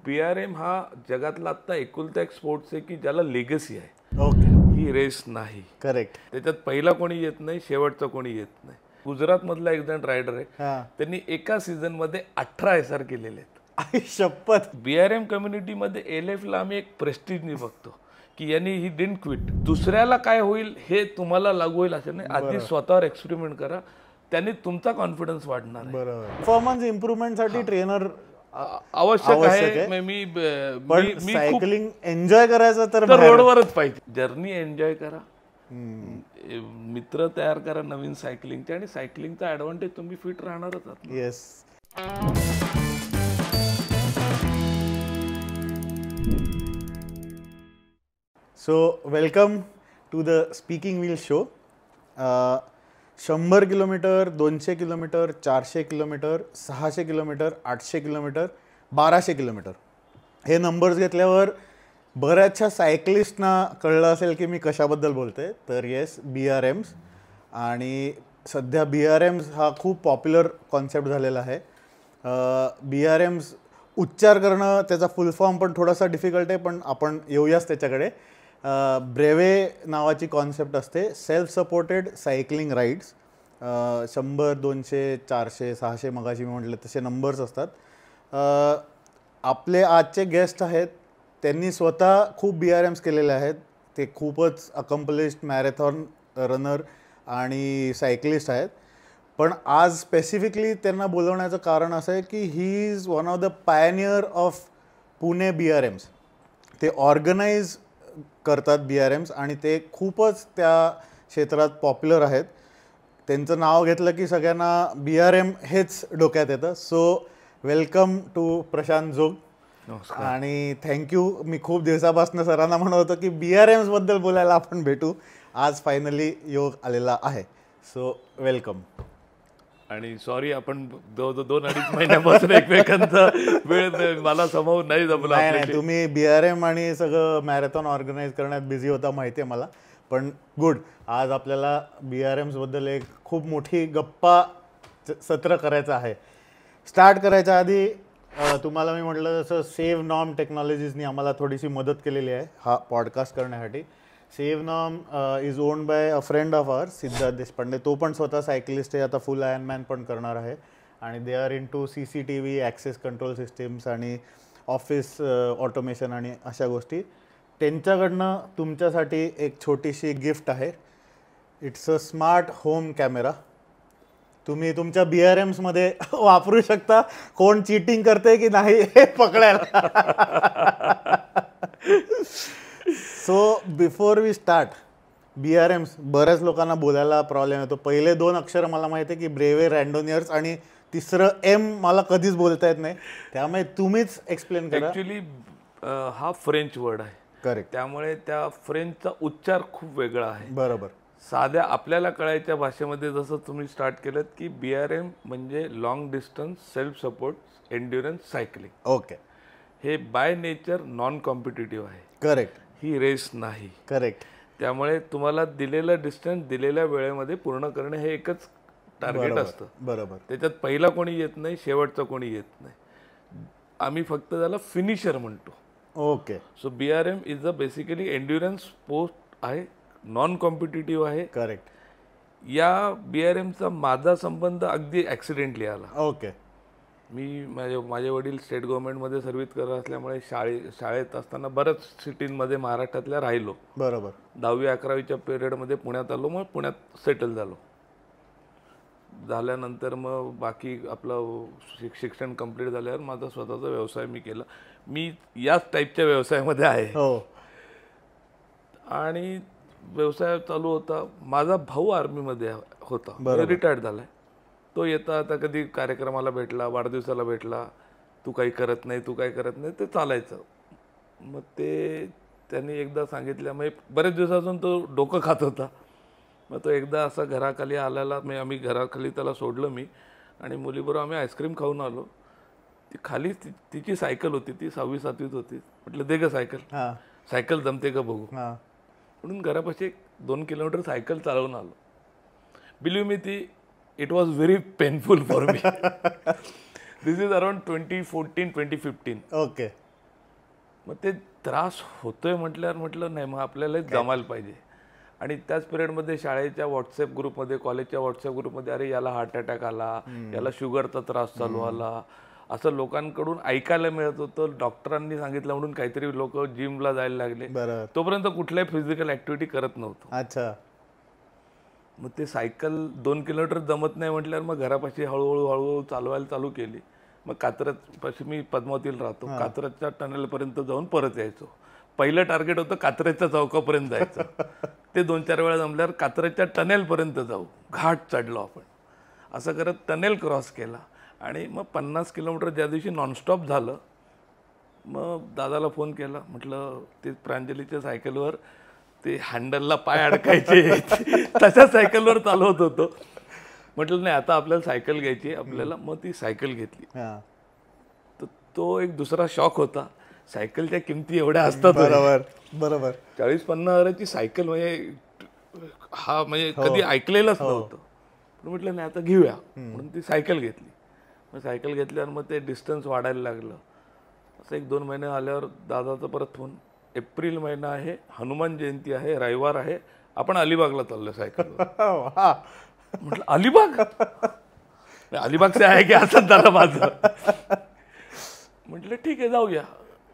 BRM हा जगातला आता एकुलता एक स्पोर्ट्स आहे की ज्याला लेगसी आहे. ओके. ही रेस नाही. करेक्ट. त्याच्यात पहिला कोणी येत नाही, शेवटचा कोणी येत नाही. गुजरात मधला एक जण रायडर आहे, त्यांनी एका सीझन मध्ये 18 SR केलेले आहेत. शपथ. BRM कम्युनिटीमध्ये LF ला आम्ही एक प्रेस्टिजनी बघतो की यांनी ही डिडंट क्विट. दुसऱ्याला काय होईल हे तुम्हाला लागू होईल असं नाही, आधी स्वतःवर एक्सपेरिमेंट करा, त्यांनी तुमचा कॉन्फिडन्स वाढणार आहे. बरोबर. परफॉर्मन्स इम्प्रूव्हमेंट साठी ट्रेनर आवश्यक आहे. पण सायकलिंग एन्जॉय करायचं तर रोडवरच पाहिजे. जर्नी एन्जॉय करा, मित्र तयार करा नवीन सायकलिंगचे, आणि सायकलिंगचा ऍडव्हान्टेज तुम्ही फिट राहणारच आहात. Yes. So welcome to the speaking wheel show. 100 kilometre, 200 kilometre, 400 kilometre, 600 kilometre, 800 kilometre, 1200 kilometre हे नंबर्स घेतल्यावर बऱ्याचशा सायकलिस्टना कळलं असेल की मी कशाबद्दल बोलते. तर येस, BRMs. आणि सध्या BRMs हा खूप पॉप्युलर कॉन्सेप्ट झालेला आहे. BRMs उच्चार करणं त्याचा फुल फॉर्म पण थोडासा डिफिकल्ट आहे, पण आपण येऊयाच त्याच्याकडे. ब्रेवे नावाची कॉन्सेप्ट असते, सेल्फ सपोर्टेड सायकलिंग राईड्स. 100, 200, 400, 600 मगाशी मी म्हटलं तसे नंबर्स असतात. आपले आजचे गेस्ट आहेत, त्यांनी स्वतः खूप BRMs केलेले आहेत. ते खूपच अकम्प्लिश्ड मॅरेथॉन रनर आणि सायकलिस्ट आहेत. पण आज स्पेसिफिकली त्यांना बोलवण्याचं कारण असं आहे की he is one of the Pioneer of Pune BRMs. ते ऑर्गनाईज करतात BRMs आणि ते खूपच त्या क्षेत्रात पॉप्युलर आहेत. त्यांचं नाव घेतलं की सगळ्यांना BRM हेच डोक्यात येतं. सो वेलकम टू प्रशांत जोग. आणि थँक्यू. मी खूप दिवसापासून सरांना म्हणत होतो की BRMs बद्दल बोलायला आपण भेटू. आज फायनली योग आलेला आहे. So welcome. आणि सॉरी, आपण 2-2.5 महिन्यापासून एकमेकांचा वेळ मला समोर नाही जमला. नाही, तुम्ही BRM आणि सगळं मॅरेथॉन ऑर्गनाईज करण्यात बिझी होता माहिती आहे मला. पण गुड, आज आपल्याला BRMs बद्दल एक खूप मोठी गप्पा सत्र करायचं आहे. स्टार्ट करायच्या आधी तुम्हाला मी म्हटलं जसं सेव्ह नॉर्म टेक्नॉलॉजीजनी आम्हाला थोडीशी मदत केलेली आहे हा पॉडकास्ट करण्यासाठी. Save norm is owned by a friend of our, Siddharth Deshpande. तो पण स्वतः सायकलिस्ट आहे, आता फुल आयर्नमॅन पण करणार आहे. आणि दे आर इन टू CCTV, ॲक्सेस कंट्रोल सिस्टीम्स आणि ऑफिस ऑटोमेशन आणि अशा गोष्टी. त्यांच्याकडनं तुमच्यासाठी एक छोटीशी गिफ्ट आहे. It's a smart home camera. तुम्ही तुमच्या BRMsमध्ये वापरू शकता. कोण चीटिंग करते की नाही हे पकडायला. So before we start, BRMs बऱ्याच लोकांना बोलायला प्रॉब्लेम येतो. पहिले 2 अक्षर मला माहिती आहे की ब्रेवे, रँडोनियर्स, आणि तिसरं M मला कधीच बोलता येत नाही. त्यामुळे तुम्हीच एक्सप्लेन करा. ॲक्च्युली हा फ्रेंच वर्ड आहे. करेक्ट. त्यामुळे त्या फ्रेंचचा उच्चार खूप वेगळा आहे. बरोबर. साध्या आपल्याला कळायच्या भाषेमध्ये जसं तुम्ही स्टार्ट केलं की BRM म्हणजे long distance self support endurance cycling. Okay. हे बाय नेचर नॉन कॉम्पिटिटिव्ह आहे. करेक्ट. ही रेस नाही. करेक्ट. त्यामुळे तुम्हाला दिलेलं डिस्टन्स दिलेल्या वेळेमध्ये पूर्ण करणे हे एकच टार्गेट असतं. बरोबर. त्याच्यात पहिला कोणी येत नाही, शेवटचा कोणी येत नाही. आम्ही फक्त त्याला फिनिशर म्हणतो. Okay. So BRM is a basically endurance sport आहे, नॉन कॉम्पिटिटिव्ह आहे. करेक्ट. या BRMचा माझा संबंध अगदी ॲक्सिडेंटली आला. ओके. मी माझे वडील स्टेट गव्हर्नमेंटमध्ये सर्व्हिस करत असल्यामुळे शाळेत असताना बऱ्याच सिटींमध्ये महाराष्ट्रातल्या राहिलो. बरोबर. 10वी-11वीच्या पिरियडमध्ये पुण्यात आलो. मग पुण्यात सेटल झाल्यानंतर मग बाकी आपलं शिक्षण कंप्लीट झाल्यावर माझा स्वतःचा व्यवसाय मी केला. मी याच टाईपच्या व्यवसायामध्ये आहे. हो. आणि व्यवसाय चालू होता. माझा भाऊ आर्मीमध्ये होता, रिटायर्ड झालाय. तो येता आता कधी कार्यक्रमाला भेटला, वाढदिवसाला भेटला, तू काही करत नाही, तू काही करत नाही, ते चालायचं. मग ते त्यांनी एकदा सांगितलं, मग बरेच दिवसापासून तो डोकं खात होता. मग तो एकदा असा घराखाली आलेला, आम्ही घराखाली त्याला सोडलं मी, आणि मुलीबरोबर आम्ही आईस्क्रीम खाऊन आलो. ती खाली तिची सायकल होती, ती 6वी-7वीत होती. म्हटलं दे ग सायकल जमते का बघू. म्हणून घरापाशी 2 किलोमीटर सायकल चालवून आलो. Believe me, it was very painful for me. This is around 2014-2015. Okay. मग ते त्रास होतोय म्हटलं नाही, मग आपल्याला जमायला पाहिजे. आणि त्याच पिरियडमध्ये शाळेच्या व्हॉट्सअप ग्रुपमध्ये, कॉलेजच्या व्हॉट्सअप ग्रुपमध्ये, अरे याला हार्ट अटॅक आला, याला शुगरचा त्रास चालू आला, असं लोकांकडून ऐकायला मिळत होतं. डॉक्टरांनी सांगितलं म्हणून काहीतरी लोक जिमला जायला लागले. तोपर्यंत कुठल्याही फिजिकल ऍक्टिव्हिटी करत नव्हतो. अच्छा. मग ते सायकल 2 किलोमीटर जमत नाही म्हटल्यावर मग घरापाशी हळूहळू चालवायला चालू केली. मग कात्रज पाशी मी पद्मावतीला राहतो, कात्रजच्या टनेलपर्यंत जाऊन परत यायचो. पहिलं टार्गेट होतं कात्रजच्या चौकापर्यंत जायचं. ते 2-4 वेळा जमल्यावर कात्रजच्या टनेलपर्यंत जाऊ, घाट चढलो आपण. असं करत टनेल क्रॉस केला आणि मग 50 किलोमीटर ज्या दिवशी नॉनस्टॉप झालं, मग दादाला फोन केला. म्हटलं ते प्रांजलीच्या सायकलवर ते हँडलला पाय अडकायचे तशा सायकलवर चालवत होतो. म्हटलं नाही, आता आपल्याला सायकल घ्यायची आपल्याला. मग ती सायकल घेतली. तर तो एक दुसरा शॉक होता. सायकलच्या किमती एवढ्या असतात. बरोबर बरोबर. 40-50 हजाराची सायकल म्हणजे कधी ऐकलेलंच नव्हतं. पण म्हटलं नाही, आता घेऊया म्हणून ती सायकल घेतली. मग सायकल घेतल्यावर मग ते डिस्टन्स वाढायला लागलं. असं 1-2 महिने आल्यावर दादाचा परत फोन, एप्रिल महिना आहे, हनुमान जयंती आहे, रविवार आहे, आपण अलिबागला चाललो सायकलवर. म्हटलं अलिबाग? अलिबागचे आहे की असंच झालं माझं. म्हटलं ठीक आहे जाऊया.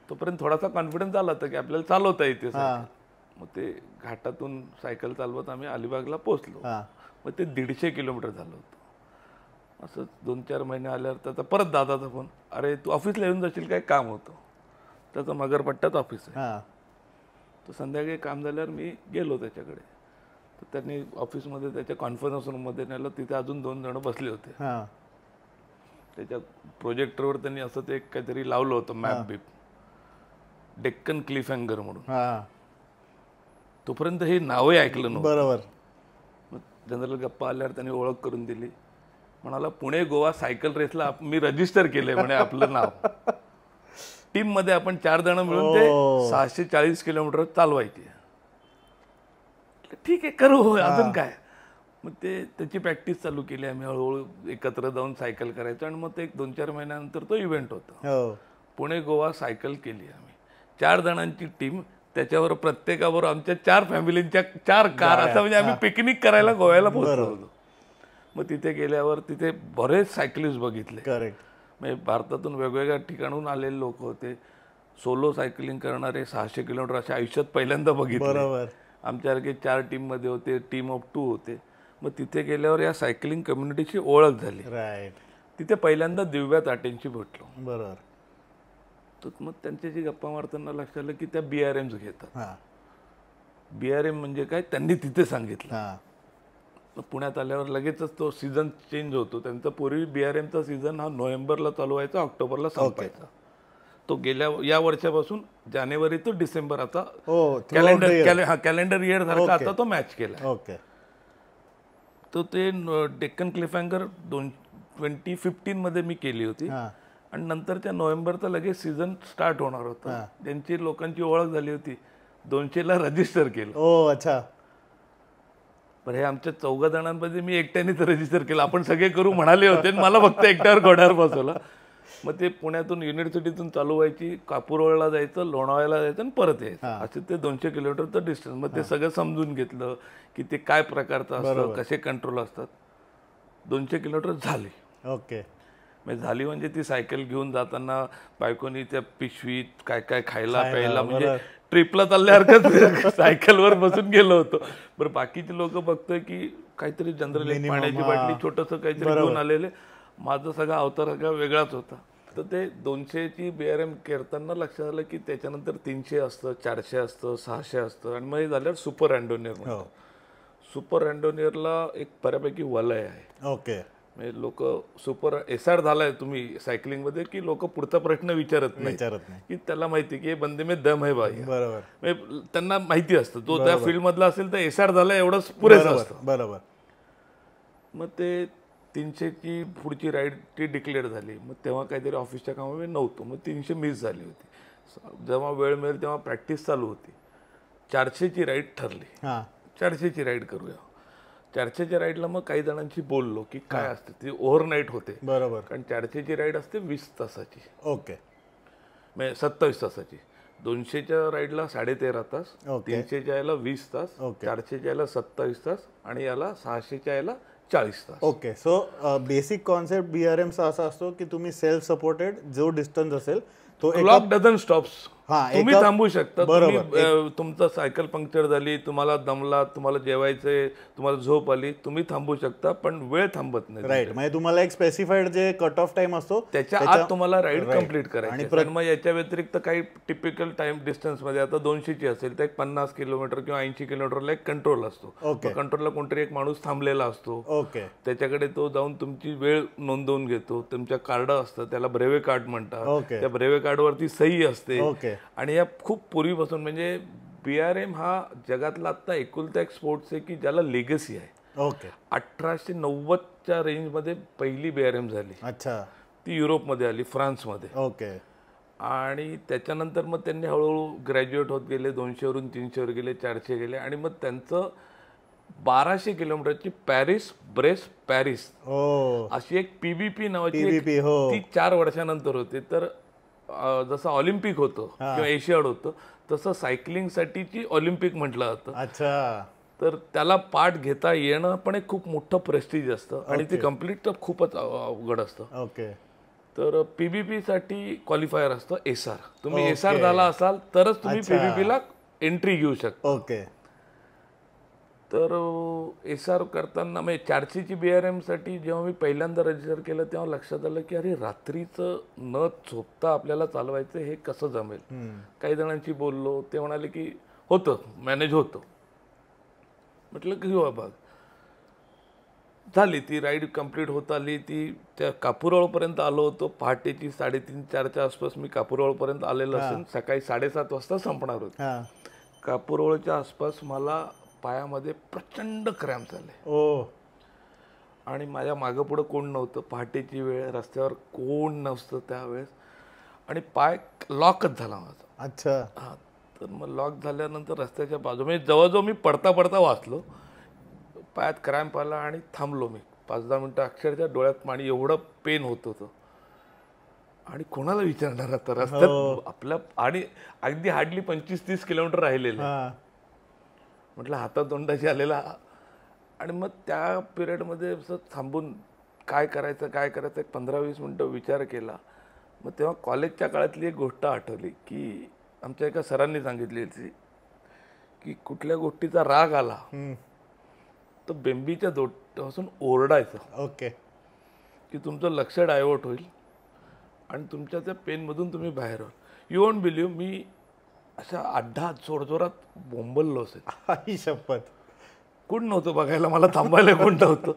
तोपर्यंत थोडासा कॉन्फिडन्स आला होता की आपल्याला चालवता येते. मग ते घाटातून सायकल चालवत आम्ही अलिबागला पोहोचलो. मग ते 150 किलोमीटर झालं होतं. असं 2-4 महिने आल्यावर त्याचा परत दादाचा फोन, अरे तू ऑफिसला येऊन जाशील, काय काम होतं. त्याचं मगरपट्ट्यात ऑफिस आहे. तर संध्याकाळी काम झाल्यावर मी गेलो त्याच्याकडे. तर त्यांनी ऑफिसमध्ये त्याच्या कॉन्फरन्स रूममध्ये नेलं. तिथे अजून 2 जण बसले होते. त्याच्या प्रोजेक्टरवर त्यांनी असं ते काहीतरी लावलं होतं मॅप बीप, डेक्कन क्लिफ हँगर म्हणून. तोपर्यंत हे नावही ऐकलं नव्हतं. बरोबर. मग जनरल गप्पा आल्यावर त्यांनी ओळख करून दिली. म्हणाला पुणे गोवा सायकल रेसला मी रजिस्टर केलंय म्हणे आपलं नाव. टीम मध्ये आपण 4 जण मिळून ते 640 किलोमीटर चालवायचे. ठीक आहे करू, अजून काय. मग ते त्याची प्रॅक्टिस चालू केली आम्ही. हळूहळू एकत्र जाऊन सायकल करायचं. आणि मग ते 1-2-4 महिन्यानंतर तो इव्हेंट होता. पुणे गोवा सायकल केली आम्ही. 4 जणांची टीम, त्याच्यावर प्रत्येकावर आमच्या 4 फॅमिलींच्या 4 कार, असं म्हणजे आम्ही पिकनिक करायला गोव्याला पोहोचलो होतो. मग तिथे गेल्यावर तिथे बरेच सायकलिस्ट बघितले. म्हणजे भारतातून वेगवेगळ्या ठिकाणून आलेले लोक होते. सोलो सायकलिंग करणारे 600 किलोमीटर असे आयुष्यात पहिल्यांदा बघितले. आमच्यासारखे 4 टीममध्ये होते, टीम ऑफ 2 होते. मग तिथे गेल्यावर या सायकलिंग कम्युनिटीची ओळख झाली. तिथे पहिल्यांदा दिव्या ताटेंची भेटलो. बरोबर. तर मग त्यांच्याशी गप्पा मारताना लक्षात आलं की त्या BRMs घेतात. BRM म्हणजे काय त्यांनी तिथे सांगितलं. पुण्यात आल्यावर लगेचच तो सीझन चेंज होतो त्यांचा. पूर्वी BRMचा सीझन हा नोव्हेंबरला चालू व्हायचा, ऑक्टोबरला संपायचा. तो या वर्षापासून जानेवारी ते डिसेंबर आता कॅलेंडर इयर सारखा आता तो मॅच केला. तो ते डेक्कन क्लिफ हँगर 2015 मध्ये मी केली होती. आणि नंतरच्या नोव्हेंबरचा लगेच सीझन स्टार्ट होणार होता. त्यांची लोकांची ओळख झाली होती. 200ला रजिस्टर केलं. अच्छा. पण हे आमच्या 4 जणांमध्ये मी एकट्यानेच रजिस्टर केलं. आपण सगळे करू म्हणाले होते, मला फक्त एकट्यावर घोड्यावर बसवलं. मग ते पुण्यातून युनिव्हर्सिटीतून चालू व्हायची, कापूरवळला जायचं, लोणावळ्याला जायचं आणि परत यायचं. असे ते 200 किलोमीटरचं डिस्टन्स. मग ते सगळं समजून घेतलं की ते काय प्रकारचं असतं, कसे कंट्रोल असतात. 200 किलोमीटर झाली. म्हणजे झाली म्हणजे ती सायकल घेऊन जाताना बायकोनी त्या पिशवीत काय काय खायला प्यायला, म्हणजे ट्रिपला चालल्यासारखं सायकलवर बसून गेलो होतो. बरं बाकीचे लोक बघतोय की काहीतरी जनरल पाण्याची बाटली छोटंसं काहीतरी घेऊन आलेले. माझा सगळा अवतार सगळा वेगळाच होता. तर ते 200ची BRM करताना लक्षात आलं की त्याच्यानंतर 300 असतं, 400 असतं, 600 असतं. आणि मग हे झाल्यावर सुपर रँडोनियर. सुपर रँडोनियरला एक बऱ्यापैकी वलय आहे. म्हणजे लोक सुपर एसआर झालाय तुम्ही सायकलिंग मध्ये की लोक पुढचा प्रश्न विचारत नाही की त्याला माहिती की हे बंदे में दम है बाई. म्हणजे त्यांना माहिती असतं तो त्या फील्ड मधला असेल तर एसआर झाला एवढंच पुरेसं असतं. बरोबर. मग ते 300ची पुढची राईड ती डिक्लेअर झाली. मग तेव्हा काहीतरी ऑफिसच्या कामामध्ये नव्हतो. मग 300 मिस झाली होती. जेव्हा वेळ मिळेल तेव्हा प्रॅक्टिस चालू होती. 400ची राईड ठरली. 400ची राईड करूया. 400च्या राईडला मग काही जणांशी बोललो की काय असते ती ओव्हरनाईट होते. बरोबर. कारण 400ची राईड असते 20 तासाची. म्हणजे 27 तासाची. 200च्या राईडला 13.5 तास, Okay. 300च्या याला 20 तास, Okay. 400च्या याला 27 तास आणि याला 600च्या याला 40 तास. ओके, सो बेसिक कॉन्सेप्ट BRMचा असा असतो की तुम्ही सेल्फ सपोर्टेड जो डिस्टन्स असेल तो क्लॉक डझन स्टॉप्स, हा, तुम्ही एका- थांबू शकता. बरोबर. तुम्ही तुमचं सायकल पंक्चर झाली, तुम्हाला दमला, तुम्हाला जेवायचंय, तुम्हाला झोप आली, तुम्ही थांबू शकता, पण वेळ थांबत नाही. राईट, म्हणजे तुम्हाला एक स्पेसिफाईड जे कट ऑफ टाइम असतो त्याच्या आत तुम्हाला राईड कम्प्लीट आणि करायची. आणि मग याच्या व्यतिरिक्त काही टिपिकल टाइम डिस्टन्स मध्ये आता 200ची असेल तर एक 50 किलोमीटर किंवा 80 किलोमीटरला एक कंट्रोल असतो. Okay. कंट्रोलला कोणतरी एक माणूस थांबलेला असतो, ओके त्याच्याकडे तो जाऊन तुमची वेळ नोंदवून घेतो. तुमच्या कार्ड असतं, त्याला ब्रेवे कार्ड म्हणतात. ओके त्या ब्रेवे कार्डवरती सही असते. ओके आणि या खूप पूर्वीपासून म्हणजे BRM हा जगातला आता एकुलता एक स्पोर्ट्स आहे की ज्याला लेगसी आहे. ओके 1890च्या रेंजमध्ये पहिली BRM झाली. अच्छा ती युरोपमध्ये आली, फ्रान्समध्ये. ओके आणि त्याच्यानंतर मग त्यांनी हळूहळू ग्रॅज्युएट होत गेले, 200वरून 300वर गेले, 400 गेले आणि मग त्यांचं 1200 किलोमीटरची पॅरिस ब्रेस्ट पॅरिस ओ अशी एक PBP नावाची एक, PBP हो ती 4 वर्षानंतर होते. तर जसं ऑलिम्पिक होतं किंवा एशियाड होतं तसं सायकलिंगसाठीची ऑलिम्पिक म्हटलं जातं. अच्छा तर त्याला पार्ट घेता येणं पण एक खूप मोठं प्रेस्टिज असतं आणि ते कम्प्लीट तर खूपच अवघड असतं. ओके तर PBP साठी क्वालिफायर असतं SR. तुम्ही SR झाला असाल तरच तुम्ही PBP ला एंट्री घेऊ शकता. ओके तर SR करताना म्हणजे 400ची BRM साठी जेव्हा मी पहिल्यांदा रजिस्टर केलं तेव्हा लक्षात आलं की अरे रात्रीचं न झोपता आपल्याला चालवायचं हे कसं जमेल. काही जणांशी बोललो, ते म्हणाले की होतं, मॅनेज होतं. म्हटलं की हो बाबा, झाली ती राईड कंप्लीट होत आली. ती त्या कापूरवळपर्यंत आलो होतो. पहाटेची 3:30-4च्या आसपास मी कापूरवळपर्यंत आलेलो असेल. सकाळी 7:30 वाजता संपणार होती. हा कापूरवळच्या आसपास मला पायामध्ये प्रचंड क्रॅम्प झाले ओ आणि माझ्या मागं पुढं कोण नव्हतं. पहाटेची वेळ, रस्त्यावर कोण नसतं त्यावेळेस आणि पाय लॉकच झाला माझा. अच्छा हा, तर मग लॉक झाल्यानंतर रस्त्याच्या बाजू म्हणजे जवळजवळ मी पडता पडता वाचलो. पायात क्रॅम्प आला आणि थांबलो मी 5-10 मिनटं. अक्षरशः डोळ्यात पाणी, एवढं पेन होत होतं. आणि कोणाला विचारणार आता रस्त्यात आपल्या, आणि अगदी हार्डली 25-30 किलोमीटर राहिलेलं. हा म्हटलं हातातोंडाशी आलेला. आणि मग त्या पिरियडमध्ये असं थांबून काय करायचं एक 15-20 मिनटं विचार केला. मग तेव्हा कॉलेजच्या काळातली एक गोष्ट आठवली की आमच्या एका सरांनी सांगितली की कुठल्या गोष्टीचा राग आला तर बेंबीच्या दोटापासून ओरडायचं ओके की तुमचं लक्ष डायव्हर्ट होईल आणि तुमच्या त्या पेनमधून तुम्ही बाहेर व्हाल. यू वोंट बिलीव्ह, मी अशा अड्डा जोरजोरात बोंबललो असेल. आई शपथ. कोण नव्हतं बघायला, मला थांबायला कोण नव्हतं,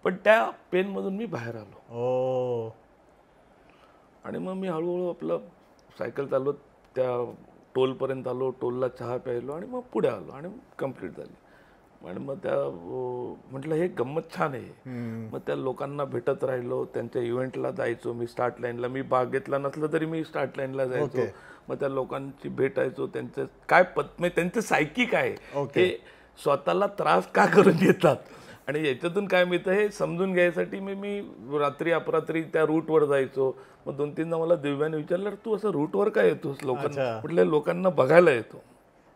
पण त्या पेनमधून मी बाहेर आलो. ओ आणि मग मी हळूहळू आपलं सायकल चालवत त्या टोलपर्यंत आलो. टोलला चहा प्यायलो आणि मग पुढे आलो आणि कंप्लीट झाली. आणि मग त्या म्हटलं हे गंमत छान आहे. मग त्या लोकांना भेटत राहिलो, त्यांच्या इव्हेंटला जायचो मी. स्टार्ट लाईनला मी भाग घेतला नसला तरी मी स्टार्ट लाईनला जायचो. मग त्या लोकांची भेटायचो. त्यांचं काय म्हणजे त्यांचं सायकी काय, हे स्वतःला त्रास का करून घेतात आणि याच्यातून काय मिळतं हे समजून घ्यायसाठी मी रात्री अपरात्री त्या रूटवर जायचो. मग 2-3दा मला दिव्याने विचारलं, तू असं रूटवर काय येतोस लोकांना. कुठल्या लोकांना बघायला येतो.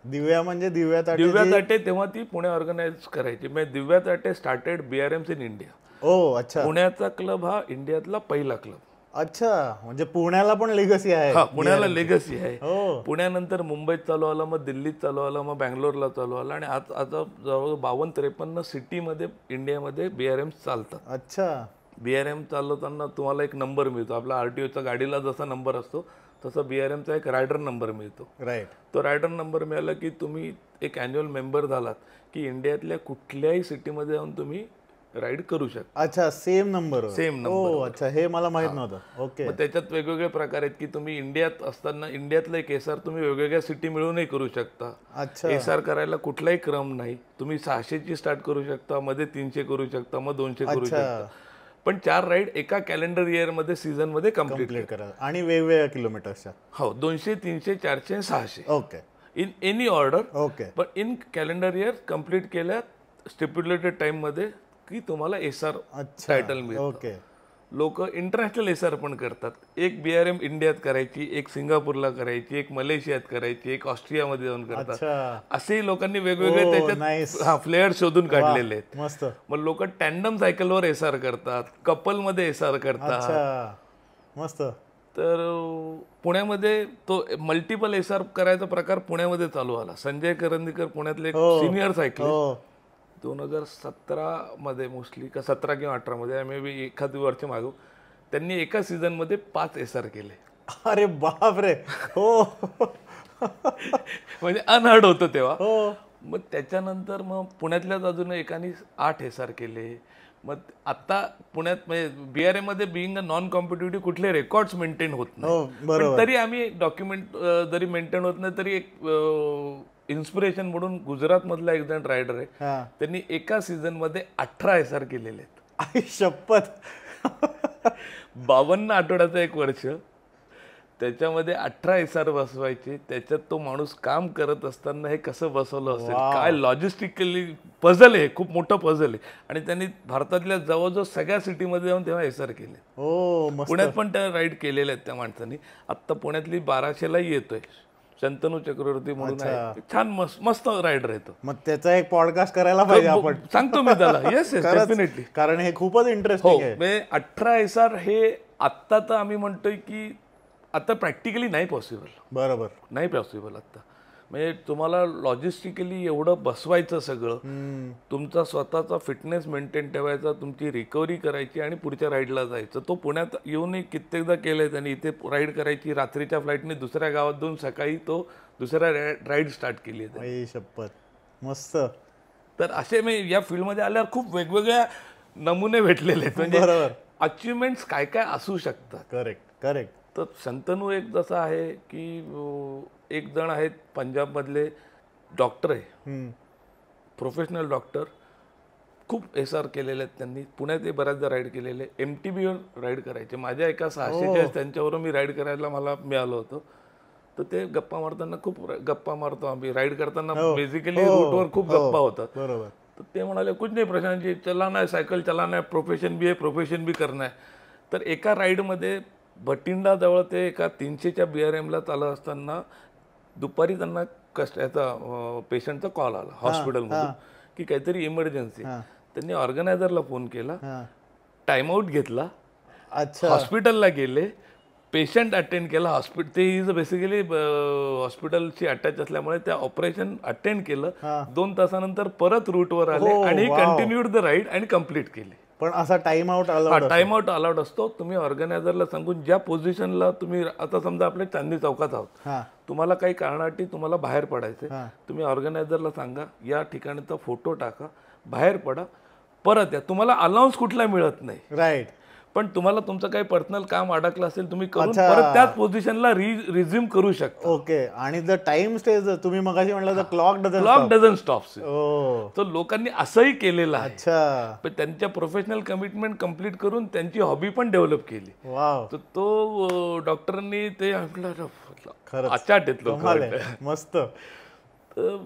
दिव्या म्हणजे दिव्या ताटे तेव्हा ती पुणे ऑर्गनाईज करायची. म्हणजे दिव्या ताटे स्टार्टेड BRMs इन इंडिया. ओ अच्छा. पुण्याचा क्लब हा इंडियातला पहिला क्लब. अच्छा, म्हणजे पुण्याला पण लेगसी आहे. हा, पुण्याला लेगसी आहे. हो. पुण्यानंतर मुंबईत चालू आला, मग दिल्लीत चालू आला, मग बँगलोरला चालू आला आणि आता जवळ 52-53 सिटीमध्ये इंडियामध्ये BRMs चालतात. अच्छा. BRM चालवताना तुम्हाला एक नंबर मिळतो. आपला RTOच्या गाडीला जसा नंबर असतो तसा BRMचा एक रायडर नंबर मिळतो. राईट. तो रायडर नंबर मिळाला की तुम्ही एक ॲन्युअल मेंबर झालात की इंडियातल्या कुठल्याही सिटीमध्ये जाऊन तुम्ही राईड करू शकता. अच्छा, सेम नंबर. Same number. अच्छा, हे मला माहित नव्हतं. ओके. मग त्याच्यात वेगवेगळे प्रकार आहेत की तुम्ही इंडियात असताना इंडियातलं एक SR तुम्ही वेगवेगळ्या सिटी मिळूनही करू शकता. अच्छा. SR करायला कुठलाही क्रम नाही. तुम्ही 600ची स्टार्ट करू शकता, मध्ये 300 करू शकता, मग 200 करू शकता. पण 4 राईड एका कॅलेंडर इयरमध्ये सीझनमध्ये कम्प्लीट करा आणि वेगवेगळ्या किलोमीटरच्या. हो, 200, 300, 400, 600 okay in any order. Okay. पण इन कॅलेंडर इयर कम्प्लीट केल्या स्टिप्युलेटेड टाइम मध्ये की तुम्हाला SR टायटल मिळतं. ओके. लोक इंटरनॅशनल एसआर पण करतात. एक BRM इंडियात करायची, एक सिंगापूरला करायची, एक मलेशियात करायची, एक ऑस्ट्रियामध्ये जाऊन करतात. अच्छा, असेही लोकांनी वेगवेगळे nice. त्याच्यात फ्लेअर शोधून काढलेले आहेत. मस्त. मग लोक टँडम सायकलवर एसआर करतात, कपलमध्ये एसआर करतात. अच्छा, मस्त. तर पुण्यामध्ये तो मल्टिपल एसआर करायचा प्रकार पुण्यामध्ये चालू आला. संजय करंदीकर पुण्यातले सिनियर सायकलिस्ट 2017 मध्ये मोस्टली का 17 किंवा 18 मध्ये मे बी एखादी वर्ष मागू, त्यांनी एका सीझन मध्ये 5 एसआर केले. अरे बाप रे. हो. म्हणजे अनहर्ड होतं तेव्हा. हो. मग त्याच्यानंतर मग पुण्यातल्याच अजून एकाने 8 एसआर केले. मग आता पुण्यात म्हणजे BRM मध्ये बिईंग अ नॉन कॉम्पिटिटिव्ह कुठले रेकॉर्ड्स मेंटेन होत नाही, पण तरी आम्ही डॉक्युमेंट जरी मेंटेन होत नाही तरी एक इन्स्पिरेशन म्हणून गुजरात मधला एक जण रायडर आहे, त्यांनी एका सीझन मध्ये 18 एसआर केलेले आहेत. आई शपथ. 52 आठवड्याचं एक वर्ष, त्याच्यामध्ये 18 एसआर बसवायचे. त्याच्यात तो माणूस काम करत असताना हे कसं बसवलं असेल, काय लॉजिस्टिकली पझल आहे, खूप मोठं पझल आहे. आणि त्यांनी भारतातल्या जवळजवळ सगळ्या सिटीमध्ये जाऊन तेव्हा एसआर केले. पुण्यात पण त्या राईड केलेल्या आहेत त्या माणसांनी. आत्ता पुण्यातली 1200लाही येतोय, शंतनू चक्रवर्ती म्हणून आहे, छान मस्त रायडर आहे तो. मग त्याचा एक पॉडकास्ट करायला पाहिजे आपण. सांगतो मी त्याला. येस डेफिनेटली, कारण हे खूपच इंटरेस्टिंग आहे. म्हणजे 18 एसआर हे आत्ता तर आम्ही म्हणतोय की आता प्रॅक्टिकली नाही पॉसिबल. बरोबर, नाही पॉसिबल आता. म्हणजे तुम्हाला लॉजिस्टिकली एवढं बसवायचं सगळं, तुमचा स्वतःचा फिटनेस मेंटेन ठेवायचा, तुमची रिकव्हरी करायची आणि पुढच्या राईडला जायचं. तो पुण्यात येऊनही कित्येकदा केलंय त्यांनी. इथे राईड करायची, रात्रीच्या फ्लाईटने दुसऱ्या गावात जाऊन सकाळी तो दुसऱ्या राईड स्टार्ट केली आहे. शपथ, मस्त. तर असे मी या फील्डमध्ये आल्यावर खूप वेगवेगळ्या नमुने भेटलेले आहेत. म्हणजे अचिव्हमेंट्स काय काय असू शकतात. Correct, correct. तर शंतनू एक जसा आहे की एक जण आहेत पंजाबमधले, डॉक्टर आहे, प्रोफेशनल डॉक्टर, खूप एसआर केलेले आहेत त्यांनी. पुण्यात बऱ्याचदा राईड केलेले. MTBवर राईड करायचे. माझ्या एका 600 त्यांच्यावर मी राईड करायला मला मिळालं होतं. तर ते गप्पा मारताना खूप गप्पा मारतो आम्ही. राईड करताना बेसिकली रूटवर खूप गप्पा होतात. बरोबर. तर ते म्हणाले कुछ नाही प्रशांत जी, चलाना है, सायकल चलाना है, प्रोफेशन भी है, प्रोफेशन भी करना है. तर एका राईडमध्ये भटिंडा जवळ ते एका 300च्या BRMला चालत असताना दुपारी त्यांना याचा पेशंटचा कॉल आला हॉस्पिटलमधून की काहीतरी इमर्जन्सी. त्यांनी ऑर्गनायझरला फोन केला, टाइमआउट घेतला, हॉस्पिटलला गेले, पेशंट अटेंड केला. ते इज बेसिकली हॉस्पिटलशी अटॅच असल्यामुळे त्या ऑपरेशन अटेंड केलं. 2 तासानंतर परत रूटवर आले आणि कंटिन्यूड द राईड आणि कम्प्लीट केली. पण असा टाइम आउट अलाउड असतो. तुम्ही ऑर्गनायझरला सांगून ज्या पोझिशनला तुम्ही, आता समजा आपल्या चांदणी चौकात आहोत, तुम्हाला काही कारणासाठी तुम्हाला बाहेर पडायचे, तुम्ही ऑर्गनायझरला सांगा या ठिकाणीचा फोटो टाका, बाहेर पडा, परत या. तुम्हाला अलाउन्स कुठला मिळत नाही, राईट, पण तुम्हाला तुमचं काही पर्सनल काम अडकलं असेल तुम्ही करून परत त्याच पोझिशनला रिझ्यूम करू शकता. ओके. आणि जर टाइम स्टेज तुम्ही मगाशी म्हटलं तर क्लॉक डझन स्टॉप्स. तर लोकांनी असंही केलेलं आहे. अच्छा. पण त्यांच्या प्रोफेशनल कमिटमेंट कम्प्लीट करून त्यांची हॉबी पण डेव्हलप केली. तर तो डॉक्टरांनी ते अचाट येतलो. मस्त. तर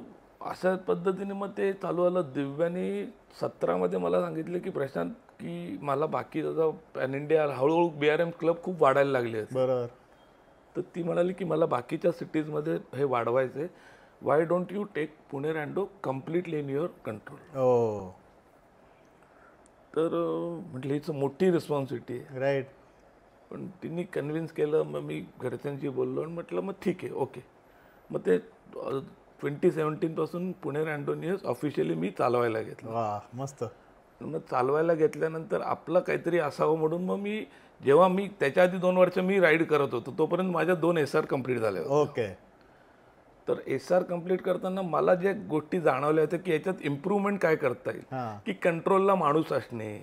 अशा पद्धतीने मग ते चालू आलं. दिव्याने 17 मध्ये मला सांगितलं की प्रशांत की मला बाकी त्याचा पॅन इंडिया हळूहळू BRM क्लब खूप वाढायला लागले. बरोबर. तर ती म्हणाली की मला बाकीच्या सिटीजमध्ये हे वाढवायचे, why don't you take Pune rando completely in your control. तर म्हटलं हीच मोठी रिस्पॉन्सिबिलिटी आहे. राईट. पण तिने कन्व्हिन्स केलं. मग मी घरच्यांशी बोललो आणि म्हटलं मग ठीक आहे, ओके. मग ते 2017 पासून पुणे रँडोनियस ऑफिशियली मी चालवायला घेतलं. मस्त. मग चालवायला घेतल्यानंतर आपलं काहीतरी असावं म्हणून मग मी जेव्हा त्याच्या आधी 2 वर्ष मी राईड करत होतो तोपर्यंत माझ्या 2 एसआर कम्प्लीट झाल्या होत्या. ओके. तर एसआर कम्प्लीट करताना मला ज्या गोष्टी जाणवल्या होत्या की याच्यात इम्प्रूव्हमेंट काय करता येईल, की कंट्रोलला माणूस असणे,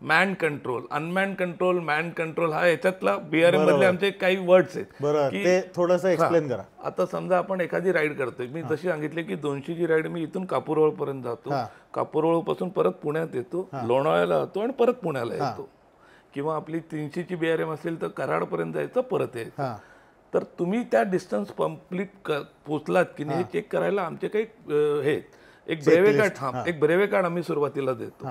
man control, अनमॅन control, man control, हा याच्यातला BRM मधले आमचे काही वर्ड्स आहेत की थोडंसं एक्सप्लेन करा. आता समजा आपण एखादी राईड करतोय, मी जशी सांगितले की 200ची राईड मी इथून कापूरहोळ पर्यंत जातो, कापूरहोळ पासून परत पुण्यात येतो, लोणावळ्याला जातो आणि परत पुण्याला येतो, किंवा आपली 300ची BRM असेल तर कराडपर्यंत जायचं परत यायचं. तर तुम्ही त्या डिस्टन्स कम्प्लीट पोचलात की नाही हे चेक करायला आमचे काही हे एक ब्रेवे कार्ड आम्ही सुरुवातीला देतो.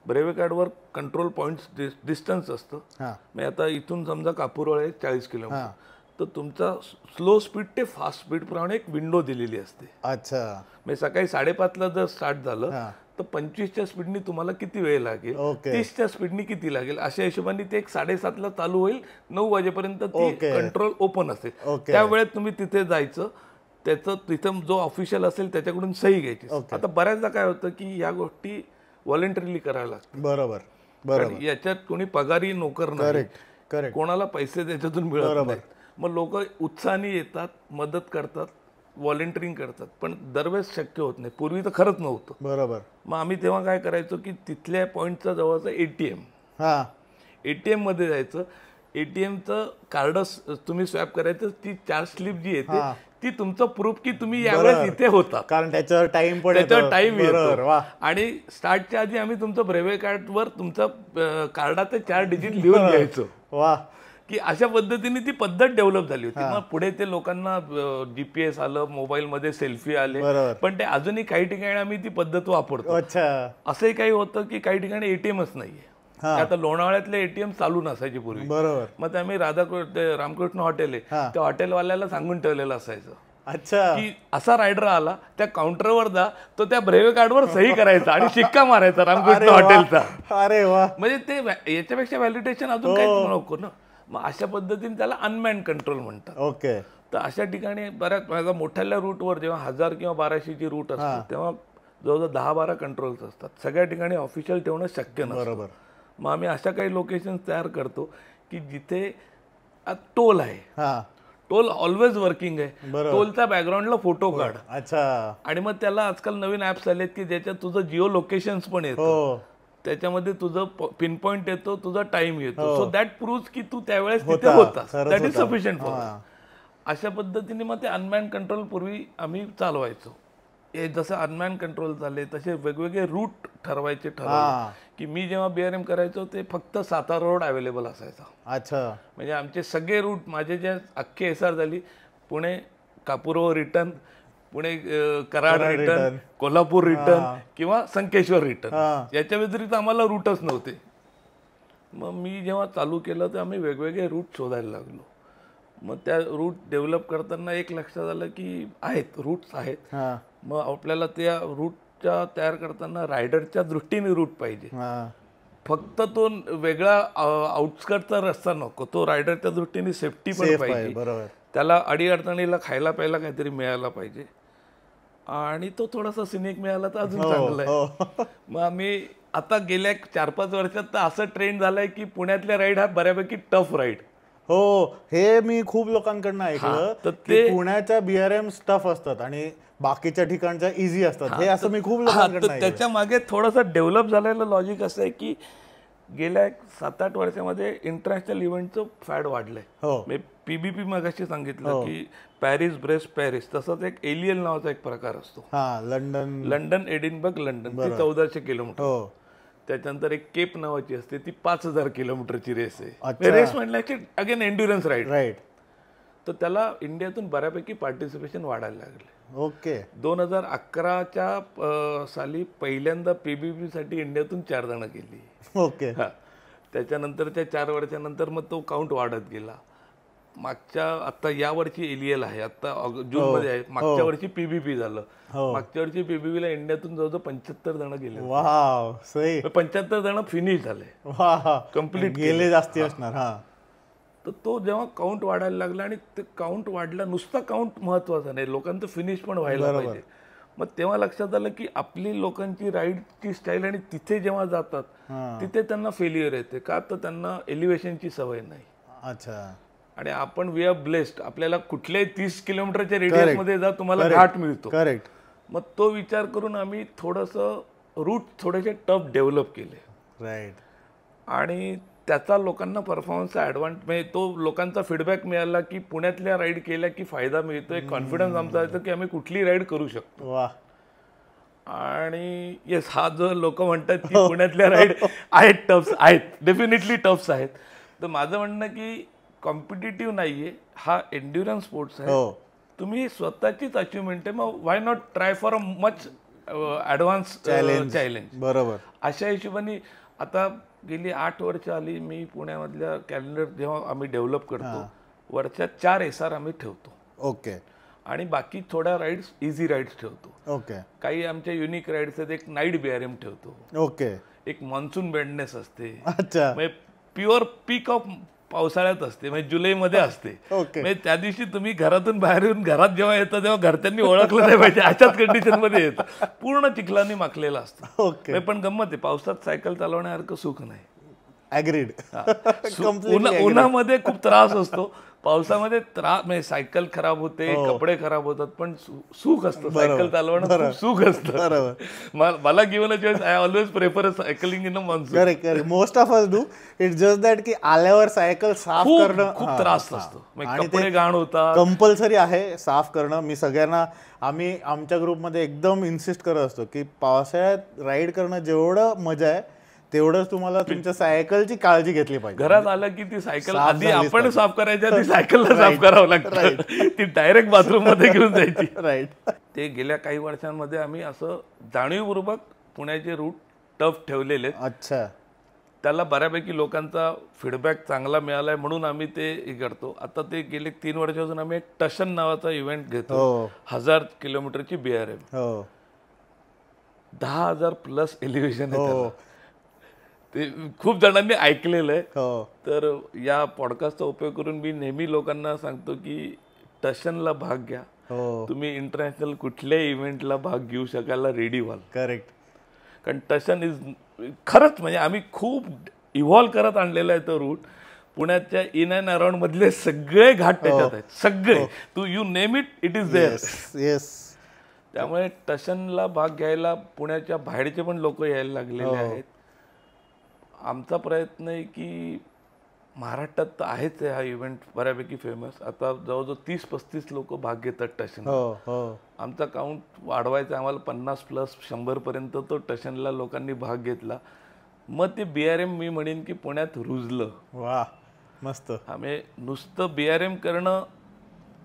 ब्रेव्हे कार्डवर कंट्रोल पॉईंट्स डिस्टन्स असतं. हां मग आता इथून समजा कापूरवाळ आहे 40 किलोमीटर, तर तुमचा स्लो स्पीड ते फास्ट स्पीड प्रमाणे एक विंडो दिलेली असते. अच्छा म्हणजे सकाळी 5:30ला जर स्टार्ट झालं हां तर 25च्या स्पीडनी तुम्हाला किती वेळ लागेल, ओके 30च्या स्पीडनी किती लागेल, अशा हिशोबाने ते एक 7:30ला चालू होईल, 9 वाजेपर्यंत ती ओके. कंट्रोल ओपन असेल. ओके. त्या वेळेत तुम्ही तिथे जायचं, त्याचं तिथं जो ऑफिशियल असेल त्याच्याकडून सही घ्यायची. आता बऱ्याचदा काय होतं की या गोष्टी व्हॉलंटरीली करायला लागतात. बरोबर कारण याच्यात कोणी पगारी नोकर नाही, करेक्ट करेक्ट कोणाला पैसे त्याच्यातून मिळत नाहीत. मग लोक उत्साहाने येतात, मदत करतात, व्हॉलंटिअरिंग करतात, पण दरवेळेस शक्य होत नाही. पूर्वी तर खरंच नव्हतं. बरोबर मग आम्ही तेव्हा काय करायचो की तिथल्या पॉईंटचा जवळचा ATM, हां ATM मध्ये जायचं. ATMचं कार्ड तुम्ही स्वॅप करायचं, ती चार्ज स्लिप जी येते ती तुमचं प्रूफ की तुम्ही यावेळेस इथे होता, कारण त्याच्यावर टाइम पण त्याच्यावर टाइम बरोबर येतो. वा आणि स्टार्टच्या आधी आम्ही तुमचं ब्रेव्हे कार्डवर तुमचं कार्डाचे 4 डिजिट लिहून घ्यायचो वा की अशा पद्धतीने ती पद्धत डेव्हलप झाली होती. मग पुढे ते लोकांना GPS आलं, मोबाईलमध्ये सेल्फी आले, बरोबर पण ते अजूनही काही ठिकाणी आम्ही ती पद्धत वापरतो. अच्छा असंही काही होतं की काही ठिकाणी ATMच नाहीये. आता लोणावळ्यातले ATM चालू नसायचे पूर्वी. बरोबर मग ते आम्ही रामकृष्ण हॉटेल आहे त्या हॉटेलवाल्याला सांगून ठेवलेलं असायचं अच्छा की असा रायडर आला त्या काउंटरवर जा, तो त्या ब्रेव्हे कार्डवर सही करायचा आणि शिक्का मारायचा रामकृष्ण हॉटेलचा. अरे वा म्हणजे ते याच्यापेक्षा व्हॅलिडेशन अजून काहीच नको ना. मग अशा पद्धतीने त्याला अनमॅन कंट्रोल म्हणतात. ओके तर अशा ठिकाणी बऱ्याच माझ्या मोठ्या रूटवर जेव्हा 1000 किंवा 1200ची रूट असते तेव्हा जवळजवळ 10-12 कंट्रोल्स असतात. सगळ्या ठिकाणी ऑफिशियल ठेवणं शक्य नसतं. बरोबर मग आम्ही अशा काही लोकेशन तयार करतो की जिथे टोल आहे, हां टोल ऑलवेज वर्किंग आहे, बरोबर. टोलच्या बॅकग्राऊंडला फोटो काढ. अच्छा आणि मग त्याला आजकाल नवीन ऍप्स आलेत की ज्याच्यात तुझं जिओ लोकेशन्स पण येतं, हो त्याच्यामध्ये तुझं पिन पॉइंट येतो, तुझा टाइम येतो. सो दॅट प्रूव्ह की तू त्यावेळेस तिथे होता, होतास. खरंच दॅट इज होता. Sufficient for. अशा पद्धतीने मग ते अनमॅन कंट्रोल पूर्वी आम्ही चालवायचो. हे जसं अनमॅन कंट्रोल झाले तसे वेगवेगळे रूट ठरवायचे ठरवले की मी जेव्हा BRM करायचो ते फक्त सातारा रोड अवेलेबल असायचा. अच्छा म्हणजे आमचे सगळे रूट, माझे जे अख्खे SR झाली, पुणे कापूरवर return, Pune Karad return, Kolhapur return किंवा संकेश्वर रिटर्न, याच्या व्यतिरिक्त आम्हाला रूटच नव्हते. मग मी जेव्हा चालू केलं तर आम्ही वेगवेगळे रूट शोधायला लागलो. मग त्या रूट डेव्हलप करताना एक लक्षात आलं की आहेत रूट्स आहेत. मग आपल्याला त्या रूटच्या तयार करताना रायडरच्या दृष्टीने रूट पाहिजे. फक्त तो वेगळा आउटस्कटचा रस्ता नको, तो रायडरच्या दृष्टीने सेफ्टी पण पाहिजे. बरोबर त्याला अडीअडचणीला खायला प्यायला काहीतरी मिळायला पाहिजे आणि तो थोडासा सिनिक मिळाला तर अजून चांगलं आहे. मग आम्ही आता गेल्या 4-5 वर्षात तर असं ट्रेंड झालाय की पुण्यातल्या राईड हा बऱ्यापैकी टफ राईड. हो हे मी खूप लोकांकडनं ऐकलं की पुण्याच्या BRM टफ असतात आणि बाकीच्या ठिकाणच्या इझी असतात. हे असं मी खूप लोकांकडनं ऐकलं. त्याच्या मागे थोडंसं डेव्हलप झालेलं लॉजिक असं आहे की गेल्या 7-8 वर्षामध्ये इंटरनॅशनल इव्हेंटचं फॅड वाढलंय. मी PBP मगाशी सांगितलं की पॅरिस ब्रेस्ट पॅरिस, तसंच एक एलियल नावाचा एक प्रकार असतो. लंडन एडिनबर्ग लंडन, ती 1400 किलोमीटर. त्याच्यानंतर एक केप नावाची असते, ती 5000 किलोमीटरची रेस आहे. रेस म्हटलं की अगेन एन्ड्युरन्स राईड. तर त्याला इंडियातून बऱ्यापैकी पार्टिसिपेशन वाढायला लागले. ओके 2011च्या साली पहिल्यांदा PBP साठी इंडियातून 4 जण गेली. ओके त्याच्यानंतर त्या 4 वर्षानंतर मग तो काउंट वाढत गेला. मागच्या आता या वर्षी एलियल आहे, आता जून मध्ये आहे. मागच्या वर्षी PBP झालं. मागच्या वर्षी PBP ला इंडियातून जवळजवळ 75 जण गेले. वाव सही. 75 जण फिनिश झाले, कम्प्लीट गेले जास्ती असणार. तर तो जेव्हा काउंट वाढायला लागला आणि ते काउंट वाढला, नुसता काउंट महत्वाचा नाही, लोकांचं फिनिश पण व्हायला पाहिजे. मग तेव्हा लक्षात आलं की आपली लोकांची राईडची स्टाईल आणि तिथे जेव्हा जातात तिथे त्यांना फेल्युअर येते. का तर त्यांना एलिव्हेशनची सवय नाही. अच्छा. आणि आपण वी आर ब्लेस्ड, आपल्याला कुठल्याही 30 किलोमीटरच्या रेडियस मध्ये जा तुम्हाला घाट मिळतो. करेक्ट. मग तो विचार करून आम्ही थोडंसं रूट थोडेसे टफ डेव्हलप केले. राईट. आणि त्याचा लोकांना परफॉर्मन्सचा ॲडव्हान्टेज, म्हणजे तो लोकांचा फीडबॅक मिळाला की पुण्यातल्या राईड केल्या की फायदा मिळतो. एक कॉन्फिडन्स आमचा येतो की आम्ही कुठली राईड करू शकतो. वा. आणि येस, हा जो लोक म्हणतात की पुण्यातल्या राईड आहेत टफ्स आहेत, डेफिनेटली टफ्स आहेत. तर माझं म्हणणं की कॉम्पिटिटिव्ह नाहीये, हा एन्ड्युरन्स स्पोर्ट्स आहे. तुम्ही स्वतःचीच अचिव्हमेंट आहे. मग why not try for a much advance challenge. बरोबर. अशा हिशोबाने आता गेली 8 वर्ष आली मी पुण्यामधल्या कॅलेंडर जेव्हा आम्ही डेव्हलप करतो वरच्या 4 SR आम्ही ठेवतो. ओके. आणि बाकी थोड्या राईड्स इझी राईड्स ठेवतो. ओके. काही आमच्या युनिक राईड्स आहेत. एक नाईट BRM ठेवतो. ओके. एक मान्सून बेंडनेस असते. अच्छा. म्हणजे प्युअर पीक ऑफ पावसाळ्यात असते, म्हणजे जुलैमध्ये असते. ओके. म्हणजे त्या दिवशी तुम्ही घरातून बाहेर येऊन घरात जेव्हा येतं तेव्हा घरच्यांनी ओळखलं नाही पाहिजे अशाच कंडिशन मध्ये येतं. पूर्ण चिखलाने माखलेला असतो. ओके. पण गंमत आहे, पावसात सायकल चालवण्यासारखं सुख नाही. ऍग्रीड. उन्हामध्ये खूप त्रास असतो, पावसामध्ये त्रास म्हणजे सायकल खराब होते, कपडे खराब होतात, पण सुख असतं सायकल चालवणं, खूप सुख असतं. मला given a choice, I always prefer cycling in a monsoon. Correct. Most of us do. It's just that की आल्यावर सायकल साफ करणं खूप त्रास असतो, कपडे घाण होतात. कंपल्सरी आहे साफ करणं. मी सगळ्यांना, आम्ही आमच्या ग्रुपमध्ये एकदम इन्सिस्ट करत असतो की पावसाळ्यात राईड करणं जेवढं मजा आहे तेवढंच तुम्हाला तुमच्या सायकलची काळजी घेतली पाहिजे. घरात आलं की ती सायकल आधी आपण साफ करायची, ती सायकलला साफ करावं लागतं. ती डायरेक्ट बाथरूम मध्ये घेऊन जायची. राईट. ते गेल्या काही वर्षांमध्ये आम्ही असं जाणीवपूर्वक पुण्याचे रूट टफ ठेवलेले. अच्छा. त्याला बऱ्यापैकी लोकांचा फीडबॅक चांगला मिळालाय म्हणून आम्ही ते हे करतो. आता ते गेले 3 वर्षापासून आम्ही एक टशन नावाचा इव्हेंट घेतो. 1000 किलोमीटरची BRM. 10,000+ एलिव्हेशन आहे. ते खूप जणांनी ऐकलेलं आहे. तर या पॉडकास्टचा उपयोग करून मी नेहमी लोकांना सांगतो की टशनला भाग घ्या. तुम्ही इंटरनॅशनल कुठल्याही इव्हेंटला भाग घेऊ शकायला रेडी व्हाल. करेक्ट. कारण टशन इज खरंच म्हणजे आम्ही खूप इव्हॉल्व करत आणलेला आहे तो रूट. पुण्याच्या इन अँड अराउंड मधले सगळे घाट त्याच्यात आहेत, सगळे. You name it, it is there. Yes. त्यामुळे टशनला भाग घ्यायला पुण्याच्या बाहेरचे पण लोक यायला लागलेले आहेत. आमचा प्रयत्न आहे की महाराष्ट्रात तर आहेच आहे हा इव्हेंट बऱ्यापैकी फेमस. आता जवळजवळ 30-35 लोक भाग घेतात टशन. आमचा काउंट वाढवायचा, आम्हाला 50+ 100पर्यंत तो टशनला लोकांनी भाग घेतला. मग ते BRM मी म्हणेन की पुण्यात रुजलं. वा, मस्त. आम्ही नुसतं BRM करणं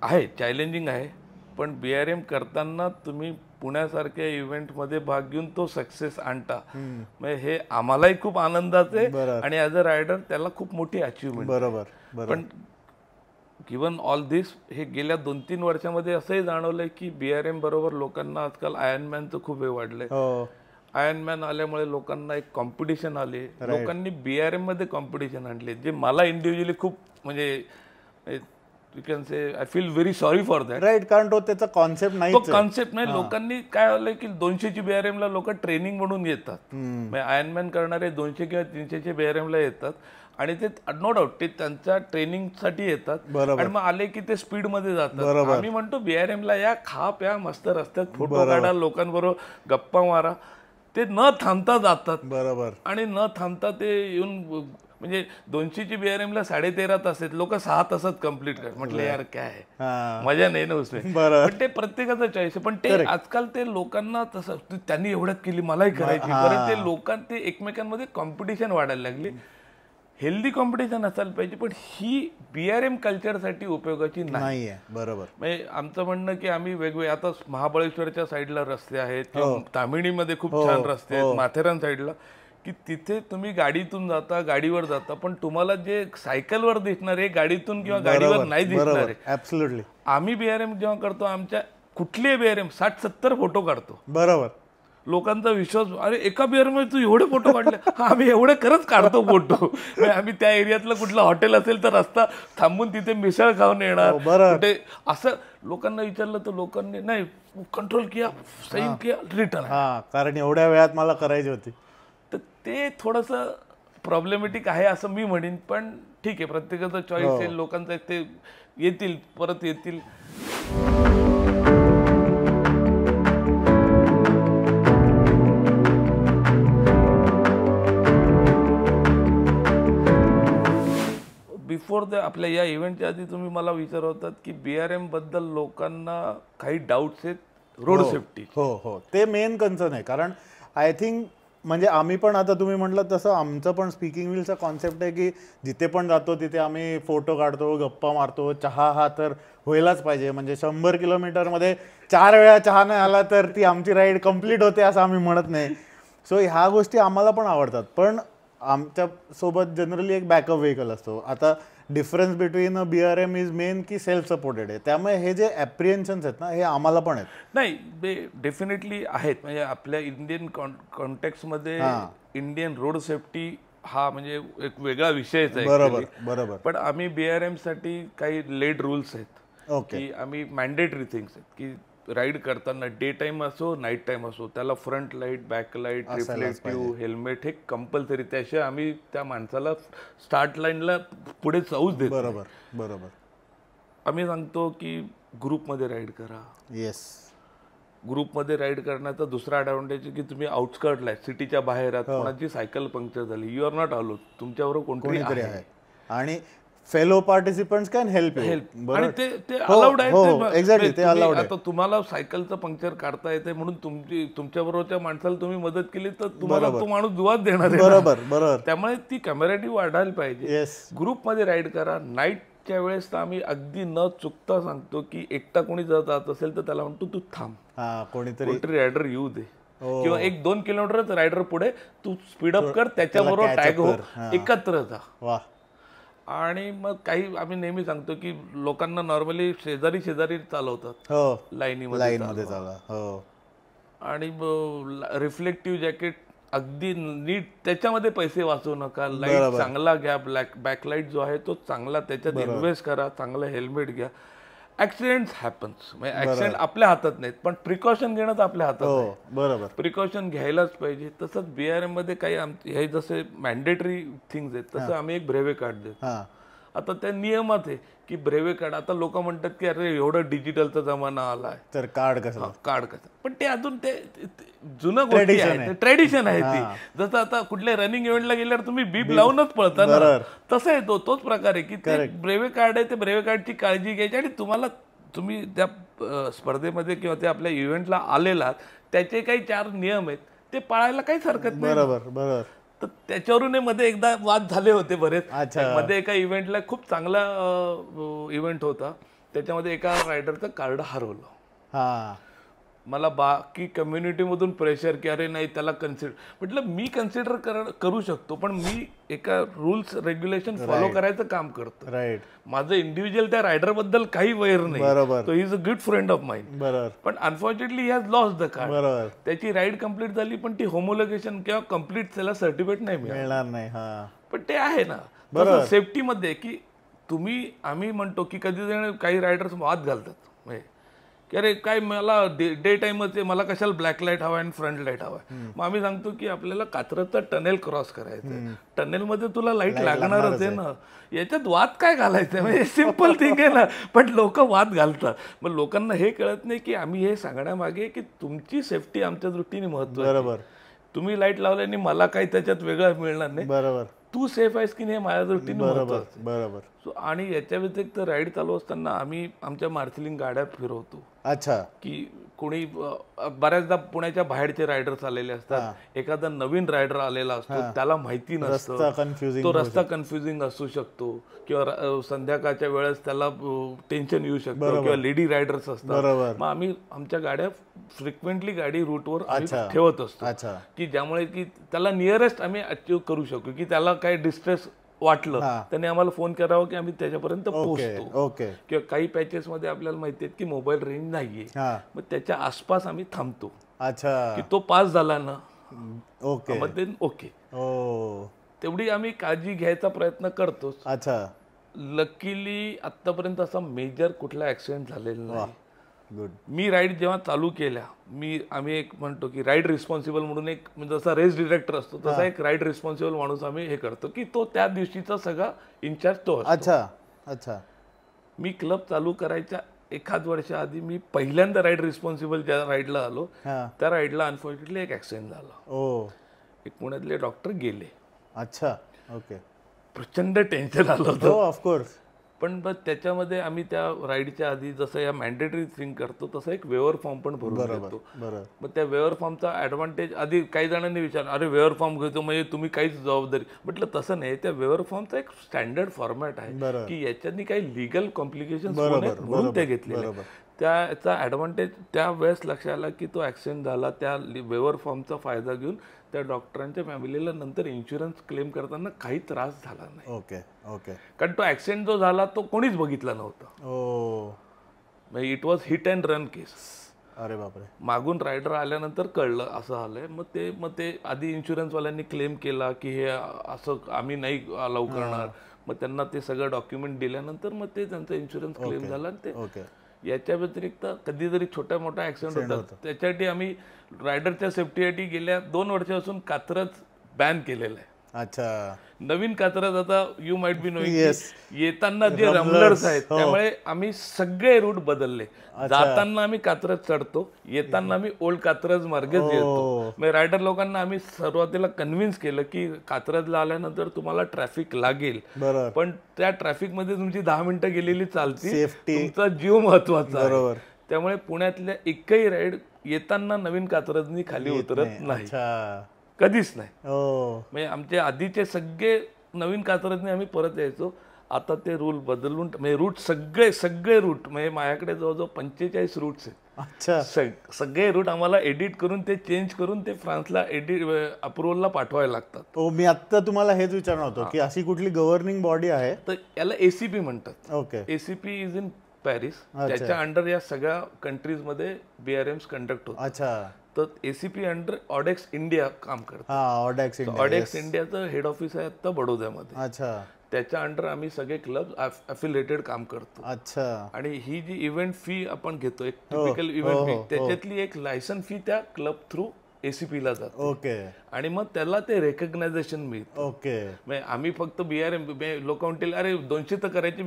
आहे, चॅलेंजिंग आहे, पण BRM करताना तुम्ही पुण्यासारख्या इव्हेंटमध्ये भाग घेऊन तो सक्सेस आणता, म्हणजे हे आम्हालाही खूप आनंदाचं आहे आणि ॲज अ रायडर त्याला खूप मोठी अचिव्हमेंट. बरोबर. पण गिव्हन ऑल दिस, हे गेल्या 2-3 वर्षामध्ये असंही जाणवलंय की BRM बरोबर लोकांना आजकाल आयर्नमॅनचं खूप हे वाढलंय. आयर्नमॅन आल्यामुळे लोकांना एक कॉम्पिटिशन आले, लोकांनी BRM मध्ये कॉम्पिटिशन आणले, जे मला इंडिव्हिज्युअली खूप म्हणजे you can say I feel very sorry for that. Right. कारण तो त्याचा कॉन्सेप्ट नाही. तो कॉन्सेप्ट नाही. लोकांनी काय झालंय की 200ची BRM ला लोक ट्रेनिंग म्हणून येतात. म्हणजे आयर्नमॅन करणारे 200 किंवा 300चे BRM ला येतात आणि ते नो डाऊट ते त्यांच्या ट्रेनिंगसाठी येतात. आणि मग आले की ते स्पीड मध्ये जातात. आम्ही म्हणतो BRM ला या, खा प्या, मस्त रस्त्यात फोटो काढा, लोकांबरोबर गप्पा मारा. ते न थांबता जातात. बरोबर. आणि न थांबता ते येऊन, म्हणजे 200ची BRM ला 13.5 तास आहेत, लोक 6 तासात कम्प्लीट करतात. म्हटलं यार काय मजा नाही ना उसमें. पण ते प्रत्येकाचा चॉईस आहे. पण ते आजकाल ते लोकांना तसं, त्यांनी एवढ्यात केली मलाही करायची. बरं, ते लोकांना ते एकमेकांमध्ये कॉम्पिटिशन वाढायला लागली. हेल्दी कॉम्पिटिशन असायला पाहिजे, पण ही BRM कल्चरसाठी उपयोगाची नाही. बरोबर. म्हणजे आमचं म्हणणं की आम्ही वेगवेगळे, आता महाबळेश्वरच्या साईडला रस्ते आहेत किंवा तामिळीमध्ये खूप छान रस्ते आहेत, माथेरान साईडला, की तिथे तुम्ही गाडीतून जाता, गाडीवर जाता, पण तुम्हाला जे सायकलवर दिसणार आहे गाडीतून किंवा गाडीवर नाही दिसणार आहे. ऍब्सोल्युटली. आम्ही BRM जेव्हा करतो, आमच्या कुठलीही BRM 60-70 फोटो काढतो. बरोबर. लोकांचा विश्वास, अरे एका BRM मध्ये तू एवढे फोटो काढले. आम्ही एवढे खरंच काढतो फोटो. आम्ही त्या एरियातलं कुठलं हॉटेल असेल तर रस्ता थांबून तिथे मिसळ खाऊन येणार. कुठे असं लोकांना विचारलं तर लोकांनी नाही, कंट्रोल किया, साइन किया, रिटर्न. कारण एवढ्या वेळात मला करायची होती. तर ते थोडंसं प्रॉब्लेमॅटिक आहे असं मी म्हणेन. पण ठीक आहे, प्रत्येकाचा चॉईस आहे, लोकांचा ते येतील, परत येतील. बिफोर आपल्या या इव्हेंटच्या आधी तुम्ही मला विचारत होतात की BRM बद्दल लोकांना काही डाऊट्स आहेत रोड सेफ्टी. हो, ते मेन कन्सर्न आहे. कारण आय थिंक म्हणजे आम्ही पण आता तुम्ही म्हटलं तसं आमचं पण स्पीकिंग व्हीलचा कॉन्सेप्ट आहे की जिथे पण जातो तिथे आम्ही फोटो काढतो, गप्पा मारतो. चहा हा तर व्हायलाच पाहिजे. म्हणजे 100 किलोमीटरमध्ये 4 वेळा चहा नाही आला तर ती आमची राईड कम्प्लीट होते असं आम्ही म्हणत नाही. सो ह्या गोष्टी आम्हाला पण आवडतात. पण आमच्या सोबत जनरली एक बॅकअप व्हेकल असतो. आता difference between BRM is main की सेल्फ सपोर्टेड आहे. त्यामुळे हे जे ॲप्रिहेन्शन्स आहेत ना हे आम्हाला पण आहेत. नाही ते डेफिनेटली आहेत. म्हणजे आपल्या इंडियन कॉन्टेक्स्टमध्ये इंडियन रोड सेफ्टी हा म्हणजे एक वेगळा विषयच आहे. बरोबर बरोबर. पण आम्ही BRM साठी काही लेट रूल्स आहेत. ओके. की आम्ही मॅन्डेटरी थिंग्स आहेत की राईड करताना डे टाइम असो नाईट टाइम असो त्याला front light, back light, reflective, helmet हे कंपल्सरी. त्याशिवाय आम्ही त्या माणसाला स्टार्ट लाईनला पुढे जाऊच देत नाही. बरोबर बरोबर. आम्ही सांगतो की ग्रुपमध्ये राईड करा. येस. ग्रुपमध्ये राईड करण्याचा दुसरा ॲडव्हान्टेज की तुम्ही आउटस्कर्टला आहे, सिटीच्या बाहेर आहात, कोणाची सायकल पंक्चर झाली, यू आर नॉट अलो, तुमच्याबरोबर कोणतरी आहे आणि फेलो पार्टिसिपंट्स कॅन हेल्प आणि ते अलाउड आहे. एक्झॅक्टली ते अलाउड आहे. आता तुम्हाला सायकलचं पंक्चर काढता येते म्हणून तुमच्या बरोबरच्या माणसाला तुम्ही मदत केली तर तुम्हाला तो माणूस दुवाच देणार आहे. बरोबर बरोबर. त्यामुळे ती कम्युनिटी वाढायला पाहिजे. येस. ग्रुपमध्ये राईड करा. नाईटच्या वेळेस तर आम्ही अगदी न चुकता सांगतो की एकटा कोणी जर जात असेल तर त्याला म्हणतो तू थांब, कोणतरी रायडर येऊ दे. किंवा 1-2 किलोमीटरच रायडर पुढे तू स्पीडअप कर, त्याच्याबरोबर टॅग हो, एकत्र जा. वा. आणि मग काही आम्ही नेहमी सांगतो की लोकांना नॉर्मली शेजारी चालवतात लाईनीमध्ये चालवा. हो. आणि रिफ्लेक्टिव्ह जॅकेट अगदी नीट त्याच्यामध्ये पैसे वाचवू नका. लाईट चांगला घ्या, बॅकलाईट जो आहे तो चांगला त्याच्यात इन्व्हेस्ट करा, चांगलं हेल्मेट घ्या. ऍक्सिडेंट्स हॅपन्स, म्हणजे ऍक्सिडेंट आपल्या हातात नाहीत पण प्रिकॉशन घेणं तर आपल्या हातात आहे. बरोबर. प्रिकॉशन घ्यायलाच पाहिजे. तसंच BRM मध्ये काही हे जसे मॅन्डेटरी थिंग्स आहेत तसं आम्ही एक ब्रेव्हे कार्ड देतो. आता त्या नियमात आहे की ब्रेव्हे कार्ड, आता लोक म्हणतात की अरे एवढं डिजिटलचा जमाना आलाय तर कार्ड कसं, पण ते अजून ते जुनं गोष्टी आहे, ट्रेडिशन आहे ती. जसं आता कुठल्या रनिंग इव्हेंटला गेल्यावर तुम्ही बीप लावूनच पळता ना, तसं आहे तोच प्रकार आहे की ते ब्रेव्हे कार्ड आहे. ते ब्रेव्हे कार्डची काळजी घ्यायची आणि तुम्ही त्या स्पर्धेमध्ये किंवा ते आपल्या इव्हेंटला आलेला त्याचे काही 4 नियम आहेत ते पाळायला काहीच हरकत नाही. बरोबर बरोबर. तर त्याच्यावरून मध्ये एकदा वाद झाले होते बरेच. मध्ये एका इव्हेंटला खूप चांगला इव्हेंट होता, त्याच्यामध्ये एका रायडरचं कार्ड हरवलं. मला बाकी कम्युनिटीमधून प्रेशर की अरे नाही त्याला म्हटलं मी कन्सिडर करू शकतो पण मी एका रूल्स रेग्युलेशन फॉलो करायचं काम करतो. राईट. माझं इंडिव्हिज्युअल त्या रायडर बद्दल काही वैर नाही. तो is a good friend of mind. पण unfortunately he has lost the card. त्याची राईड कम्प्लीट झाली पण ती होमोलोगेशन किंवा कम्प्लीट त्याला सर्टिफिकेट नाही मिळणार नाही. पण ते आहे ना सेफ्टीमध्ये की आम्ही म्हणतो की कधी जण काही रायडर्स वाद घालतात की अरे काय मला डे टाइमच आहे, मला कशाला ब्लॅक लाईट हवा आणि फ्रंट लाईट हवा. मग आम्ही सांगतो की आपल्याला कात्रजचं टनेल क्रॉस करायचं, टनेलमध्ये तुला लाईट लागणारच आहे ना, याच्यात वाद काय घालायचं, म्हणजे सिम्पल थिंग आहे ना. पण लोक वाद घालतात. मग लोकांना हे कळत नाही की आम्ही हे सांगण्यामागे की तुमची सेफ्टी आमच्या दृष्टीने महत्त्वाची. तुम्ही लाईट लावल्याने मला काही त्याच्यात वेगळं मिळणार नाही. बरोबर. तू सेफ आहेस की नाही माझ्या दृष्टीने महत्त्वाचं. बरोबर. सो आणि याच्या व्यतिरिक्त राईड चालू असताना आम्ही आमच्या मार्शलिंग गाड्या फिरवतो. अच्छा. की कोणी बऱ्याचदा पुण्याच्या बाहेरचे रायडर्स आलेले असतात, एखादा नवीन रायडर आलेला असतो त्याला माहिती नसतं, तो रस्ता कन्फ्युजिंग असू शकतो किंवा संध्याकाळच्या वेळेस त्याला टेन्शन येऊ शकतं किंवा लेडी रायडर्स असतात. मग आम्ही आमच्या गाड्या फ्रिक्वेंटली गाडी रूटवर ठेवत असतो की ज्यामुळे की त्याला नियरेस्ट आम्ही अचीव करू शकू. की त्याला काय डिस्ट्रेस वाटलं त्याने आम्हाला फोन करावा की आम्ही त्याच्यापर्यंत पोहोचतो. किंवा काही पॅचेस मध्ये आपल्याला माहिती आहे की मोबाईल रेंज नाहीये, मग त्याच्या आसपास आम्ही थांबतो. अच्छा. की तो पास झाला ना ओके, तेवढी आम्ही काळजी घ्यायचा प्रयत्न करतोच. अच्छा. लकीली आतापर्यंत असा मेजर कुठला ऍक्सिडेंट झालेला नाही. गुड. मी राईड जेव्हा चालू केल्या आम्ही एक म्हणतो की राईड रिस्पॉन्सिबल म्हणून एक जसा रेस डिरेक्टर असतो तसा एक राईड रिस्पॉन्सिबल माणूस आम्ही हे करतो की तो त्या दिवशीचा सगळा इन्चार्ज तो असतो. अच्छा अच्छा. मी क्लब चालू करायच्या एखाद वर्षा आधी मी पहिल्यांदा राईड रिस्पॉन्सिबल ज्या राईडला आलो त्या राईडला अनफॉर्च्युनेटली एक ऍक्सिडेंट झाला. एक पुण्यातले डॉक्टर गेले. अच्छा. ओके. प्रचंड टेन्शन आलं होतं. ऑफकोर्स. पण मग त्याच्यामध्ये आम्ही त्या राईडच्या आधी जसं या मॅन्डेटरी थिंग करतो तसं एक वेअर फॉर्म पण भरून घेतो. बरोबर. मग त्या वेअर फॉर्मचा ॲडव्हान्टेज आधी काही जणांनी विचारलं, अरे वेअर फॉर्म घेतो म्हणजे तुम्ही काहीच जबाबदारी. म्हटलं तसं नाही, त्या वेअर फॉर्मचा एक स्टँडर्ड फॉर्मॅट आहे की याच्यानी काही लिगल कॉम्प्लिकेशन्स म्हणून ते घेतलेले. त्याचा ॲडव्हान्टेज त्या वेळेस लक्षात आला की तो ॲक्सिडेंट झाला, त्या वेअर फॉर्मचा फायदा घेऊन त्या डॉक्टरांच्या फॅमिलीला नंतर इन्शुरन्स क्लेम करताना काही त्रास झाला नाही. ओके. कारण तो ॲक्सिडेंट जो झाला तो कोणीच बघितला नव्हता. म्हणजे it was hit and run case. अरे बापरे. मागून रायडर आल्यानंतर कळलं असं आलंय. मग ते आधी इन्शुरन्सवाल्यांनी क्लेम केला की हे असं आम्ही नाही अलाउ करणार. मग त्यांना ते सगळं डॉक्युमेंट दिल्यानंतर मग ते त्यांचा इन्शुरन्स क्लेम झाला. आणि ते याच्या व्यतिरिक्त कधीतरी छोट्या मोठा ऍक्सिडेंट होतात त्याच्यासाठी आम्ही रायडरच्या सेफ्टीसाठी गेल्या 2 वर्षापासून कात्रज बॅन केलेलं आहे. अच्छा. नवीन कात्रज आता यू माइट बी नोइंग येताना जे रमलर्स आहेत त्यामुळे आम्ही सगळे रूट बदलले. जाताना आम्ही कात्रज चढतो, येताना आम्ही ओल्ड कात्रज मार्गेच येतो. म्हणजे रायडर लोकांना आम्ही सुरुवातीला कन्व्हिन्स केलं की कात्रजला आल्यानंतर तुम्हाला ट्रॅफिक लागेल, पण त्या ट्रॅफिक मध्ये तुमची 10 मिनिटं गेलेली चालतील, तुमचा जीव महत्वाचा आहे. त्यामुळे पुण्यातल्या एकही राईड येताना नवीन कात्रजनी खाली उतरत नाही, कधीच नाही. म्हणजे आमचे आधीचे सगळे नवीन कात्रजने आम्ही परत यायचो. आता ते रूल बदलून म्हणजे रूट सगळे रूट म्हणजे माझ्याकडे जवळजवळ 45 रूट्स आहेत. सगळे रूट आम्हाला एडिट करून ते चेंज करून ते फ्रान्सला अप्रुव्हलला पाठवायला लागतात. मी आता तुम्हाला हेच विचारणार होतो की अशी कुठली गव्हर्निंग बॉडी आहे? तर याला ACP म्हणतात. ACP is in Paris. त्याच्या अंडर या सगळ्या कंट्रीज मध्ये BRMs कंडक्ट होतात. अच्छा. तर ACP अंडर ऑडेक्स इंडिया काम करतात. ऑडेक्स इंडियाचं हेड ऑफिस आहे आता बडोद्यामध्ये. अच्छा. त्याच्या अंडर आम्ही सगळे क्लब अफिलिएटेड काम करतो. अच्छा. आणि ही जी इव्हेंट फी आपण घेतो, एक टिपिकल इव्हेंट फी, त्याच्यातली एक लायसन फी त्या क्लब थ्रू ACP ला जाते. आणि मग त्याला ते रेकग्नायझेशन मिळतं. आम्ही फक्त BRM लोक म्हणतील अरे 200 तर करायची,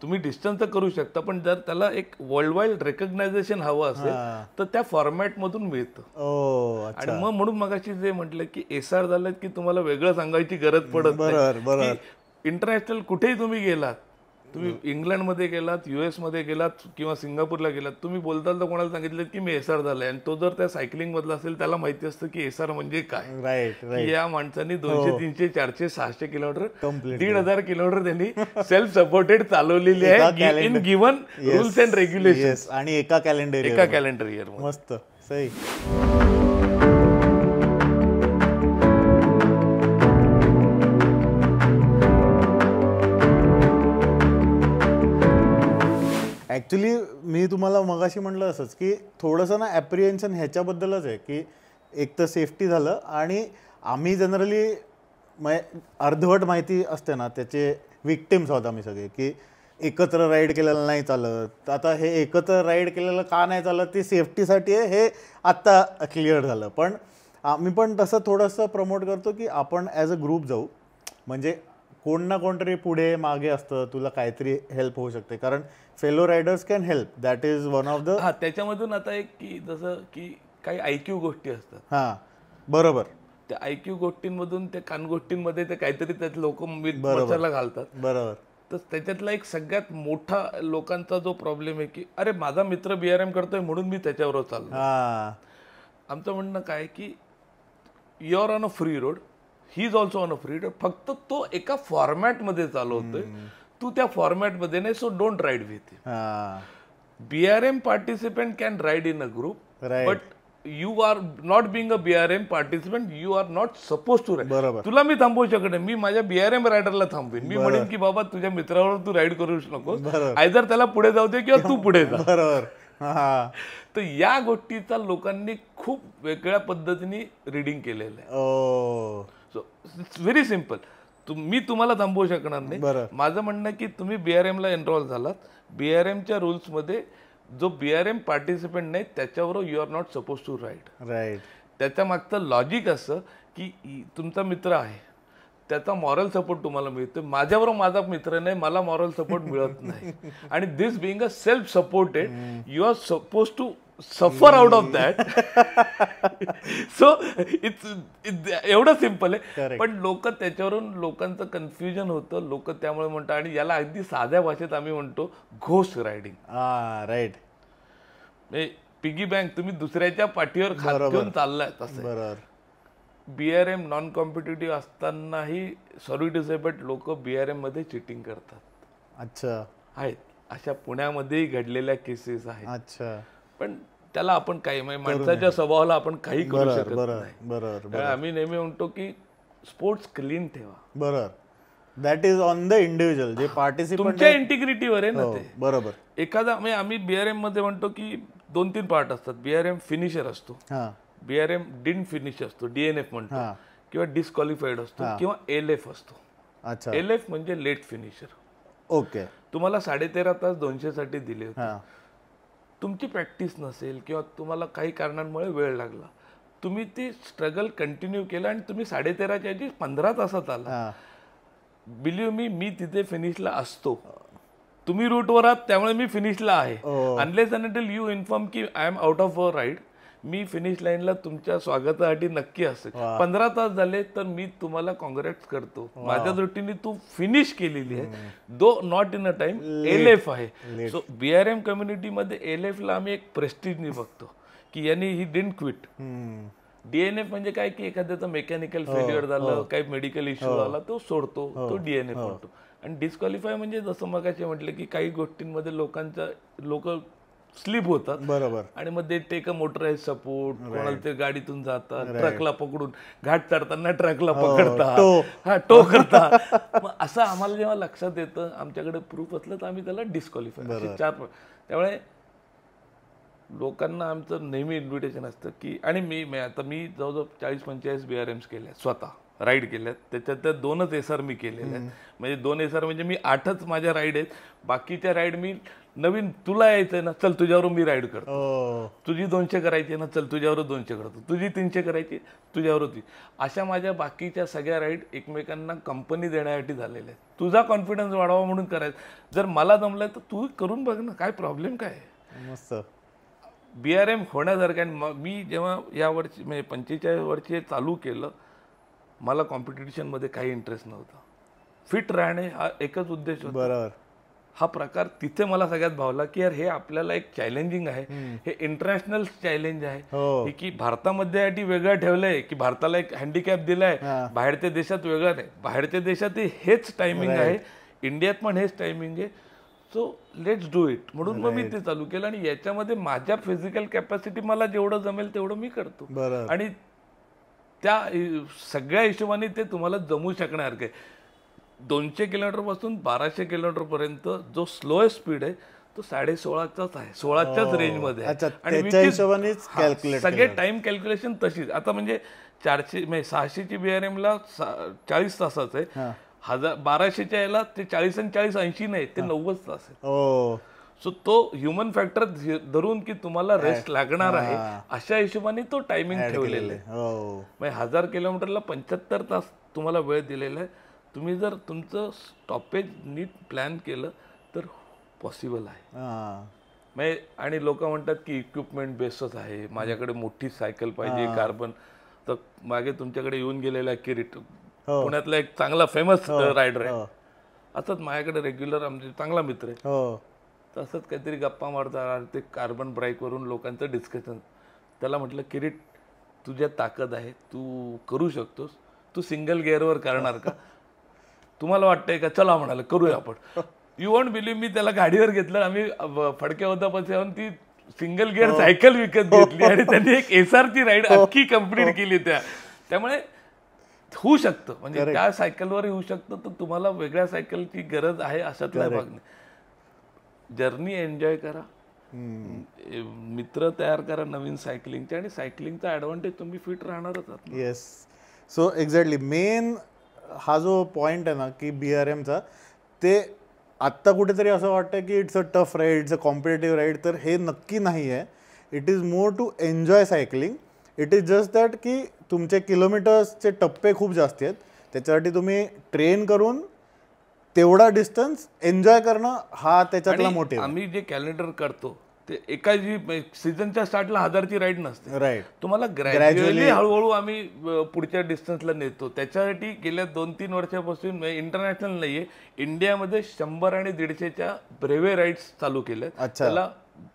तुम्ही डिस्टन्स तर करू शकता, पण जर त्याला एक वर्ल्ड वाईड रेकग्नायझेशन हवं असेल तर त्या फॉर्मॅट मधून मिळतं. आणि मग म्हणून मगाशी जे म्हटलं की SR झालं की तुम्हाला वेगळं सांगायची गरज पडत नाही. इंटरनॅशनल कुठेही तुम्ही गेलात, तुम्ही इंग्लंडमध्ये गेलात, US मध्ये गेलात किंवा सिंगापूरला गेलात, तुम्ही बोलताल तर कोणाला सांगितलं की मी SR झालाय आणि तो जर त्या सायकलिंग मधला असेल त्याला माहिती असतं की SR म्हणजे काय. या माणसांनी 200, 300, 400, 600 किलोमीटर 1,500 किलोमीटर त्यांनी सेल्फ सपोर्टेड चालवलेली आहे in given rules and regulations आणि एका कॅलेंडर इयर. मस्त. सही. ॲक्च्युली मी तुम्हाला मगाशी म्हटलं असंच की थोडंसं ना ॲप्रिहेन्शन ह्याच्याबद्दलच आहे की एक तर सेफ्टी झालं आणि आम्ही जनरली अर्धवट माहिती असते ना त्याचे विक्टिम्स आहोत आम्ही सगळे की एकत्र राईड केलेलं नाही चालत. आता हे एकत्र राईड केलेलं का नाही चालत ती सेफ्टीसाठी आहे हे आत्ता क्लिअर झालं. पण आम्ही पण तसं थोडंसं प्रमोट करतो की आपण ॲज अ ग्रुप जाऊ, म्हणजे कोण ना कोणतरी पुढे मागे असतं, तुला काहीतरी हेल्प होऊ शकते. कारण fellow riders can help, that is one of the. त्याच्यामधून आता एक की जसं की काही IQ गोष्टी असतात. बरोबर. त्या IQ गोष्टींमधून त्या कान गोष्टींमध्ये ते काहीतरी त्यात लोक मच्छरला घालतात. बरोबर. तर त्याच्यातला एक सगळ्यात मोठा लोकांचा जो प्रॉब्लेम आहे की अरे माझा मित्र BRM करतोय म्हणून मी त्याच्यावर चाललो. आमचं म्हणणं काय की you are on a free road, he is also on a free road. फक्त तो एका फॉर्मॅटमध्ये चालवतोय, तू त्या फॉर्मॅटमध्ये नाही, so don't ride with him. BRM participant can ride in a group, but you are not being a BRM participant, you are not suppose to ride. तुला मी थांबवू शकत नाही, मी माझ्या BRM रायडरला थांबवेन. मी म्हणेन की बाबा तुझ्या मित्रावर तू राईड करू नको, आयदर त्याला पुढे जाऊ दे किंवा तू पुढे जा. बरोबर. तर या गोष्टीचा लोकांनी खूप वेगळ्या पद्धतीने रिडिंग केलेलं आहे. So it's very simple. मी तुम्हाला थांबवू शकणार नाही. माझं म्हणणं की तुम्ही BRM ला एनरोल झालात, BRMच्या रूल्समध्ये जो BRM पार्टिसिपेंट नाही त्याच्यावर you are not suppose to ride. त्याच्या मागचं लॉजिक असं की तुमचा मित्र आहे, त्याचा मॉरल सपोर्ट तुम्हाला मिळतो. माझ्याबरोबर माझा मित्र नाही, मला मॉरल सपोर्ट मिळत नाही. आणि this being a self supported, you are suppose to suffer out of that. So एवढं सिम्पल आहे. पण लोक त्याच्यावरून लोकांचं कन्फ्युजन होतं. लोक त्यामुळे म्हणतात, आणि याला अगदी साध्या भाषेत आम्ही म्हणतो ghost riding. Right. Piggy bank तुम्ही दुसऱ्याच्या पाठीवर खात घेऊन चाललाय तसं. बरोबर. BRM नॉन कॉम्पिटेटिव्ह असतानाही सॉरी टू से बट लोक BRM मध्ये चिटिंग करतात. अच्छा. आहेत अशा पुण्यामध्येही घडलेल्या केसेस आहेत. अच्छा. पण त्याला आपण काही माणसाच्या स्वभावाला आपण काही करू शकत नाही. बरोबर. आम्ही नेहमी म्हणतो की स्पोर्ट्स क्लीन ठेवा. बरोबर. That is on the individual जे पार्टिसिपंट तुमच्या इंटिग्रिटीवर आहे ना ते. बरोबर. एखादा आम्ही BRM मध्ये म्हणतो की 2-3 पार्ट असतात. BRM फिनिशर असतो, BRM डिन फिनिश असतो, DNF म्हणतो, किंवा डिस्क्वालिफाईड असतो, किंवा LF असतो. अच्छा. LF म्हणजे लेट फिनिशर. ओके. तुम्हाला 13.5 तास 200 साठी दिले होते. तुमची प्रॅक्टिस नसेल किंवा तुम्हाला काही कारणांमुळे वेळ लागला, तुम्ही ती स्ट्रगल कंटिन्यू केलं आणि तुम्ही 13.5च्या ऐवजी 15 तासात आला. बिलीव्ह मी तिथे फिनिशला असतो. तुम्ही रूटवर आहात त्यामुळे मी फिनिशला आहे. Unless and until you inform की I am out of a ride, मी फिनिश लाईनला तुमच्या स्वागतासाठी नक्की असेल. 15 तास झाले तर मी तुम्हाला कॉंग्रॅट्स करतो. माझ्या दृष्टीने तू फिनिश केलेली आहे, though not in a time. LF आहे. सो BRM कम्युनिटीमध्ये LFला आम्ही एक प्रेस्टिजनी बघतो की यांनी ही डिडंट क्विट. DNF म्हणजे काय की एखाद्याचं मेकॅनिकल फेल्युअर झालं, काही मेडिकल इश्यू झाला, तो सोडतो, तो DNF म्हणतो. आणि डिस्क्वालिफाय म्हणजे जसं मगाशी म्हटलं की काही गोष्टींमध्ये लोक स्लिप होतात. बरोबर. आणि मग ते टेक अ मोटराइज सपोर्ट, कोणाला ते गाडीतून जातात, ट्रकला पकडून घाट चढताना ट्रकला पकडतात, टो करतात. मग असं आम्हाला जेव्हा लक्षात येतं, आमच्याकडे प्रूफ असलं तर आम्ही त्याला डिस्क्वालिफाय असे 4. त्यामुळे लोकांना आमचं नेहमी इन्व्हिटेशन असतं की, आणि मी जवळजवळ 40-45 BRMs केल्या स्वतः राईड केल्यात. त्याच्यात 2च SR मी केलेल्या आहेत. म्हणजे 2 SR म्हणजे मी 8च माझ्या राईड आहेत. बाकीच्या राईड मी नवीन, तुला यायचंय ना चल तुझ्यावर मी राईड करतो, तुझी 200 करायची ना चल तुझ्यावर 200 करतो, तुझी 300 करायची तुझ्यावर होती. अशा माझ्या बाकीच्या सगळ्या राईड एकमेकांना कंपनी देण्यासाठी झालेल्या आहेत. तुझा कॉन्फिडन्स वाढवा म्हणून करायचं. जर मला जमलंय तर तू करून बघ ना, काय प्रॉब्लेम काय आहे. मस्त. BRM होण्यासारखं. मी जेव्हा या वर्षी म्हणजे 45 वर्षी चालू केलं, मला कॉम्पिटिशनमध्ये काही इंटरेस्ट नव्हता. फिट राहणे हा एकच उद्देश होता. बरोबर. हा प्रकार तिथे मला सगळ्यात भावला की यार हे आपल्याला एक चॅलेंजिंग आहे, हे इंटरनॅशनल चॅलेंज आहे की भारतामध्ये वेगळं ठेवलंय की भारताला एक हँडिकॅप दिलाय, बाहेरच्या देशात वेगळं नाही. बाहेरच्या देशात हेच टायमिंग आहे, इंडियात पण हेच टायमिंग आहे. सो लेट्स डू इट म्हणून मग मी ते चालू केलं. आणि याच्यामध्ये माझ्या फिजिकल कॅपॅसिटी मला जेवढं जमेल तेवढं मी करतो. आणि त्या सगळ्या हिशोबाने ते तुम्हाला जमू शकणार काय. 200 किलोमीटर पासून 1200 किलोमीटर पर्यंत जो स्लोएस्ट स्पीड आहे तो 16.5चाच आहे, 16च्याच रेंजमध्ये आहे. आणि सगळे टाइम कॅल्क्युलेशन तशीच. आता म्हणजे 600ची BRMला 40 तासाचं आहे, 1200च्या याला ते 40 आणि 40 80 नाही, ते 90 तास आहे. सो तो ह्युमन फॅक्टर धरून की तुम्हाला रेस्ट लागणार आहे अशा हिशोबाने तो टायमिंग ठेवलेला आहे. म्हणजे 1000 किलोमीटरला 75 तास तुम्हाला वेळ दिलेला आहे. तुम्ही जर तुमचं स्टॉपेज नीट प्लॅन केलं तर पॉसिबल आहे. आणि लोक म्हणतात की इक्विपमेंट बेस्टच आहे, माझ्याकडे मोठी सायकल पाहिजे कार्बन. तर मागे तुमच्याकडे येऊन गेलेला किरीट, पुण्यातला एक चांगला फेमस रायडर आहे. असंच माझ्याकडे रेग्युलर आमचे चांगला मित्र आहे. तसंच काहीतरी गप्पा मारता ते कार्बन ब्राईकवरून लोकांचं डिस्कशन. त्याला म्हटलं किरीट तुझ्यात ताकद आहे, तू करू शकतोस, तू सिंगल गिअरवर करणार का, तुम्हाला वाटतंय का, चला म्हणाला करूया आपण. यू वॉन्ट बिलीव्ह मी त्याला गाडीवर घेतलं, आम्ही फडक्या होता पासून ती सिंगल गिअर सायकल विकत घेतली आणि त्यांनी एक SRची राईड अख्खी कंप्लीट केली. त्यामुळे होऊ शकतं, म्हणजे त्या सायकलवर होऊ शकतं. तर तुम्हाला वेगळ्या सायकलची गरज आहे अशातला भाग नाही. जर्नी एन्जॉय करा, मित्र तयार करा नवीन सायकलिंगचे, आणि सायकलिंगचा ॲडव्हान्टेज तुम्ही फिट राहणारच आहात. येस. सो एक्झॅक्टली मेन हा जो पॉईंट आहे ना की BRMचा, ते आत्ता कुठेतरी असं वाटतं की it's a tough ride, it's a competitive ride. तर हे नक्की नाही आहे. It is more to enjoy cycling. It is just that की तुमचे किलोमीटर्सचे टप्पे खूप जास्त आहेत, त्याच्यासाठी तुम्ही ट्रेन करून तेवढा डिस्टन्स एन्जॉय करणं हा त्याच्यातला मोटिव्ह. आम्ही जे कॅलेंडर करतो ते एका सीझनच्या स्टार्टला 1000ची राईड नसते. राईट. तुम्हाला ग्रॅज्युअली हळूहळू आम्ही पुढच्या डिस्टन्सला नेतो. त्याच्यासाठी गेल्या 2-3 वर्षापासून इंटरनॅशनल नाहीये, इंडियामध्ये 100 आणि 150च्या ब्रेव्हे राईड्स चालू केल्यात. त्याला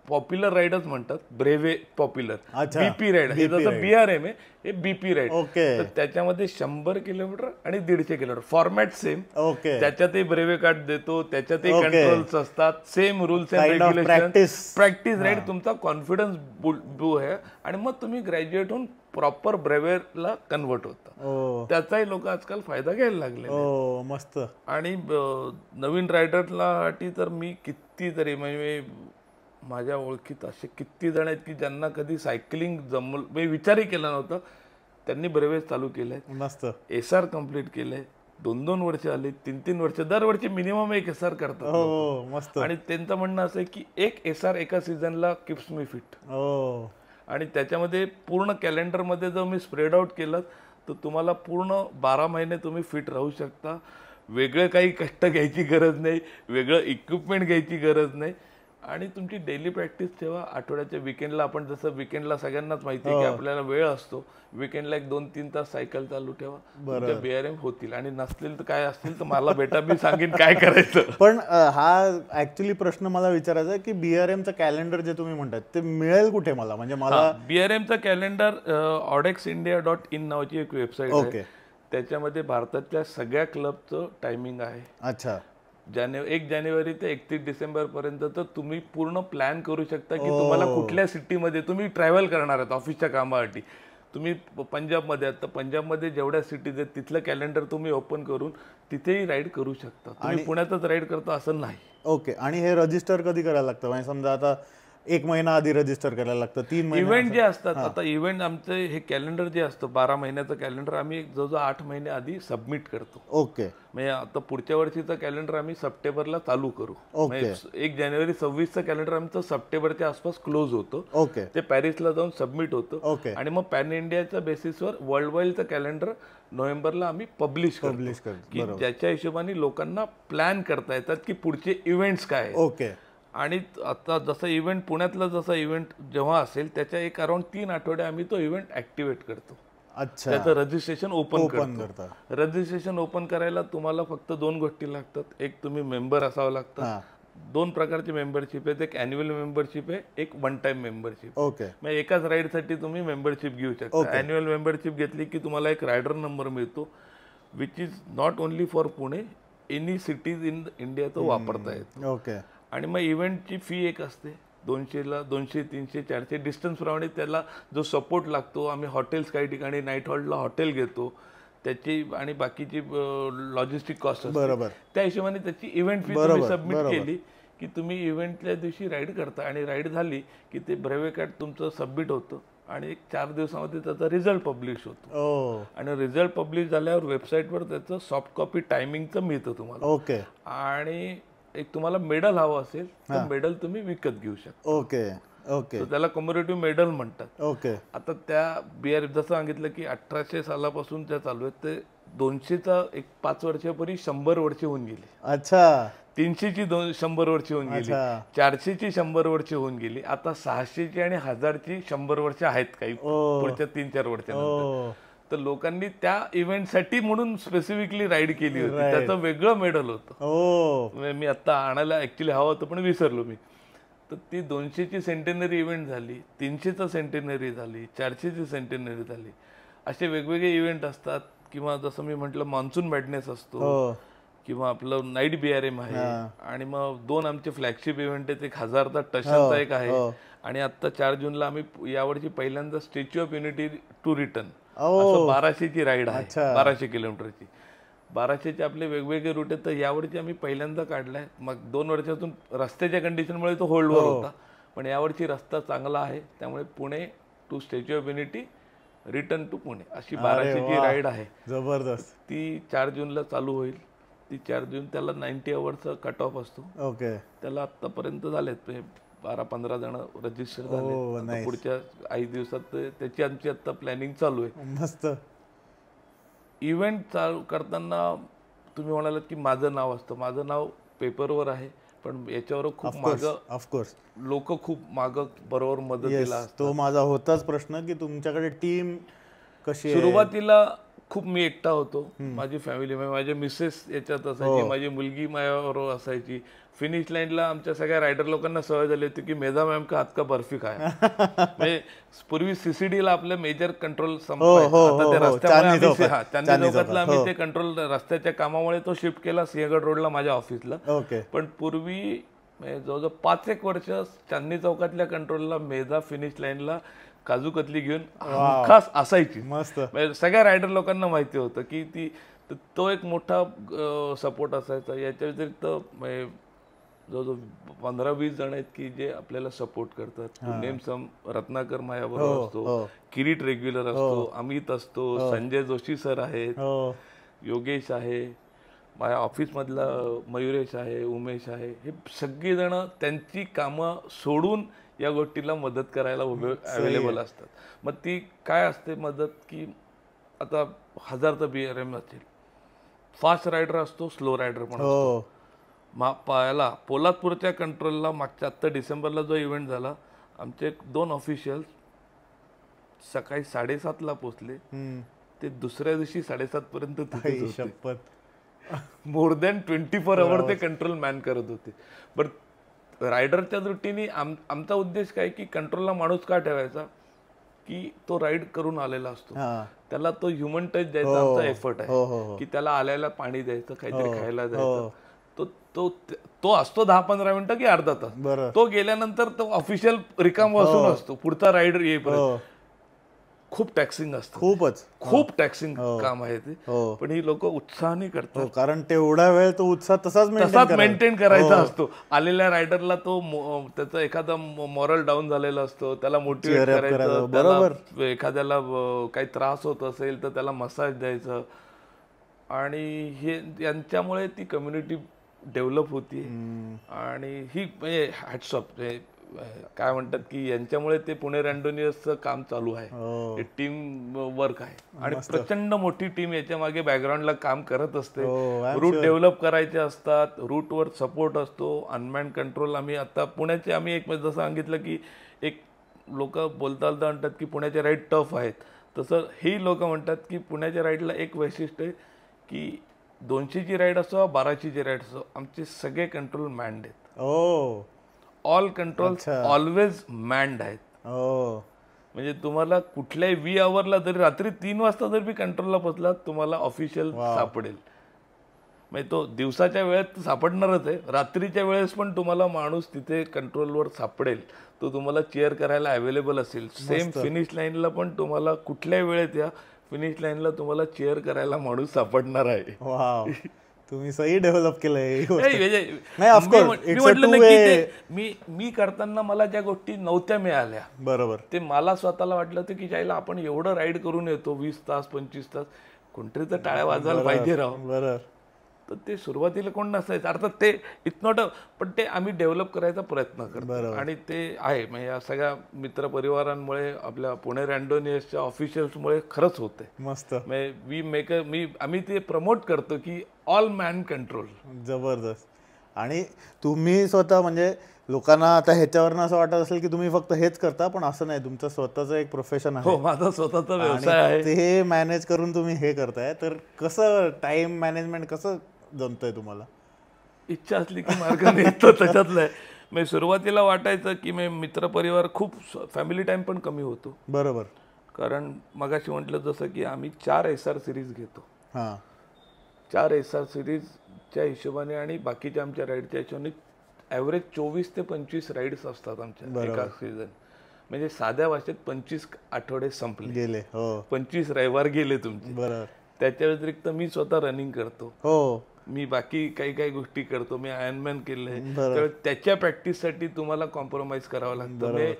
पॉप्युलर राईडच म्हणतात, ब्रेव्हे पॉप्युलर. बीपी राईड हे जसं BRM आहे, हे बीपी राईड. तर त्याच्यामध्ये 100 किलोमीटर आणि 150 किलोमीटर फॉर्मॅट सेम. त्याच्यातही ब्रेव्हे कार्ड देतो, त्याच्यातही कंट्रोल्स असतात, same rules and regulation. Practice ride तुमचा कॉन्फिडन्स आहे आणि मग तुम्ही ग्रॅज्युएट होऊन प्रॉपर ब्रेव्हेला कन्वर्ट होता. त्याचाही लोक आजकाल फायदा घ्यायला लागले. मस्त. आणि नवीन रायडरला तर मी कितीतरी म्हणजे माझ्या ओळखीत असे किती जण आहेत की ज्यांना कधी सायकलिंग मी विचारही केला नव्हता, त्यांनी ब्रेव्हे चालू केले. मस्त. SR कम्प्लीट केलंय. 2-2 वर्ष आली, 3-3 वर्ष, दरवर्षी मिनिमम एक SR करतात. मस्त. आणि त्यांचं म्हणणं असं आहे की एक SR एका सीझनला कीप्स मी फिट. आणि त्याच्यामध्ये पूर्ण कॅलेंडरमध्ये जर मी स्प्रेड आउट केलं तर तुम्हाला पूर्ण 12 महिने तुम्ही फिट राहू शकता. वेगळं काही कष्ट घ्यायची गरज नाही, वेगळं इक्विपमेंट घ्यायची गरज नाही. आणि तुमची डेली प्रॅक्टिस ठेवा. आठवड्याच्या विकेंडला, आपण जसं विकेंडला सगळ्यांनाच माहिती आहे की आपल्याला वेळ असतो, विकेंडला 1-2-3 तास सायकल चालू ठेवा, तुमच्या BRM होतील. आणि नसतील तर काय असतील तर मला भेटा, मी सांगेन काय करायचं. पण हा ऍक्च्युली प्रश्न मला विचारायचा आहे की BRMचं कॅलेंडर जे तुम्ही म्हणतात ते मिळेल कुठे मला? म्हणजे मला BRMचं कॅलेंडर audexindia.in नावाची एक वेबसाईट आहे. त्याच्यामध्ये भारतातल्या सगळ्या क्लबचं टायमिंग आहे. अच्छा. 1 जानेवारी ते 31 डिसेंबर पर्यंत तर तुम्ही पूर्ण प्लॅन करू शकता की तुम्हाला कुठल्या सिटीमध्ये तुम्ही ट्रॅव्हल करणार आहात ऑफिसच्या कामासाठी. तुम्ही पंजाबमध्ये आहात तर पंजाबमध्ये जेवढ्या सिटीज आहेत तिथलं कॅलेंडर तुम्ही ओपन करून तिथेही राईड करू शकता. तुम्ही पुण्यातच राईड करता असं नाही. ओके. आणि हे रजिस्टर कधी करायला लागतं? म्हणजे समजा आता 1 महिना आधी रजिस्टर करायला लागतं, 3 महिने इव्हेंट जे असतात. आता इव्हेंट आमचं हे कॅलेंडर जे असतं 12 महिन्याचं कॅलेंडर आम्ही जवळजवळ 8 महिने आधी सबमिट करतो. ओके. म्हणजे आता पुढच्या वर्षीचं कॅलेंडर आम्ही सप्टेंबरला चालू करू. 1 जानेवारी 26चं कॅलेंडर आमचं सप्टेंबरच्या आसपास क्लोज होतं. ओके. ते पॅरिसला जाऊन सबमिट होतं. ओके. आणि मग पॅन इंडियाच्या बेसिसवर वर्ल्ड वाईडचं कॅलेंडर नोव्हेंबरला आम्ही पब्लिश करतो की ज्याच्या हिशोबाने लोकांना प्लॅन करता येतात की पुढचे इव्हेंट्स काय. ओके. आणि आता जसं इव्हेंट पुण्यातला जसा इव्हेंट जेव्हा असेल त्याच्या एक अराउंड 3 आठवडे आम्ही तो इव्हेंट ऍक्टिव्हेट करतो. अच्छा. त्याचं रजिस्ट्रेशन ओपन करतो. रजिस्ट्रेशन ओपन करायला तुम्हाला फक्त 2 गोष्टी लागतात. एक, तुम्ही मेंबर असावं लागतं. 2 प्रकारची मेंबरशिप आहेत, एक अॅन्युअल मेंबरशिप आहे, एक वन टाइम मेंबरशिप. ओके. म्हणजे एकाच राईडसाठी तुम्ही मेंबरशिप घेऊ शकता. अॅन्युअल मेंबरशिप घेतली की तुम्हाला एक रायडर नंबर मिळतो, which is not only for Pune, any cities in India तो वापरता येतो. ओके. आणि मग इव्हेंटची फी एक असते 200ला, 200, 300, 400 डिस्टन्स प्रमाणे त्याला जो सपोर्ट लागतो. आम्ही हॉटेल्स काही ठिकाणी नाईट हॉल्टला हॉटेल घेतो, त्याची आणि बाकीची लॉजिस्टिक कॉस्ट असते. बरोबर. त्या हिशोबाने त्याची इव्हेंट फी तुम्ही सबमिट केली की तुम्ही इव्हेंटच्या दिवशी राईड करता. आणि राईड झाली की ते ब्रेव्हे कार्ड तुमचं सबमिट होतं आणि एक 4 दिवसामध्ये त्याचा रिझल्ट पब्लिश होतो. आणि रिझल्ट पब्लिश झाल्यावर वेबसाईटवर त्याचं सॉफ्ट कॉपी टायमिंगचं मिळतं तुम्हाला. ओके. आणि एक तुम्हाला मेडल हवं असेल तर मेडल तुम्ही विकत घेऊ शकता. ओके. ओके. त्याला कॉम्युनिटिव्ह मेडल म्हणतात. ओके. आता त्या BRM जसं सांगितलं की 1800 सालापासून त्या चालू आहेत, ते 200चा एक 5 वर्षापूर्वी 100 वर्ष होऊन गेली. अच्छा. 300ची 100 वर्ष होऊन गेली, 400ची 100 वर्ष होऊन गेली. आता 600ची आणि 1000ची 100 वर्ष आहेत काही पुढच्या 3-4 वर्षानंतर. तर लोकांनी त्या इव्हेंटसाठी म्हणून स्पेसिफिकली राईड केली होती. त्याचं वेगळं मेडल होतं. मी आता आणायला ऍक्च्युली हवं होतं पण विसरलो मी. तर ती 200ची सेंटेनरी इव्हेंट झाली, 300चं सेंटेनरी झाली, 400ची सेंटेनरी झाली. असे वेगवेगळे इव्हेंट असतात. किंवा जसं मी म्हटलं मान्सून मॅडनेस असतो, किंवा आपलं नाईट BRM आहे. आणि मग 2 आमचे फ्लॅगशिप इव्हेंट आहेत, एक 1000चा टशनचा एक आहे. आणि आता 4 जूनला आम्ही यावर्षी पहिल्यांदा Statue of Unity to return असं 1200ची राईड आहे. 1200 किलोमीटरची. 1200चे आपले वेगवेगळे रूट आहेत. तर यावर्षी आम्ही पहिल्यांदा काढलाय. मग 2 वर्षातून रस्त्याच्या कंडिशनमुळे तो होल्डवर होता, पण यावर्षी रस्ता चांगला आहे. त्यामुळे Pune to Statue of Unity, return to Pune अशी 1200ची राईड आहे. जबरदस्त. ती 4 जूनला चालू होईल. ती 4 जून त्याला 90 अवरचा कट ऑफ असतो. ओके. त्याला आतापर्यंत झालेत 12-15 जण रजिस्टर झाले. पुढच्या 5 दिवसात त्याची आमची आता प्लॅनिंग चालू आहे. मस्त. इव्हेंट चालू करताना तुम्ही म्हणालात की माझं नाव असतं. माझं नाव पेपरवर आहे, पण याच्यावर खूप मागं ऑफकोर्स लोक खूप मागं बरोबर मदतीला असतात. तो माझा होताच प्रश्न की तुमच्याकडे टीम कशी आहे. सुरुवातीला खूप मी एकटा होतो. माझी फॅमिली माझे मिसेस याच्यात असायची, माझी मुलगी माझ्याबरोबर असायची. फिनिश लाईनला आमच्या सगळ्या रायडर लोकांना सवय झाली होती की मेधा मॅम का हात का बर्फी काय. म्हणजे पूर्वी CCD ला आपलं मेजर कंट्रोल संपायचं. ते रस्त्यामुळे चांदणी चौकातला आम्ही ते कंट्रोल रस्त्याच्या कामामुळे तो शिफ्ट केला सिंहगड रोडला माझ्या ऑफिसला. पण पूर्वी जवळजवळ 5-1 वर्ष चांदणी चौकातल्या कंट्रोलला मेधा फिनिश लाईनला काजू कतली घेऊन खास असायची. मस्त. सगळ्या रायडर लोकांना माहिती होतं की ती तो एक मोठा सपोर्ट असायचा. याच्या व्यतिरिक्त जवळजवळ 15-20 जण आहेत की जे आपल्याला सपोर्ट करतात. नेम सम रत्नाकर माझ्याबरोबर असतो, किरीट रेग्युलर असतो, अमित असतो, संजय जोशी सर आहेत, योगेश आहे, माझ्या ऑफिसमधला मयुरेश आहे, उमेश आहे. हे सगळेजण त्यांची कामं सोडून या गोष्टीला मदत करायला अवेलेबल असतात. मग ती काय असते मदत की आता 1000 BRM असेल, फास्ट रायडर असतो, स्लो रायडर पण असतो. याला पोलादपूरच्या कंट्रोलला मागच्या आत्ता डिसेंबरला जो इव्हेंट झाला, आमचे 2 ऑफिशियल सकाळी 7:30ला पोचले, ते दुसऱ्या दिवशी 7:30 पर्यंत तिथे होते. मोर दॅन 24 आवर ते कंट्रोल मॅन करत होते. पण रायडरच्या दृष्टीने आमचा उद्देश काय की कंट्रोलला माणूस का ठेवायचा की तो राईड करून आलेला असतो, त्याला तो ह्युमन टच द्यायचा आमचा एफर्ट आहे. की त्याला आल्याला पाणी द्यायचं, काहीतरी खायला द्यायचं. तो असतो 10-15 मिनिटं की अर्धा तास. तो गेल्यानंतर तो ऑफिशियल रिकाम बसून असतो पुढचा रायडर येईपर्यंत. खूप टॅक्सिंग असतं, खूप टॅक्सिंग काम आहे ते. पण ही लोक उत्साहाने करतात कारण तेवढा वेळ तो उत्साह तसाच मेंटेन करायचा असतो. आलेल्या रायडरला तो त्याचा एखादा मॉरल डाऊन झालेला असतो, त्याला मोटिवेट करायचं. त्याला एखाद्याला काही त्रास होत असेल तर त्याला मसाज द्यायचं. आणि हे यांच्यामुळे ती कम्युनिटी डेव्हलप होती. आणि ही म्हणजे हॅट्स ऑफ काय म्हणतात की यांच्यामुळे ते पुणे रँडोनियर्सचं काम चालू आहे. टीम वर्क आहे आणि प्रचंड मोठी टीम याच्या मागे बॅकग्राऊंडला काम करत असते. रूट डेव्हलप करायचे असतात, रूटवर सपोर्ट असतो, अनमॅन कंट्रोल. आम्ही आता पुण्याचे आम्ही एक जसं सांगितलं की एक लोक बोलता म्हणतात की पुण्याचे राईड टफ आहेत, तसं ही लोक म्हणतात की पुण्याच्या राईडला एक वैशिष्ट्य आहे की 200ची राईड असो 1200ची राईड असो, आमचे सगळे कंट्रोल मॅन्ड आहेत. ऑल कंट्रोल ऑलवेज मॅन्ड आहेत. म्हणजे तुम्हाला कुठल्याही वी आवरला जरी रात्री 3 वाजता जर मी कंट्रोलला पोचला तुम्हाला ऑफिशियल सापडेल. म्हणजे तो दिवसाच्या वेळेत सापडणारच आहे, रात्रीच्या वेळेस पण तुम्हाला माणूस तिथे कंट्रोलवर सापडेल. तो तुम्हाला चेअर करायला अवेलेबल असेल. सेम फिनिश लाईनला पण तुम्हाला कुठल्याही वेळेत या फिनिश लाईनला तुम्हाला चेअर करायला माणूस सापडणार आहे. तुम्ही सही डेव्हलप केलंय. मी करताना मला ज्या गोष्टी नव्हत्या मिळाल्या, बरोबर, ते मला स्वतःला वाटलं होतं की जायला आपण एवढं राईड करून येतो 20 तास 25 तास, कोणतरी तर टाळ्या वाजवायला पाहिजे राव. बरोबर. तर ते सुरुवातीला कोण नसायचं अर्थात ते इट्स नॉट पण ते आम्ही डेव्हलप करायचा प्रयत्न करतो. आणि ते आहे म्हणजे या सगळ्या मित्रपरिवारांमुळे आपल्या पुणे रँडोनियर्सच्या ऑफिशियल्समुळे खरंच होते. मस्त. आम्ही ते प्रमोट करतो की ऑल मॅन कंट्रोल. जबरदस्त. आणि तुम्ही स्वतः म्हणजे लोकांना आता ह्याच्यावरनं असं वाटत असेल की तुम्ही फक्त हेच करता, पण असं नाही, तुमचं स्वतःचं एक प्रोफेशन आहे. हो, माझा स्वतःचा व्यवसाय आहे. ते मॅनेज करून तुम्ही हे करताय, तर कसं टाइम मॅनेजमेंट कसं जमतंय तुम्हाला? इच्छा असली की मार्ग मिळतो त्याच्यातलं आहे. मी सुरुवातीला वाटायचं की मी मित्रपरिवार खूप फॅमिली टाइम पण कमी होतो. बरोबर. कारण मगाशी म्हटलं जसं की आम्ही 4 SR सिरीज घेतो. 4 SR सिरीजच्या हिशोबाने आणि बाकीच्या आमच्या राईडच्या हिशोबाने ॲव्हरेज 24 ते 25 राईड्स असतात आमच्या एका सीझन. म्हणजे साध्या भाषेत 25 आठवडे संपले गेले, 25 रविवार गेले तुमचे. बरोबर. त्याच्या व्यतिरिक्त मी स्वतः रनिंग करतो, मी बाकी काही गोष्टी करतो. मी आयर्नमॅन केलंय, त्याच्या प्रॅक्टिससाठी तुम्हाला कॉम्प्रोमाइज करावं लागतं.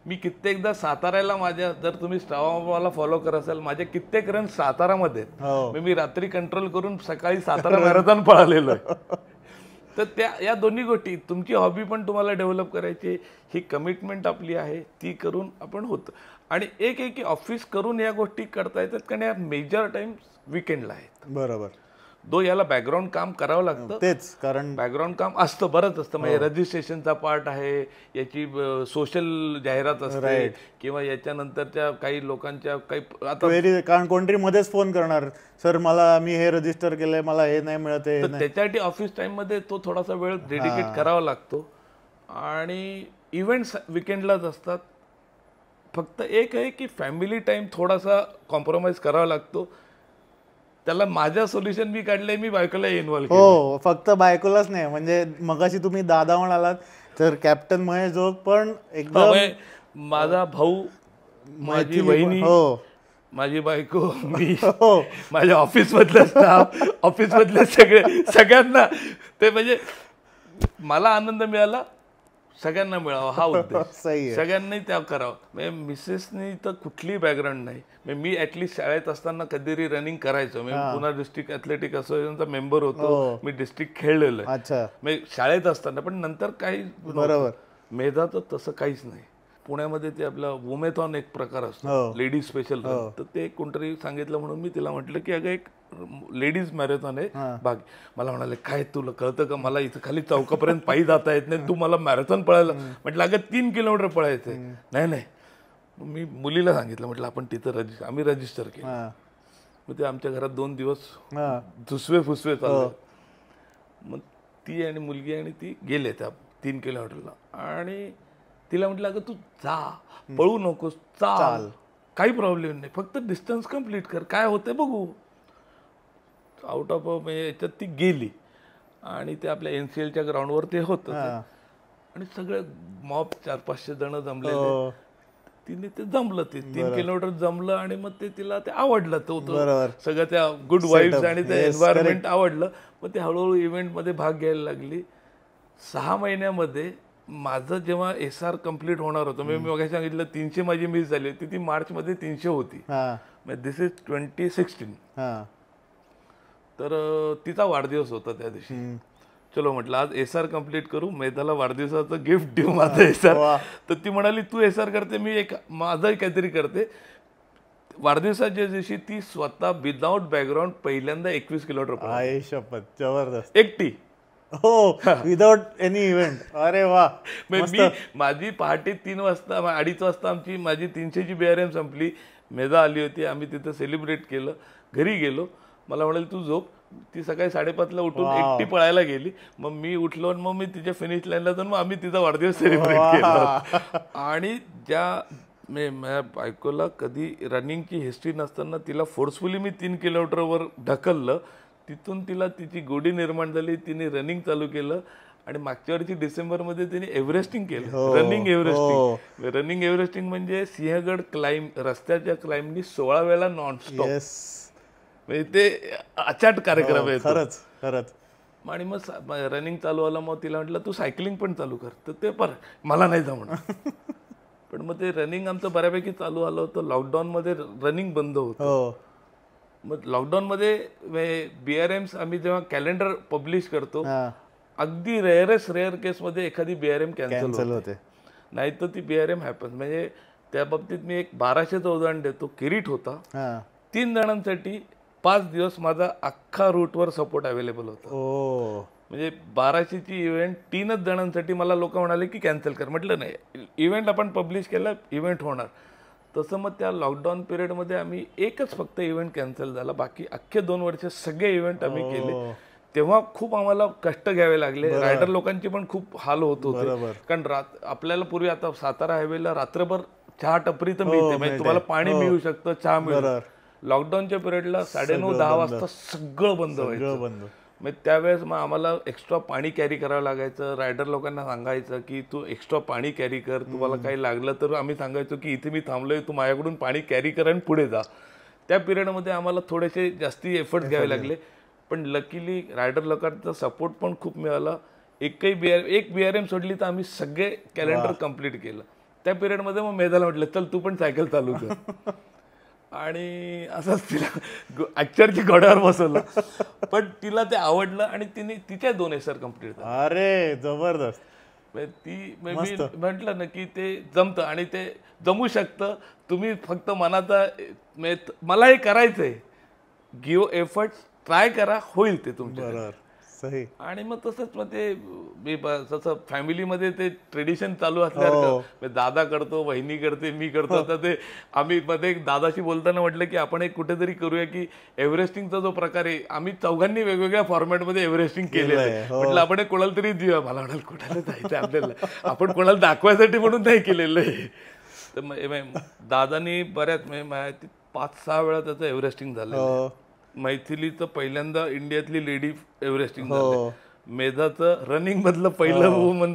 मी कित्येकदा साताऱ्याला माझ्या, जर तुम्ही स्ट्रावाला फॉलो करत असाल, माझे कित्येक रन सातारामध्ये मी रात्री कंट्रोल करून सकाळी सातारा मॅरेथॉन पळालेलो आहे. तर या दोन्ही गोष्टी, तुमची हॉबी पण तुम्हाला डेव्हलप करायची, ही कमिटमेंट आपली आहे, ती करून आपण होतं. आणि एक ऑफिस करून या गोष्टी करता येतात कारण या मेजर टाइम्स वीकेंडला आहेत. बरोबर. याला बॅकग्राऊंड काम करावं लागतं, तेच कारण बॅकग्राऊंड काम असतं, बरंच असतं. म्हणजे रजिस्ट्रेशनचा पार्ट आहे, याची सोशल जाहिरात असते, किंवा याच्यानंतरच्या काही लोकांच्या काही आता कारण कोणतरी मध्येच फोन करणार, सर मला मी हे रजिस्टर केलंय, मला हे नाही मिळत आहे. तर त्याच्यासाठी ऑफिस टाइम मध्ये तो थोडासा वेळ डेडिकेट करावा लागतो. आणि इव्हेंट्स विकेंडलाच असतात. फक्त एक आहे की फॅमिली टाइम थोडासा कॉम्प्रोमाइज करावा लागतो. त्याला माझ्या सोल्युशन मी काढलंय, मी बायकोला इन्व्हॉल्व हो, फक्त बायकोलाच नाही. म्हणजे मगाशी तुम्ही दादा म्हणालात तर कॅप्टन महेश जोग पण एकदम, माझा भाऊ, माझी बहिणी, माझी बायको, मी, माझ्या ऑफिस मधलं स्टाफ, ऑफिस मधले सगळ्यांना ते म्हणजे मला आनंद मिळाला, सगळ्यांना मिळावा हा उद्देश. सगळ्यांनी त्या करावं. म्हणजे मिसेसनी तर कुठलीही बॅकग्राऊंड नाही. मी ऍटलीस्ट शाळेत असताना कधीतरी रनिंग करायचो. मी पुन्हा डिस्ट्रिक्ट ॲथलेटिक असोसिएशनचा मेंबर होतो. मी डिस्ट्रिक्ट खेळलेलो आहे म्हणजे शाळेत असताना. पण नंतर काही बरोबर मेधाचं तसं काहीच नाही. पुण्यामध्ये ते आपला वुमेथॉन एक प्रकार असतो, लेडीज स्पेशल रन. तर ते कोणतरी सांगितलं म्हणून मी तिला म्हटलं की अगं एक लेडीज मॅरेथॉन आहे भाग. मला म्हणाले काय तुला कळतं का, मला इथं खाली चौकापर्यंत पायी जाता येत नाही, तू मला मॅरेथॉन पळायला. म्हटलं अगं 3 किलोमीटर पळायचंय. नाही मी मुलीला सांगितलं, म्हटलं आपण तिथं आम्ही रजिस्टर केलं. मग ते आमच्या घरात 2 दिवस धुसवे फुसवे चालले. मग ती आणि मुलगी आणि ती गेले त्या 3 किलोमीटरला. आणि तिला म्हटलं अगं तू जा, पळू नकोस, चाल, काही प्रॉब्लेम नाही, फक्त डिस्टन्स कम्प्लीट कर, काय होतंय बघू. आउट ऑफ म्हणजे याच्यात ती गेली. आणि ते आपल्या NCLच्या ग्राउंडवर ते होतं. आणि सगळे मॉब 400-500 जण जमलेले. तिने ते जमलं, ते 3 किलोमीटर जमलं. आणि मग ते तिला ते आवडलं, तो सगळं त्या गुड वाईब्स आणि ते एन्व्हायरमेंट आवडलं. मग ते हळूहळू इव्हेंटमध्ये भाग घ्यायला लागली. 6 महिन्यामध्ये माझं जेव्हा SR कम्प्लीट होणार होतं, मी मग सांगितलं 300 माझी मिस झाली होती, ती मार्चमध्ये 300 होती. दिस इज 2016. तर तिचा वाढदिवस होता त्या दिवशी. चलो म्हटलं आज SR कम्प्लीट करू, मेधाला वाढदिवसाचं गिफ्ट देऊ माझं SR. तर ती म्हणाली तू SR करते, मी एक माझंही काहीतरी करते. वाढदिवसाच्या दिवशी ती स्वतः विदाउट बॅकग्राऊंड पहिल्यांदा 21 किलोमीटर शपथ, जबरदस्त, एकटी. हो, विदाउट एनी इव्हेंट. अरे वा. मी माझी पहाटे 3 वाजता 2:30 वाजता आमची माझी 300ची BRM संपली. मेधा आली होती, आम्ही तिथं सेलिब्रेट केलं. घरी गेलो, मला म्हणाली तू झोप. ती सकाळी 5:30ला उठून एकटी पळायला गेली. मग मी उठलो आणि मग मी तिच्या फिनिश लाईनला जाऊन मग आम्ही तिचा वाढदिवस सेलिब्रेट केला. आणि माझ्या बायकोला कधी रनिंगची हिस्ट्री नसताना तिला फोर्सफुली मी 3 किलोमीटरवर ढकललं. तिथून तिला तिची गोडी निर्माण झाली. तिने रनिंग चालू केलं. आणि मागच्या वर्षी डिसेंबरमध्ये तिने एव्हरेस्टिंग केलं, रनिंग एव्हरेस्टिंग. रनिंग एव्हरेस्टिंग म्हणजे सिंहगड क्लाइंब, रस्त्याच्या क्लाइंबनी 16 वेळा नॉनस्टॉप. म्हणजे ते अचाट कार्यक्रम आहे खरंच खरंच. आणि मग रनिंग चालू आलं. मग तिला म्हटलं तू सायकलिंग पण चालू कर. तर ते मला नाही जमणार. पण मग ते रनिंग आमचं बऱ्यापैकी चालू आलं होतं. लॉकडाऊनमध्ये रनिंग बंद होतं. मग लॉकडाऊनमध्ये BRMs आम्ही जेव्हा कॅलेंडर पब्लिश करतो, अगदी रेअर केसमध्ये एखादी BRM कॅन्सल होते. नाहीतर ती BRM हॅपन्स. म्हणजे त्या बाबतीत मी एक 1200चं उदाहरण देतो. किरीट होता, 3 जणांसाठी 5 दिवस माझा अख्खा रूटवर सपोर्ट अवेलेबल होता. म्हणजे 1200ची इव्हेंट 3च जणांसाठी मला लोक म्हणाले की कॅन्सल कर. म्हटलं नाही, इव्हेंट आपण पब्लिश केला, इव्हेंट होणार. तसं मग त्या लॉकडाऊन पिरियडमध्ये आम्ही एकच फक्त इव्हेंट कॅन्सल झाला. बाकी अख्खे 2 वर्ष सगळे इव्हेंट आम्ही केले. तेव्हा खूप आम्हाला कष्ट घ्यावे लागले. रायडर लोकांचे पण खूप हाल होत होते. कारण आपल्याला पूर्वी आता सातारा हायवेला रात्रभर चहा टपरी तर मिळते, म्हणजे तुम्हाला पाणी मिळू शकतं, चहा मिळतं. लॉकडाऊनच्या पिरियडला 9:30-10 वाजता सगळं बंद व्हायचं. मग त्यावेळेस मग आम्हाला एक्स्ट्रा पाणी कॅरी करावं लागायचं. रायडर लोकांना सांगायचं की तू एक्स्ट्रा पाणी कॅरी कर, तुम्हाला काही लागलं तर आम्ही सांगायचो की इथे मी थांबलोय, तू माझ्याकडून पाणी कॅरी कर आणि पुढे जा. त्या पिरियडमध्ये आम्हाला थोडेसे जास्ती एफर्ट्स घ्यावे लागले. पण लकीली रायडर लोकांचा सपोर्ट पण खूप मिळाला. एक BRM सोडली तर आम्ही सगळे कॅलेंडर कम्प्लीट केलं. त्या पिरियडमध्ये मग मेधाला म्हटलं चल तू पण सायकल चालू कर. आणि असंच तिला अक्षरची घोड्यावर बसवलं. पण तिला ते आवडलं आणि तिने तिच्या 2 SR कम्प्लीट झाले. अरे जबरदस्त. ती मी म्हटलं ना की ते जमतं आणि ते जमू शकतं. तुम्ही फक्त मनाचा मला हे करायचंय, गिव्ह एफर्ट्स ट्राय करा, होईल ते तुमच्या. बरोबर, सही. आणि मग तसंच मग ते मी तसं फॅमिलीमध्ये ते ट्रेडिशन चालू असल्यासारखं दादा करतो, वहिनी करते, मी करतो. आता ते आम्ही मध्ये दादाशी बोलताना म्हटलं की आपण एक कुठेतरी करूया की एव्हरेस्टिंगचा जो प्रकार आहे आम्ही चौघांनी वेगवेगळ्या फॉर्मॅटमध्ये एव्हरेस्टिंग केलेलं आहे. म्हटलं आपण एक कोणाला तरी देऊया. मला म्हणाल कुणाला जायचं आपल्याला, आपण कोणाला दाखवायसाठी म्हणून नाही केलेलं आहे. तर मग दादानी बऱ्याच 5-6 वेळा त्याचं एव्हरेस्टिंग झालं. मैथिलीचं पहिल्यांदा इंडियातली लेडी एव्हरेस्टिंग झालं. मेधाचं रनिंग मधलं पहिलं वुमन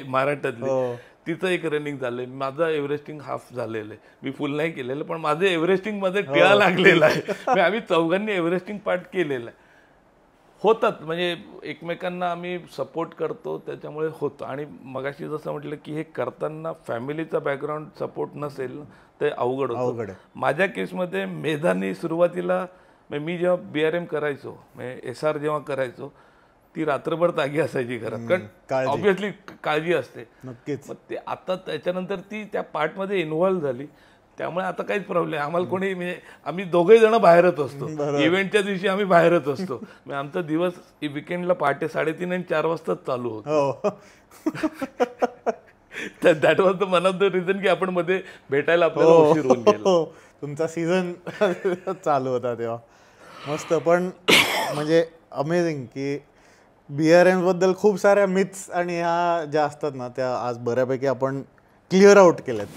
महाराष्ट्रातली, तिचं एक रनिंग झालंय. माझं एव्हरेस्टिंग हाफ झालेलं आहे, मी फुल नाही केलेलं, पण माझं एव्हरेस्टिंग मध्ये टिळा लागलेला आहे. आम्ही चौघांनी एव्हरेस्टिंग पार्ट केलेलं आहे. होतात म्हणजे एकमेकांना आम्ही सपोर्ट करतो, त्याच्यामुळे होतं. आणि मगाशी जसं म्हटलं की हे करताना फॅमिलीचा बॅकग्राऊंड सपोर्ट नसेल ते अवघड होतं. माझ्या केसमध्ये मेधानी सुरुवातीला मी जेव्हा BRM करायचो, म्हणजे SR जेव्हा करायचो, ती रात्रभर जागी असायची घरात, कारण ऑब्व्हियसली काळजी असते. नक्कीच. मग ते आता त्याच्यानंतर ती त्या पार्टमध्ये इन्व्हॉल्व्ह झाली, त्यामुळे आता काहीच प्रॉब्लेम. आम्हाला कोणी म्हणजे आम्ही दोघे जण बाहेरच असतो, इव्हेंटच्या दिवशी आम्ही बाहेरच असतो. आमचा दिवस विकेंडला पहाटे 3:30 आणि 4 वाजताच चालू होतो. That was the one of the reason की आपण मध्ये भेटायला आपल्याला उशीर होऊन गेला. तुमचा सीझन चालू होता तेव्हा. मस्त. पण म्हणजे अमेझिंग की BRM बद्दल खूप साऱ्या मिथ्स आणि ह्या ज्या असतात ना, त्या आज बऱ्यापैकी आपण क्लिअर आउट केल्यात.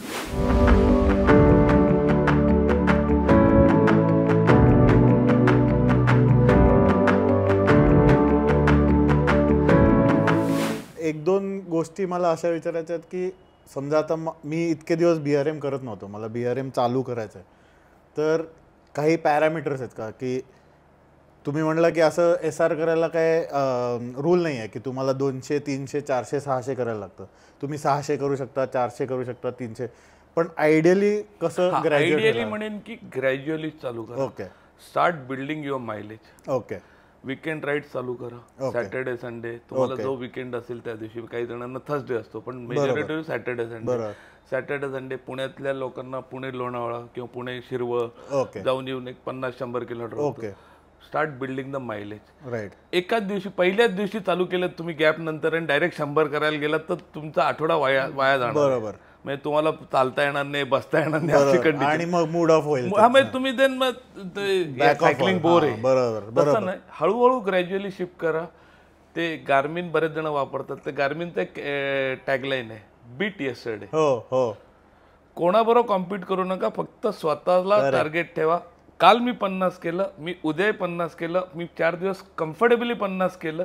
एक दोन गोष्टी मला अशा विचारायच्या आहेत की समजा आता मी इतके दिवस BRM करत नव्हतो, मला BRM चालू करायचं आहे, तर काही पॅरामीटर्स आहेत का की तुम्ही म्हणलं की असं SR करायला काय रूल नाही आहे की तुम्हाला 200, 300, 400, 600 करायला लागतं. तुम्ही 600 करू शकता, 400 करू शकता, 300. पण आयडियली कसं? आयडियली म्हणेन की ग्रॅज्युअली चालू करा. Okay. Start building your mileage. Okay. Weekend ride चालू करा. सॅटर्डे संडे तुम्हाला जो वीकेंड असेल त्या दिवशी. काही जणांना थर्सडे असतो, पण majority Saturday Sunday. Saturday Sunday पुण्यातल्या लोकांना पुणे लोणावळा किंवा पुणे शिरवळ जाऊन येऊन एक 50-100 kilometre. Start building the mileage. Right. एकाच दिवशी पहिल्याच दिवशी चालू केलं तुम्ही गॅप नंतर आणि डायरेक्ट 100 करायला गेलात तर तुमचा आठवडा वाया जाणार. बरोबर. म्हणजे तुम्हाला चालता येणार नाही, बसता येणार नाही, आणि मग मूड ऑफ होईल. तुम्ही देन मग सायकलिंग बोर आहे. बरोबर. तसं नाही, हळूहळू ग्रॅज्युअली शिफ्ट करा. ते गार्मिन बरेच जण वापरतात. ते गार्मिनचं एक टॅगलाईन आहे, बीट यस्टरडे. हो. कोणाबरोबर कॉम्पिट करू नका, फक्त स्वतःला टार्गेट ठेवा. काल मी 50 केलं, मी उद्या 50 केलं, मी 4 दिवस कम्फर्टेबली 50 केलं,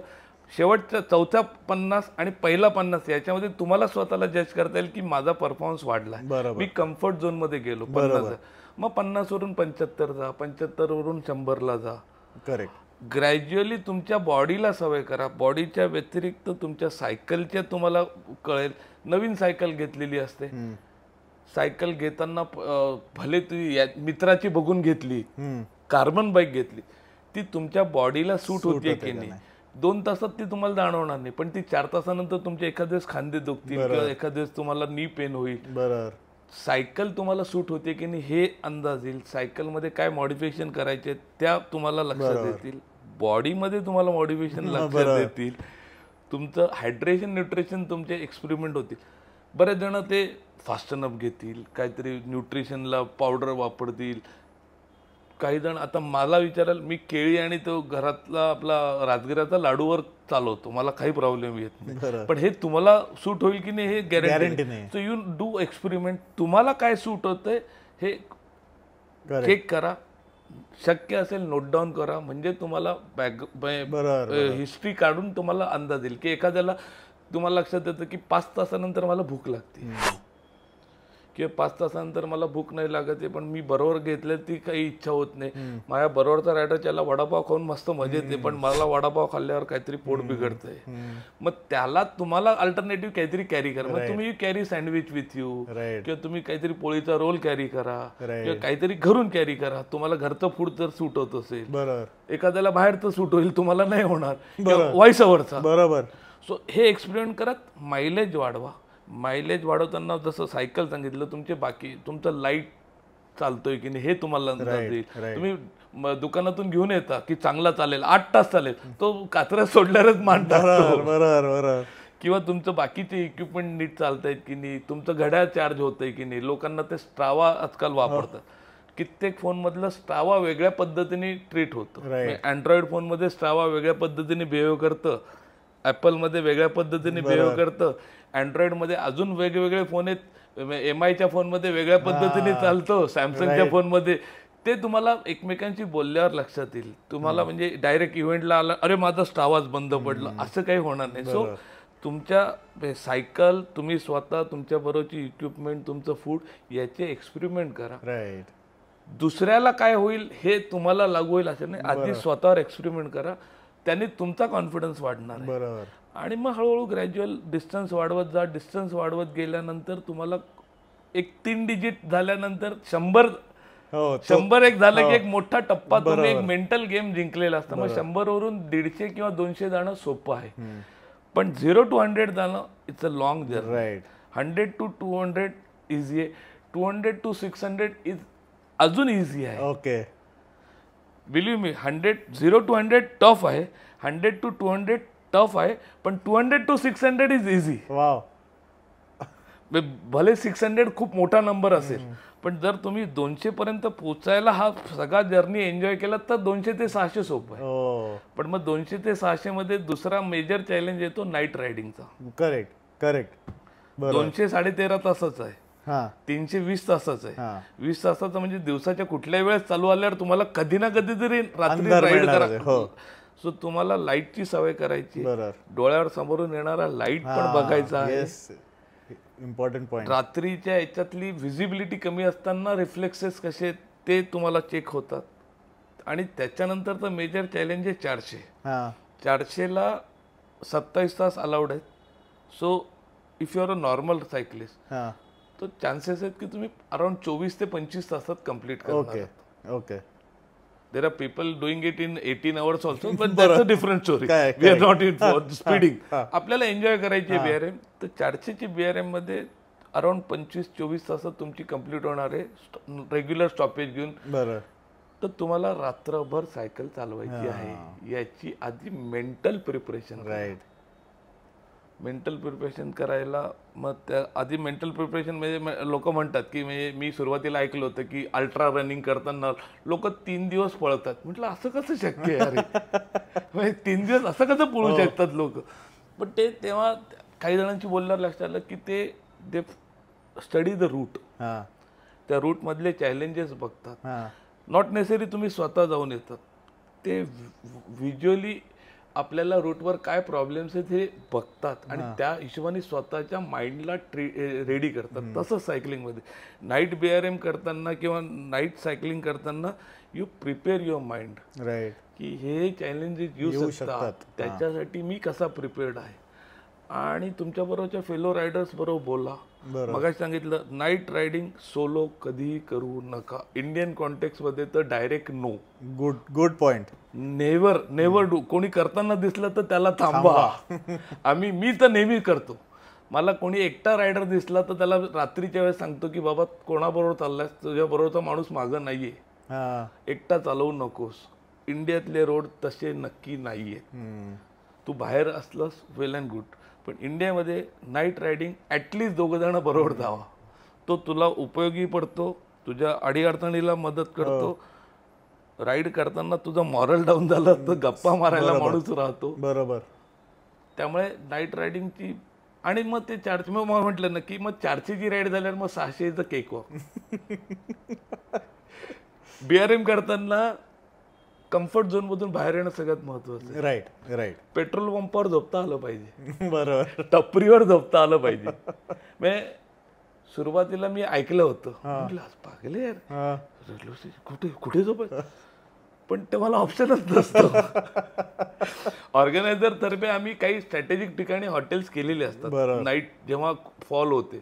शेवटच्या चौथ्या 50 आणि पहिला 50 याच्यामध्ये तुम्हाला स्वतःला जज करता येईल की माझा परफॉर्मन्स वाढला, मी कम्फर्ट झोन मध्ये गेलो. 50 मग 50 वरून 75 जा, 75 वरून 100ला जा. करेक्ट. ग्रॅज्युअली तुमच्या बॉडीला सवय करा. बॉडीच्या व्यतिरिक्त तुमच्या सायकलच्या तुम्हाला कळेल. नवीन सायकल घेतलेली असते, सायकल घेताना भले तुम्ही मित्राची बघून घेतली, कार्बन बाईक घेतली, ती तुमच्या बॉडीला सूट होते की नाही. 2 तासात ती तुम्हाला जाणवणार नाही, पण ती 4 तासानंतर तुमचे एखाद दिवस खांदे दुखतील किंवा एखाद दिवस तुम्हाला नी पेन होईल. बरोबर. सायकल तुम्हाला सूट होते की नाही हे अंदाज येईल. सायकलमध्ये काय मॉडिफिकेशन करायचे त्या तुम्हाला लक्षात येतील. बॉडीमध्ये तुम्हाला मॉडिफिकेशन लक्षात येतील. तुमचं हायड्रेशन न्यूट्रिशन तुमचे एक्सपेरिमेंट होतील. बरेच जण ते फास्टनअप घेतील, काहीतरी न्यूट्रिशनला पावडर वापरतील. काही जण आता मला विचाराल, मी केळी आणि तो घरातला आपला राजगिराचा लाडूवर चालवतो, मला काही प्रॉब्लेम येत नाही. पण हे तुम्हाला सूट होईल की नाही हे गॅरंटी नाही. So you do experiment. तुम्हाला काय सूट होतंय हे चेक करा. शक्य असेल नोट डाऊन करा, म्हणजे तुम्हाला हिस्ट्री काढून तुम्हाला अंदाज येईल की एखाद्याला तुम्हाला लक्षात येतं की 5 तासानंतर मला भूक लागते किंवा 5 तासानंतर मला भूक नाही लागत आहे, पण मी बरोबर घेतलं ती काही इच्छा होत नाही. माझ्या बरोबरचा रायडर त्याला वडापाव खाऊन मस्त मजा येते, पण मला वडापाव खाल्ल्यावर काहीतरी पोट बिघडतंय. मग त्याला तुम्हाला अल्टरनेटिव्ह काहीतरी कॅरी करा. मग तुम्ही कॅरी सँडविच विथ यू, किंवा तुम्ही काहीतरी पोळीचा रोल कॅरी करा, किंवा काहीतरी घरून कॅरी करा. तुम्हाला घरचं फूड जर सूट होत असेल, एखाद्याला बाहेरचं सूट होईल, तुम्हाला नाही होणार, व्हाईस वर्सा. बरोबर. सो हे एक्सपेरिमेंट करत मायलेज वाढवा. मायलेज वाढवताना जसं सायकल सांगितलं, तुमचे बाकी तुमचं लाईट चालतोय की नाही हे तुम्हाला अंदाज येईल. तुम्ही दुकानातून घेऊन येता की चांगला चालेल 8 तास चालेल, तो काचऱ्यात सोडल्यावरच मान टाकतो. बरोबर. किंवा तुमचं बाकीचे इक्विपमेंट नीट चालतायत की नाही, तुमचं घड्याळ चार्ज होतंय की नाही. लोकांना ते स्ट्रावा आजकाल वापरतात. कित्येक फोन मधलं स्ट्रावा वेगळ्या पद्धतीने ट्रीट होतं. अँड्रॉइड फोन मध्ये स्ट्रावा वेगळ्या पद्धतीने बिहेव करतं, ऍपल मध्ये वेगळ्या पद्धतीने बिहेव करतं, अँड्रॉइड मध्ये अजून वेगवेगळे फोन आहेत, MIच्या फोन मध्ये वेगळ्या पद्धतीने चालतं, सॅमसंगच्या फोन मध्ये. ते तुम्हाला एकमेकांशी बोलल्यावर लक्षात येईल. तुम्हाला म्हणजे डायरेक्ट इव्हेंटला आला अरे माझा स्ट्रावाच बंद पडलं असं काही होणार नाही. सो तुमच्या सायकल, तुम्ही स्वतः, तुमच्या बरोबरची इक्विपमेंट, तुमचं फूड याचे एक्सपेरिमेंट करा. दुसऱ्याला काय होईल हे तुम्हाला लागू होईल असं नाही. आधी स्वतःवर एक्सपेरिमेंट करा, त्याने तुमचा कॉन्फिडन्स वाढणार आहे. बरोबर. आणि मग हळूहळू ग्रॅज्युअल डिस्टन्स वाढवत जा. डिस्टन्स वाढवत गेल्यानंतर तुम्हाला एक 3 डिजिट झाल्यानंतर 100 एक झालं की एक मोठा टप्पा, तुम्ही एक मेंटल गेम जिंकलेला असतं. मग 100 वरून 150 किंवा 200 जाणं सोपं आहे. पण 0 to 100 जाणं it's a long journey. 100 to 200 easy आहे, 200 to 600 इज अजून इझी आहे. Okay, believe me. 0 to 100 tough आहे, 100 to 200 टफ आहे, पण 200 to 600 इज इझी. वाव. भले 600 खूप मोठा नंबर असेल, पण जर तुम्ही 200 पर्यंत पोहोचायला हा सगळा जर्नी एन्जॉय केला तर 200 ते 600 सोपं आहे. पण मग 200 ते 600 मध्ये दुसरा मेजर चॅलेंज येतो नाईट रायडिंगचा. करेक्ट. 200 13.5 तासाचा आहे, 320 तासाचं आहे. 20 तासाचं म्हणजे दिवसाच्या कुठल्याही वेळेस चालू आल्यावर तुम्हाला कधी ना कधी तरी रात्री राईड करा. सो तुम्हाला लाईटची सवय करायची, डोळ्यावर समोरून येणारा लाईट पण बघायचा आहे. Important point. रात्रीच्या याच्यातली व्हिजिबिलिटी कमी असताना रिफ्लेक्सेस कसे ते तुम्हाला चेक होतात. आणि त्याच्यानंतर तर मेजर चॅलेंज आहे 400ला 27 तास अलाउड आहेत. So if you are a normal cyclist तर चान्सेस आहेत की तुम्ही अराउंड 24 ते 25 तासात कम्प्लीट करणार. Okay. There are people doing it in 18 hours also, but that's a different story. We are not in for speeding. आपल्याला enjoy करायची BRM. तर 400ची BRM मध्ये अराउंड 25-24 तासात तुमची कम्प्लीट होणार आहे रेग्युलर स्टॉपेज घेऊन. तर तुम्हाला रात्रभर सायकल चालवायची आहे. याची आधी मेंटल प्रिपरेशन. मेंटल प्रिपरेशन करायला मग त्या आधी मेंटल प्रिपरेशन म्हणजे लोक म्हणतात की म्हणजे मी सुरुवातीला ऐकलं होतं की अल्ट्रा रनिंग करताना लोक 3 दिवस पळतात. म्हटलं असं कसं शक्य आहे अरे, 3 दिवस असं कसं पळू शकतात लोक. पण ते तेव्हा काही जणांची बोलण्यावर लक्षात आलं की ते स्टडी द रूट, त्या रूट मधले चॅलेंजेस बघतात. नॉट नेसेसरी तुम्ही स्वतः जाऊन येतात, ते व्हिज्युअली आपल्याला रूटवर काय प्रॉब्लेम्स आहेत हे बघतात आणि त्या हिशोबाने स्वतःच्या माइंडला रेडी करतात. तसंच सायकलिंगमध्ये नाईट BRM करताना किंवा नाईट सायकलिंग करताना यू प्रिपेअर युअर माइंड की हे चॅलेंजेस येऊ शकतात, त्याच्यासाठी मी कसा प्रिपेअर्ड आहे. आणि तुमच्याबरोबरच्या फेलो रायडर्स बरोबर बोला. मगाशी सांगितलं नाईट रायडिंग सोलो कधीही करू नका. इंडियन कॉन्टेक्स्ट मध्ये तर direct no. Good point. Never do. कोणी करताना दिसलं तर त्याला थांबवा. मी तर नेहमी करतो. मला कोणी एकटा रायडर दिसला तर त्याला रात्रीच्या वेळेस सांगतो की बाबा कोणाबरोबर चाललाय, तुझ्या बरोबरचा माणूस मागं नाहीये, एकटा चालवू नकोस. इंडियातले रोड तसे नक्की नाहीये. तू बाहेर असलास वेल अँड गुड, पण इंडियामध्ये नाईट रायडिंग ॲटलिस्ट 2 जण बरोबर जावा. तो तुला उपयोगी पडतो, तुझ्या अडीअडचणीला मदत करतो. राईड करताना तुझा मॉरल डाऊन झालं तर गप्पा मारायला माणूस राहतो. बरोबर. त्यामुळे नाईट रायडिंगची. आणि मग ते 400 मग म्हटलं ना की मग 400ची राईड झाल्यावर मग 600चं केक वॉक. BRM करताना कम्फर्ट झोन मधून बाहेर येणं सगळ्यात महत्वाचं. राईट. पेट्रोल पंपावर झोपता आलं पाहिजे, बरोबर. टपरीवर झोपता आलं पाहिजे. म्हणजे सुरुवातीला मी ऐकलं होतं, म्हटलं पागले यार कुठे झोपायचं, पण ते मला ऑप्शनच नसतं. ऑर्गनायझर तर्फे आम्ही काही स्ट्रॅटेजिक ठिकाणी हॉटेल्स केलेले असतात. नाईट जेव्हा फॉल होते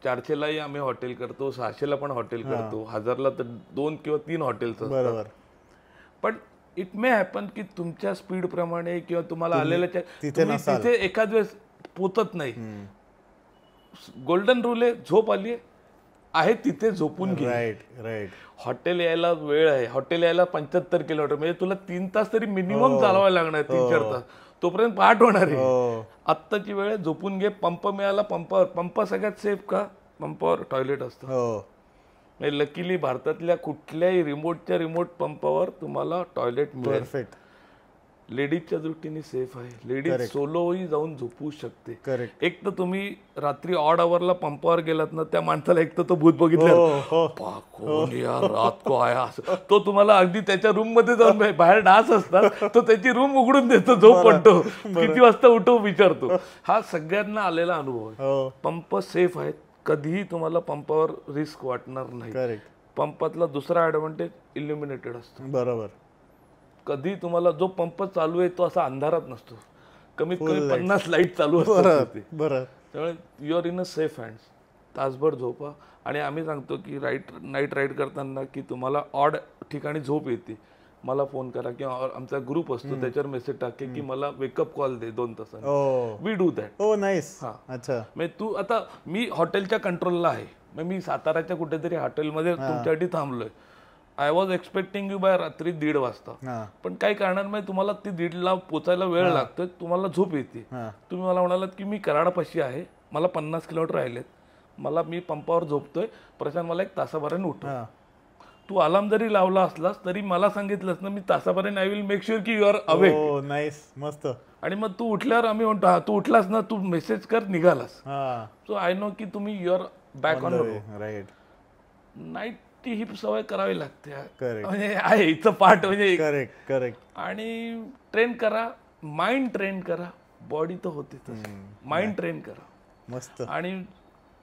400लाही आम्ही हॉटेल करतो, 600ला पण हॉटेल करतो, 1000ला तर 2 किंवा 3 हॉटेल्स असतात. पण इट मे हॅपन की तुमच्या स्पीड प्रमाणे किंवा तुम्हाला आलेल्या तिथे एखाद वेळेस पोचत नाही. गोल्डन रूल आहे, झोप आली आहे तिथे झोपून घे. राईट. हॉटेल यायला वेळ आहे, हॉटेल यायला 75 किलोमीटर, म्हणजे तुला 3 तास तरी मिनिमम चालवायला लागणार, 3-4 तास, तोपर्यंत पहाट होणार आहे. आत्ताची वेळ झोपून घे. पंप मिळाला, पंप सगळ्यात सेफ का, पंपावर टॉयलेट असतं. म्हणजे लकीली भारतातल्या कुठल्याही रिमोट पंपावर तुम्हाला टॉयलेट मिळेल. परफेक्ट. लेडीजच्या दृष्टीने सेफ आहे. लेडीज सोलोही जाऊन झोपू शकते. एक तर तुम्ही रात्री ऑड आवरला पंपावर गेलात ना, त्या माणसाला एक तर तो भूत बघितलं, कोण यार रात को आया, असं तो तुम्हाला अगदी त्याच्या रूम मध्ये जाऊन, बाहेर डास असतात, तो त्याची रूम उघडून देतो, झोप पडतो, किती वाजता उठो विचारतो. हा सगळ्यांना आलेला अनुभव आहे. पंप सेफ आहेत, कधीही तुम्हाला पंपावर रिस्क वाटणार नाही. पंपातला दुसरा ॲडव्हान्टेज इल्युमिनेटेड असतो. बरोबर. कधी तुम्हाला जो पंप चालू आहे तो असा अंधारात नसतो, कमीत कमी 50 लाईट चालू असतात. त्यामुळे you are in a safe hands. तासभर झोपा. आणि आम्ही सांगतो की नाईट राईड करताना की तुम्हाला ऑड ठिकाणी झोप येते, मला फोन करा, किंवा आमचा ग्रुप असतो त्याच्यावर मेसेज टाके की मला वेकअप कॉल दे 2 तासांनी. We do that. नाईस. अच्छा. म्हणजे तू आता, मी हॉटेलच्या कंट्रोलला आहे, मी साताऱ्याच्या कुठेतरी हॉटेलमध्ये तुमच्यासाठी थांबलोय. I was expecting you by रात्री 1:30 वाजता, पण काही कारणांमुळे तुम्हाला ती 1:30ला पोचायला वेळ लागतोय, तुम्हाला झोप येते. तुम्ही मला म्हणालात की मी कराडपाशी आहे, मला 50 किलोमीटर राहिलेत, मी पंपावर झोपतोय, प्रशांत मला 1 तासाभराने उठव. तू अलार्म जरी लावला असलास तरी मला सांगितलंस ना, मी तासाभराने आय विल मेक शुअर की यू आर अवेक. नाईस. मस्त. आणि मग तू उठल्यावर आम्ही म्हणतो, हा तू उठलास ना, तू मेसेज कर, निघालास. सो आय नो की तुम्ही you are back on the way. Night ही सवय करावी लागते, म्हणजे आहे इथं पाठ. म्हणजे करेक्ट. आणि ट्रेन करा, माइंड ट्रेन करा, बॉडी तर होते, माइंड ट्रेन करा. मस्त. आणि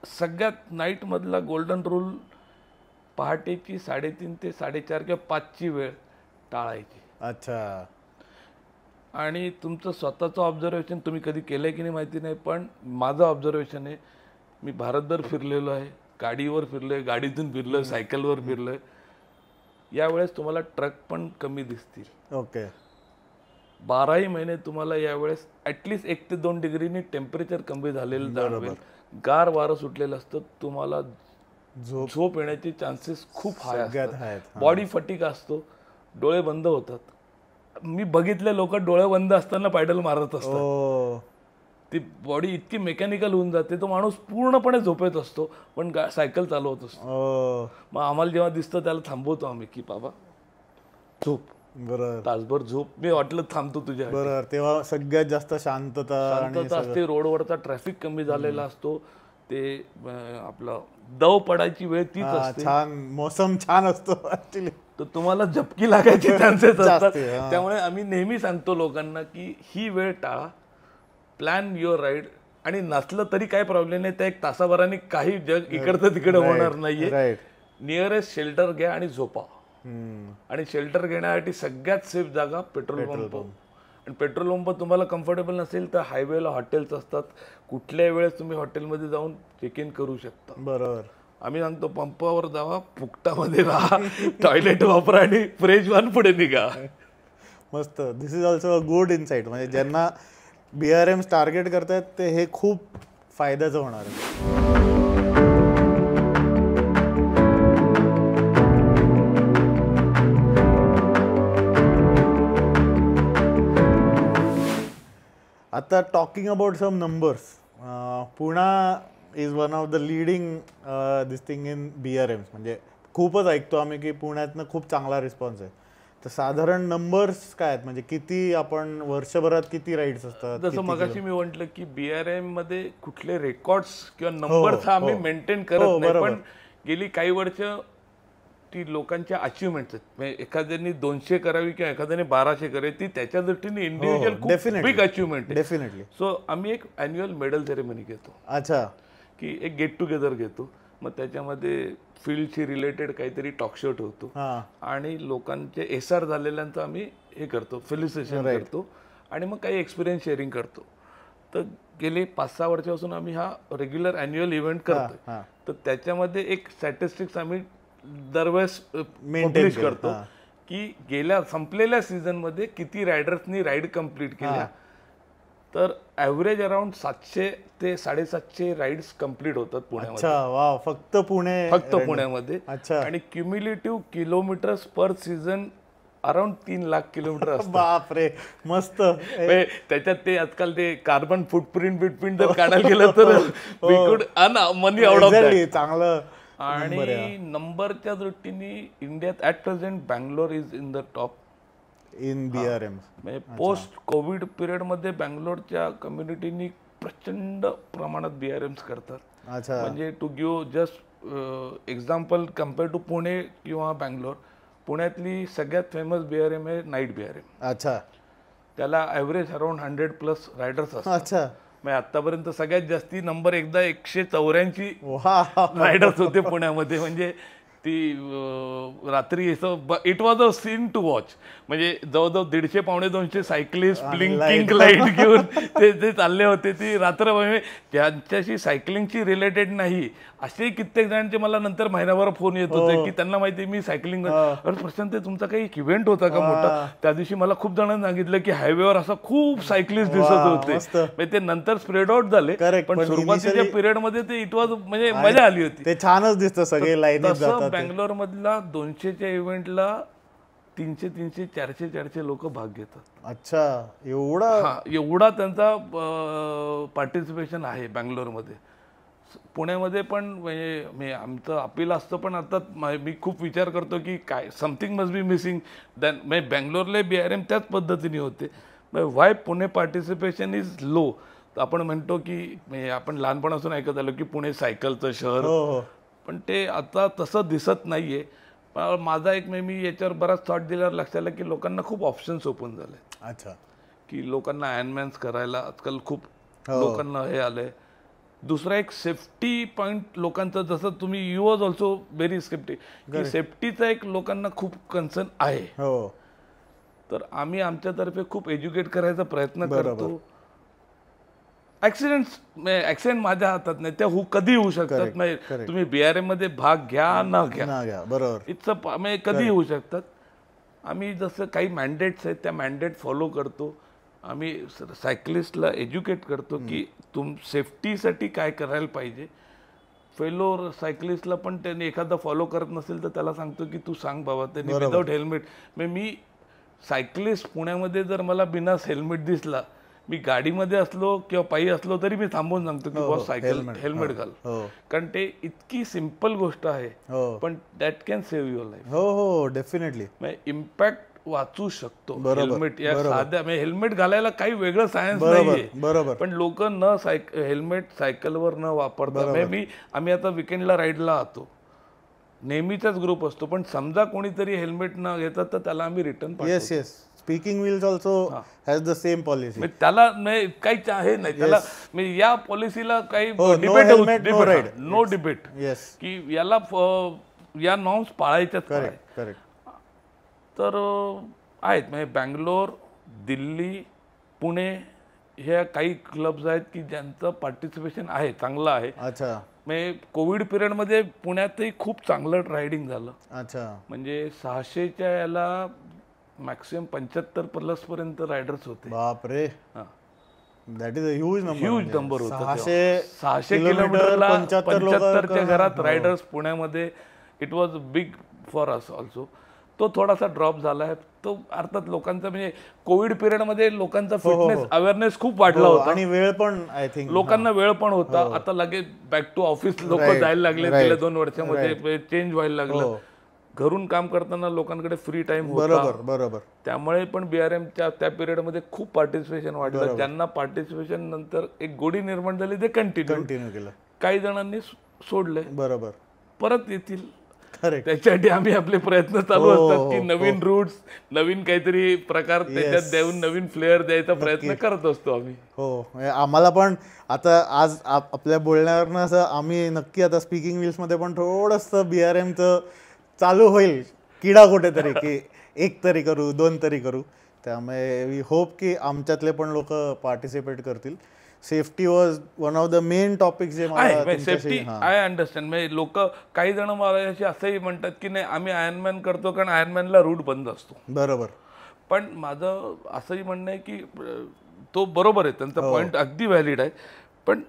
सगळ्यात नाईट मधला गोल्डन रूल, पहाटेची 3:30 ते 4:30 किंवा 5ची वेळ टाळायची. अच्छा. आणि तुमचं स्वतःचं ऑब्झर्वेशन तुम्ही कधी केलंय की नाही माहिती नाही, पण माझं ऑब्झर्वेशन आहे, मी भारतभर फिरलेलो आहे, गाडीवर फिरलोय, गाडीतून फिरलोय, सायकलवर फिरलोय. यावेळेस तुम्हाला ट्रक पण कमी दिसतील. ओके. 12ही महिने तुम्हाला यावेळेस ॲटलिस्ट 1 ते 2 डिग्रीनी टेम्परेचर कमी झालेलं जाणवेल. गार वारं सुटलेलं असतं, तुम्हाला झोप येण्याचे चान्सेस खूप हाय असतात. बॉडी फटीक असतो, डोळे बंद होतात. मी बघितले लोक डोळे बंद असताना पॅडल मारत असतात. ती बॉडी इतकी मेकॅनिकल होऊन जाते, तो माणूस पूर्णपणे झोपेत असतो पण सायकल चालवत असतो. मग आम्हाला जेव्हा दिसतं त्याला थांबवतो आम्ही की बाबा झोप, तासभर झोप. मी वाटलं थांबतो तुझ्या. बरोबर. तेव्हा सगळ्यात जास्त शांतता असते, रोडवरचा ट्रॅफिक कमी झालेला असतो, ते आपलं दव पडायची वेळ तीच असते, छान मोसम छान असतो ऍक्च्युली, तर तुम्हाला झपकी लागायचे चान्सेस असतात. त्यामुळे आम्ही नेहमी सांगतो लोकांना की ही वेळ टाळा, प्लॅन युअर राईड. आणि नसलं तरी काही प्रॉब्लेम नाही, त्या 1 तासाभराने काही जग इकडचं तिकडे होणार नाहीये. नियरेस्ट शेल्टर घ्या आणि झोपा. आणि शेल्टर घेण्यासाठी सगळ्यात सेफ जागा पेट्रोल पंप. आणि पेट्रोल पंप तुम्हाला कम्फर्टेबल नसेल तर हायवेला हॉटेल्स असतात, कुठल्याही वेळेस तुम्ही हॉटेलमध्ये जाऊन चेक इन करू शकता. बरोबर. आम्ही सांगतो पंपावर जावा, फुकटामध्ये राहा, टॉयलेट वापरा आणि फ्रेश व्हान पुढे निघा. मस्त. This is also a good insight. म्हणजे ज्यांना BRMs टार्गेट करतायत ते हे खूप फायद्याचं होणार आहे. आता talking about some numbers, Poona is one of the leading this thing in BRMs. म्हणजे खूपच ऐकतो आम्ही की पुण्यातनं खूप चांगला रिस्पॉन्स आहे. तर साधारण नंबर्स काय आहेत, म्हणजे किती आपण वर्षभरात किती राईड्स असतात? जसं मगाशी मी म्हटलं की BRM मध्ये कुठले रेकॉर्ड्स किंवा नंबर्स आम्ही मेंटेन करत नाही, पण गेली काही वर्ष ती लोकांच्या अचिव्हमेंट्स आहेत. म्हणजे एखाद्याने 200 करावी किंवा एखाद्याने 1200 करावी, ती त्याच्या दृष्टीने इंडिव्हिज्युअल खूप बिग अचिव्हमेंट आहे. डेफिनेटली. सो आम्ही एक अॅन्युअल मेडल सेरेमनी घेतो. अच्छा. की एक गेट टुगेदर घेतो, मग त्याच्यामध्ये फील्डशी रिलेटेड काहीतरी टॉक शो ठेवतो आणि लोकांचे SR झालेल्यांचं आम्ही हे करतो, फेलिसिटेशन करतो आणि मग काही एक्सपिरियन्स शेअरिंग करतो. तर गेले 5-6 वर्षापासून आम्ही हा रेग्युलर अॅन्युअल इव्हेंट करतोय. तर त्याच्यामध्ये एक स्टॅटिस्टिक्स आम्ही दरवेळेस पब्लिश करतो की संपलेल्या सीझनमध्ये किती रायडर्सनी राईड कम्प्लीट केल्या तर ॲव्हरेज अराउंड 700 ते 750 राईड्स कम्प्लीट होतात पुण्यामध्ये. अच्छा वा, फक्त पुण्यामध्ये. अच्छा. आणि क्युम्युलेटिव्ह किलोमीटर्स पर सीझन अराउंड 3 लाख किलोमीटर असतात. बापरे, मस्त. त्याच्यात ते आजकाल ते कार्बन फुटप्रिंट जर काढायला गेलं तर we could earn money out of that. चांगलं. आणि नंबरच्या दृष्टीने इंडियात at present Bangalore is in the top in BRM. म्हणजे पोस्ट कोविड पिरियड मध्ये बँगलोरच्या कम्युनिटीनी प्रचंड प्रमाणात BRMs करतात. अच्छा. म्हणजे to give just example compare to Pune किंवा बँगलोर, पुण्यातली सगळ्यात फेमस BRM आहे नाईट BRM. अच्छा. त्याला ॲव्हरेज अराउंड 100+ रायडर्स असतात. अच्छा. म्हणजे आतापर्यंत सगळ्यात जास्ती नंबर एकदा 184 वा. रायडर्स होते पुण्यामध्ये. म्हणजे ती रात्री it was a scene to watch. म्हणजे जवळजवळ 150-200 सायकलिस्ट ब्लिंकिंग लाईट घेऊन ते चालले होते. ती रात्र म्हणजे ज्यांच्याशी सायकलिंगची रिलेटेड नाही असे कित्येक जणांचे मला नंतर महिनाभर फोन येत होते की त्यांना माहिती मी सायकलिंग. अरे प्रशांत, तुमचा काही एक इव्हेंट होता का मोठा? त्या दिवशी मला खूप जणांनी सांगितलं की हायवेवर असं खूप सायकलिस्ट दिसत होते. म्हणजे ते नंतर स्प्रेड आउट झाले, पण सुरुवातीच्या पिरियड मध्ये ते इट वॉज म्हणजे मजा आली होती. ते छानच दिसतं सगळे लाईन. बँगलोर मधला 200च्या इव्हेंटला 300, 400 लोक भाग घेतात. अच्छा, एवढा त्यांचा पार्टिसिपेशन आहे बँगलोरमध्ये. पुण्यामध्ये पण म्हणजे आमचं अपील असतं, पण आता मी खूप विचार करतो की काय something must be missing than. म्हणजे बँगलोरला BRM त्याच पद्धतीने होते. Y Pune participation is low. आपण म्हणतो की आपण लहानपणापासून ऐकत आलो की पुणे सायकलचं शहर, पण ते आता तसं दिसत नाहीये. माझा एक मी याच्यावर बराच थॉट दिल्यावर लक्षात आलं की लोकांना खूप ऑप्शन्स ओपन झाले. अच्छा. की लोकांना आयर्नमॅन्स करायला आजकाल खूप लोकांना हे आलंय. दुसरा एक सेफ्टी पॉईंट लोकांचं, जसं तुम्ही you was also very safety, की सेफ्टीचा एक लोकांना खूप कन्सर्न आहे. तर आम्ही आमच्यातर्फे खूप एज्युकेट करायचा प्रयत्न करतो. ऍक्सिडेंट माझ्या हातात नाही, त्या कधी होऊ शकतात. तुम्ही BRM मध्ये भाग घ्या न घ्या, बरोबर, इट्स कधी होऊ शकतात. आम्ही जसं काही मॅन्डेट्स आहेत त्या मॅन्डेट फॉलो करतो. आम्ही सायकलिस्टला एज्युकेट करतो की सेफ्टीसाठी काय करायला पाहिजे. फेलो सायकलिस्टला पण त्यांनी एखादा फॉलो करत नसेल तर त्याला सांगतो की तू सांग बाबा, त्यांनी विदाउट हेल्मेट. मी सायकलिस्ट पुण्यामध्ये जर मला बिना हेल्मेट दिसला, मी गाडीमध्ये असलो किंवा पायी असलो तरी मी थांबवून सांगतो की बॉस सायकल हेल्मेट घाल. कारण ते इतकी सिंपल गोष्ट आहे, पण that can save your life. हो, डेफिनेटली. इम्पॅक्ट वाचू शकतो हेल्मेट. या साध्या हेल्मेट घालायला काही वेगळं सायन्स नाहीये, बरोबर, पण लोक हेल्मेट सायकलवर न वापरता. आम्ही आता विकेंडला राईडला आहोत, नेहमीचाच ग्रुप असतो, पण समजा कोणीतरी हेल्मेट न घेतात तर त्याला आम्ही return yes yes speaking wheels also has the same policy. त्याला काही आहे नाही, त्याला या पॉलिसीला काही डिबेट नो डिबेट की याला या नॉर्म्स पाळायच्याच. करेक्ट. तर आहेत म्हणजे बँगलोर, दिल्ली, पुणे ह्या काही क्लब्स आहेत की ज्यांचं पार्टिसिपेशन आहे, चांगलं आहे. अच्छा. म्हणजे कोविड पिरियडमध्ये पुण्यातही खूप चांगलं रायडिंग झालं. अच्छा. म्हणजे 600च्या याला मॅक्सिमम 75+ पर्यंत रायडर्स होते. बापरे, that is a huge number होता. 600 किलोमीटरला 75च्या घरात रायडर्स पुण्यामध्ये. It was big for us also. तो थोडासा ड्रॉप झाला आहे. तो अर्थात लोकांचा म्हणजे कोविड पिरियडमध्ये लोकांचा फिटनेस अवेअरनेस खूप वाढला होता आणि वेळ पण आय थिंक लोकांना वेळ पण होता. आता लगेच बॅक टू ऑफिस लोक जायला लागले. गेल्या 2 वर्षामध्ये चेंज व्हायला लागलं. घरून काम करताना लोकांकडे फ्री टाइम होता. बरोबर. त्यामुळे पण BRMच्या त्या पिरियडमध्ये खूप पार्टिसिपेशन वाढलं. ज्यांना पार्टिसिपेशन नंतर एक गोडी निर्माण झाली ते कंटिन्यू केलं. काही जणांनी सोडले, बरोबर, परत येतील. त्याच्यासाठी आम्ही आपले प्रयत्न चालू असतात की नवीन रूट्स, नवीन काहीतरी प्रकार त्याच्यात देऊन नवीन फ्लेअर द्यायचा प्रयत्न करत असतो आम्ही. हो, आम्हाला पण आता आज आपल्या बोलण्यावरनं असं आम्ही नक्की आता स्पीकिंग व्हील्समध्ये पण थोडंसं BRMचं चालू होईल किडा कुठेतरी की 1 तरी करू, 2 तरी करू. त्यामुळे वी होप की आमच्यातले पण लोक पार्टिसिपेट करतील. Safety was one of the main topics जे सेफ्टी आय अंडरस्टँड. म्हणजे लोक काही जण मला असंही म्हणतात की नाही आम्ही आयर्नमॅन करतो कारण आयर्नमॅनला रूट बंद असतो. बरोबर. पण माझं असंही म्हणणं आहे की तो बरोबर आहे, त्यांचा पॉईंट अगदी व्हॅलिड आहे. पण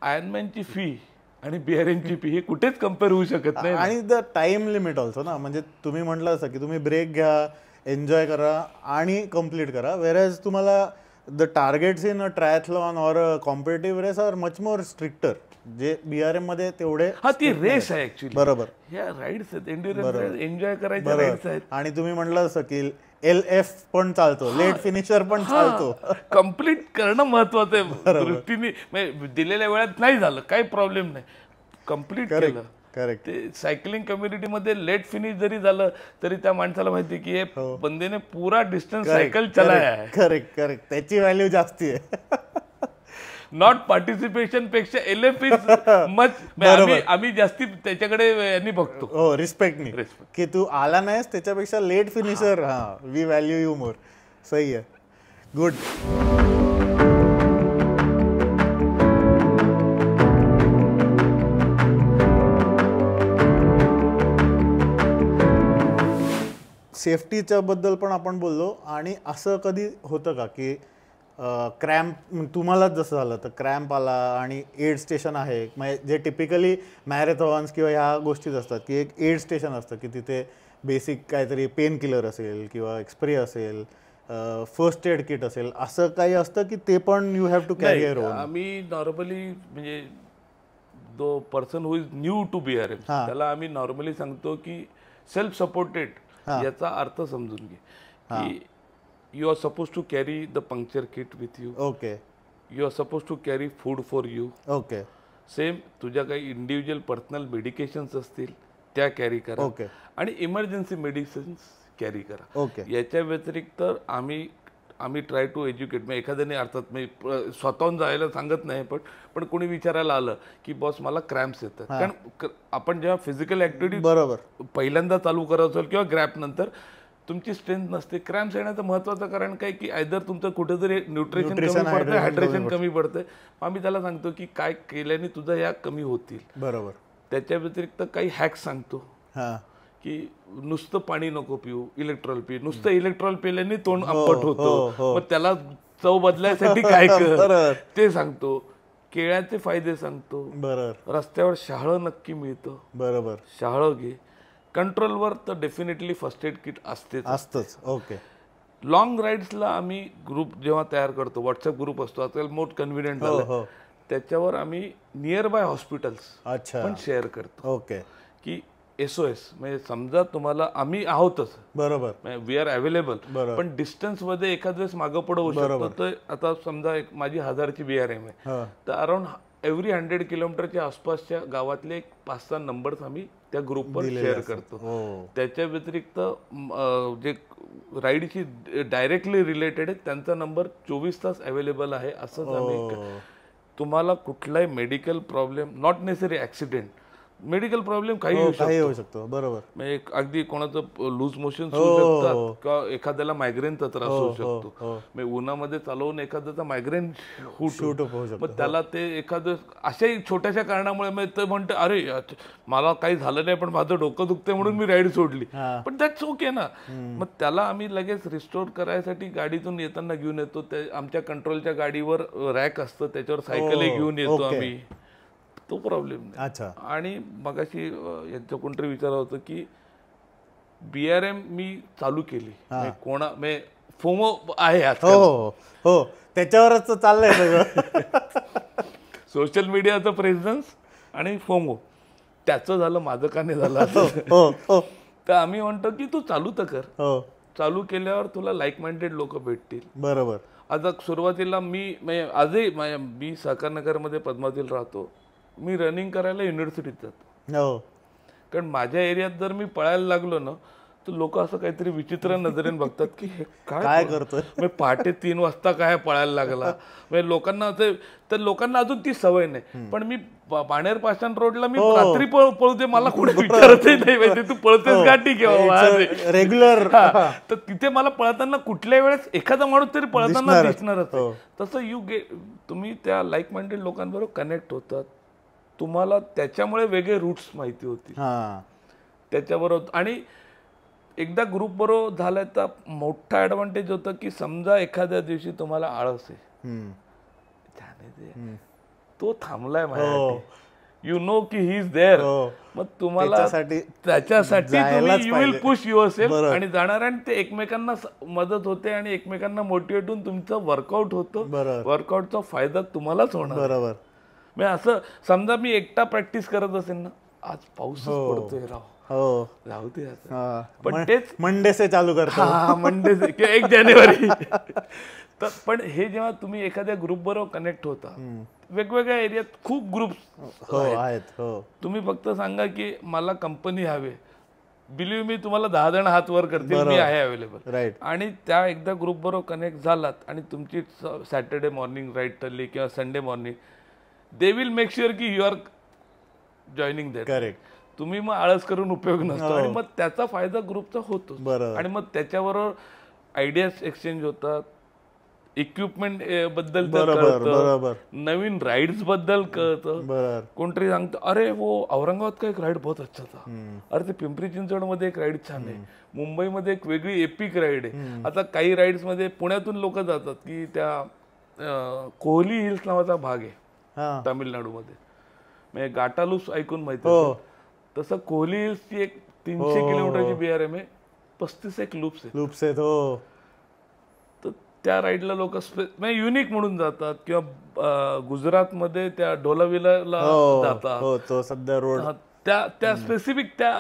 आयर्नमॅनची फी आणि BRMची फी हे कुठेच कम्पेअर होऊ शकत नाही. आणि द टाइम लिमिट ऑल्सो ना, म्हणजे तुम्ही म्हटलं असं की तुम्ही ब्रेक घ्या, एन्जॉय करा आणि कम्प्लीट करा, वेरएज तुम्हाला the targets in a triathlon or a competitive race are much more stricter, जे BRM मध्ये तेवढे. हा, ती रेस आहे ऍक्च्युली. बरोबर. ह्या राईड्स आहेत, एन्ड्युरन्स एन्जॉय करायच्या राईड्स आहेत. आणि तुम्ही म्हटलं असं की LF पण चालतो, लेट फिनिशर पण चालतो. कम्प्लीट करणं महत्वाचं आहे दृष्टीने. म्हणजे दिलेल्या वेळात नाही झालं काही प्रॉब्लेम नाही, कम्प्लीट केलं. करेक्ट. ते सायकलिंग कम्युनिटीमध्ये लेट फिनिश जरी झालं तरी त्या माणसाला माहिती की हे बंदेने पुरा डिस्टन्स सायकल चलाया है. करेक्ट करेक्ट, त्याची व्हॅल्यू जास्ती आहे. नॉट पार्टिसिपेशन पेक्षा LF इज मच. आम्ही जास्ती त्याच्याकडे यांनी बघतो. हो, रिस्पेक्टनी, की तू आला नाहीस त्याच्यापेक्षा लेट फिनिशर, हा, वी व्हॅल्यू यू मोर. सही आहे. गुड. सेफ्टीच्या बद्दल पण आपण बोललो. आणि असं कधी होतं का की क्रॅम्प तुम्हाला जसं झालं तर क्रॅम्प आला आणि एड स्टेशन आहे, म्हणजे जे टिपिकली मॅरेथॉन्स किंवा ह्या गोष्टीच असतात की एक एड स्टेशन असतं की तिथे बेसिक काहीतरी पेन किलर असेल किंवा एक्सप्रे असेल, फर्स्ट एड किट असेल, असं काही असतं की ते पण you have to carry your own? आम्ही नॉर्मली म्हणजे though person who is new to BRM त्याला आम्ही नॉर्मली सांगतो की सेल्फ सपोर्टेड याचा अर्थ समजून घे की you are suppose to carry the puncture kit with you. Okay. You are suppose to carry food for you. Okay. Same तुझ्या काही इंडिव्हिज्युअल पर्सनल मेडिकेशन्स असतील त्या कॅरी करा. ओके. आणि इमर्जन्सी मेडिसिन्स कॅरी करा. ओके. याच्या व्यतिरिक्त आम्ही ट्राय टू एज्युकेट. मग एखाद्याने अर्थात मी स्वतःहून जायला सांगत नाही, पण कोणी विचारायला आलं की बॉस मला क्रॅम्प्स येतात, कारण आपण जेव्हा फिजिकल ऍक्टिव्हिटी बरोबर पहिल्यांदा चालू करत असेल किंवा ग्रॅप नंतर तुमची स्ट्रेंथ नसते, क्रॅम्प्स येण्याचं महत्त्वाचं कारण काय की आयदर तुमचं कुठेतरी न्यूट्रिशन कमी पडतं, हायड्रेशन कमी पडतं. आम्ही त्याला सांगतो की काय केल्याने तुझं या कमी होतील. बरोबर. त्याच्या व्यतिरिक्त काही हॅक्स सांगतो की नुसतं पाणी नको पिऊ, इलेक्ट्रॉल पी. नुसतं इलेक्ट्रॉल पिल्याने तोंड आंबट होतं, मग त्याला चव बदलायसाठी काय कर ते सांगतो. केळ्याचे फायदे सांगतो. बरोबर. रस्त्यावर शहाळं नक्की मिळतं, बरोबर, शहाळं घे. कंट्रोलवर तर डेफिनेटली फर्स्ट एड किट असतंच. ओके. लॉंग राईड्सला आम्ही ग्रुप जेव्हा तयार करतो, व्हॉट्सअप ग्रुप असतो आजकाल मोस्ट कन्व्हिनियंट झालं, त्याच्यावर आम्ही नियर बाय हॉस्पिटल्स पण शेअर करतो. ओके. की SOS म्हणजे समजा तुम्हाला आम्ही आहोतच, बरोबर, वी आर अवेलेबल, पण डिस्टन्स मध्ये एखाद वेळेस मागं पुढं होऊ शकतो. तर आता समजा माझी 1000ची BRM आहे, तर अराउंड एव्हरी 100 किलोमीटरच्या आसपासच्या गावातले 5-6 नंबर्स आम्ही त्या ग्रुपवर शेअर करतो. त्याच्या व्यतिरिक्त जे राईडशी डायरेक्टली रिलेटेड आहे त्यांचा नंबर 24 तास अवेलेबल आहे. असंच आम्ही तुम्हाला कुठलाही medical problem, not necessary accident, medical problem काही होऊ शकतो. बरोबर. म्हणजे अगदी कोणाचं लूज मोशन होऊ शकतात किंवा एखाद्याला मायग्रेनचा त्रास होऊ शकतो. म्हणजे उन्हामध्ये चालवून एखाद्याचा मायग्रेन शूट होऊ शकतो, मग त्याला ते एखादं अशाही छोट्याशा कारणामुळे ते म्हणते अरे मला काही झालं नाही पण माझं डोकं दुखतंय म्हणून मी राईड सोडली, पण दॅट्स ओके ना. मग त्याला आम्ही लगेच रिस्टोर करायसाठी गाडीतून येताना घेऊन येतो. आमच्या कंट्रोलच्या गाडीवर रॅक असतं, त्याच्यावर सायकलही घेऊन येतो आम्ही, तो प्रॉब्लेम नाही. अच्छा. आणि मगाशी यांचं कोणतरी विचारलं होतं की BRM मी चालू केली, फोमो आहे आजकाल. हो, त्याच्यावरच चाललंय सगळं. सोशल मीडियाचं प्रेझन्स आणि फोमो, त्याचं झालं, माझं का नाही झालं. तर आम्ही म्हणतो की तू चालू तर कर. चालू केल्यावर तुला लाईक माइंडेड लोक भेटतील. बरोबर. आता सुरुवातीला आजही मी सहकारनगरमध्ये पद्मावतीला राहतो, मी रनिंग करायला युनिव्हर्सिटीत जातो. कारण माझ्या एरियात जर मी पळायला लागलो ना तर लोक असं काहीतरी विचित्र नजरेने बघतात की हे काय करतोय, पहाटे 3 वाजता काय पळायला लागला. म्हणजे लोकांना अजून ती सवय नाही. पण मी बाणेर पाषाण रोडला मी रात्री पळते, मला कोणी विचारतही नाही माहिती तू पळतेस गाठी किंवा रेग्युलर. तर तिथे मला पळताना कुठल्या वेळेस एखादा माणूस तरी पळताना दिसणारच. तसं तुम्ही त्या लाईक माइंडेड लोकांबरोबर कनेक्ट होतात, तुम्हाला त्याच्यामुळे वेगळे रूट्स माहिती होती त्याच्याबरोबर. आणि एकदा ग्रुप बरोबर झालं तर मोठा ॲडव्हान्टेज होतं की समजा एखाद्या दिवशी तुम्हाला आळस आहे, तो थांबलाय माझ्यासाठी, यू नो की ही इज देअर. मग तुम्हाला त्याच्यासाठी you will push your self आणि जाणार, आणि ते एकमेकांना मदत होते आणि एकमेकांना मोटिवेट होऊन तुमचं वर्कआउट होतं. वर्कआउटचा फायदा तुम्हालाच होणार. बरोबर. मी असं समजा मी एकटा प्रॅक्टिस करत असेल ना, आज पाऊसच पडतोय राव, जाऊ दे आता, पण तेच मंडे से चालू करतो, मंडे से किंवा 1 जानेवारी. तर पण हे जेव्हा तुम्ही एखाद्या ग्रुप बरोबर कनेक्ट होता, वेगवेगळ्या एरियात खूप ग्रुप्स आहेत, तुम्ही फक्त सांगा की मला कंपनी हवे, बिलीव्ह मी तुम्हाला 10 जण हात वर करतील, मी आहे अवेलेबल. राईट. आणि त्या एकदा ग्रुप बरोबर कनेक्ट झालात आणि तुमची सॅटर्डे मॉर्निंग राईड ठरली किंवा Sunday morning, they will make sure की you are joining there. Correct. तुम्ही मग आळस करून उपयोग नसतो आणि मग त्याचा फायदा ग्रुपचा होतो. आणि मग त्याच्याबरोबर आयडियाज एक्सचेंज होतात, इक्विपमेंट बद्दल कळतं, नवीन राईड्स बद्दल कळतं. कोणतरी सांगतं अरे वो औरंगाबाद का एक राईड बहुत अच्छा था, अरे ते पिंपरी चिंचवड मध्ये एक राईड छान आहे, मुंबईमध्ये एक वेगळी एपिक राईड आहे. आता काही राईड्स मध्ये पुण्यातून लोक जातात की त्या कोहली हिल्स नावाचा भाग आहे तामिळनाडूमध्ये, म्हणजे गाटालूस ऐकून माहिती असेल. तसं कोहली हिल्सची एक 300 किलोमीटरची BRM आहे, 35 एक लूप्स आहेत. तर त्या राईडला लोक युनिक म्हणून जातात, किंवा गुजरातमध्ये त्या ढोलाविलाला जातात. तो सध्या रोड त्या स्पेसिफिक त्या,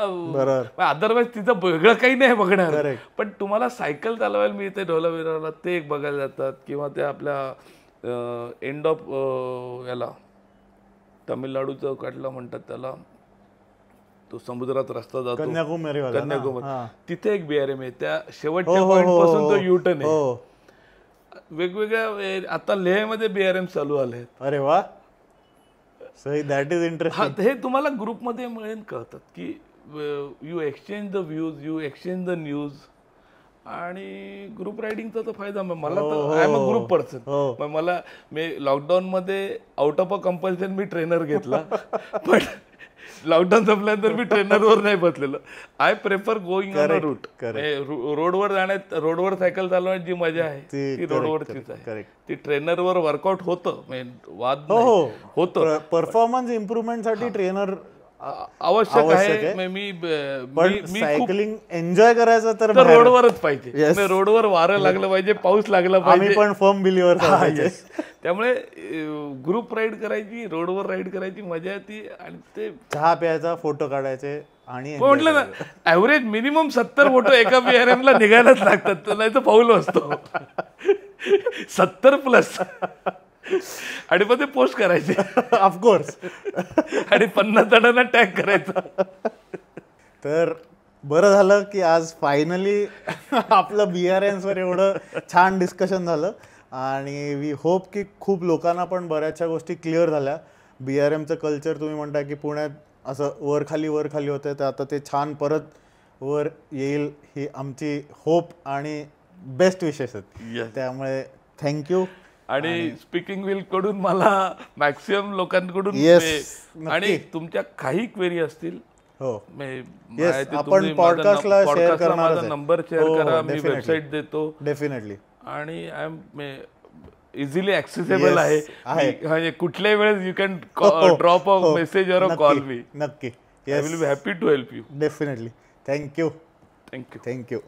अदरवाईज तिथं वेगळं काही नाही बघणार, पण तुम्हाला सायकल चालवायला मिळते ढोलाविलाला, ते एक बघायला जातात. किंवा त्या आपल्या एंड ऑफ याला तामिळनाडूचं काढला म्हणतात त्याला, तो समुद्रात रस्ता जातो कन्याकुमारी, तिथे एक BRM आहे, त्या शेवटच्या पॉइंट पासून तो युटर्न आहे. वेगवेगळ्या आता लेहमध्ये BRM चालू आले. अरे वा, दॅट इज इंटरेस्टिंग. हे तुम्हाला ग्रुपमध्ये मिळेल कळतात की you exchange the views, you exchange the news. आणि ग्रुप रायडिंगचा तर फायदा, मला तर I am a group person. मला मी लॉकडाऊन मध्ये out of a compulsion me trainer घेतला, पण लॉकडाऊन संपल्यानंतर मी ट्रेनरवर नाही बसलेलो. I prefer going on a route. रोडवर जाण्यात, रोडवर सायकल चालवण्यात जी मजा आहे ती रोडवरचीच आहे. ती ट्रेनरवर वर्कआउट होतं, वाद होतं. परफॉर्मन्स इम्प्रुव्हमेंट साठी ट्रेनर आवश्यक आहे. मी सायकलिंग एन्जॉय करायचं तर रोडवरच पाहिजे, रोडवर वारं लागलं पाहिजे, पाऊस लागला पाहिजे. पण फर्म बिलीवर. त्यामुळे ग्रुप राईड करायची, रोडवर राईड करायची मजा ती. आणि ते चहा प्यायचा, फोटो काढायचे, आणि म्हटलं ना ऍव्हरेज मिनिमम 70 फोटो एका BRM ला निघायलाच लागतात, नाही तर फाऊल असतो. 70+. आणि मग ते पोस्ट करायचे ऑफकोर्स, आणि 50 जणांना टॅग करायचा. तर बरं झालं की आज फायनली आपलं BRMs वर एवढं छान डिस्कशन झालं, आणि वी होप की खूप लोकांना पण बऱ्याचशा गोष्टी क्लिअर झाल्या. BRMचं कल्चर तुम्ही म्हणता की पुण्यात असं वर खाली होतं, तर आता ते छान परत वर येईल ही आमची होप आणि बेस्ट विशेष आहेत. त्यामुळे थँक्यू. आणि स्पीकिंग व्हील कडून मला मॅक्सिमम लोकांकडून, आणि तुमच्या काही क्वेरी असतील आपण पॉडकास्टला शेअर करा, माझा नंबर शेअर करा, मी वेबसाईट देतो डेफिनेटली. आणि आय एम इझिली ऍक्सेसेबल आहे. कुठल्याही वेळेस you can drop a message or a call me. नक्की. I will be happy to help you. Definitely. Thank you. Thank you. Thank you.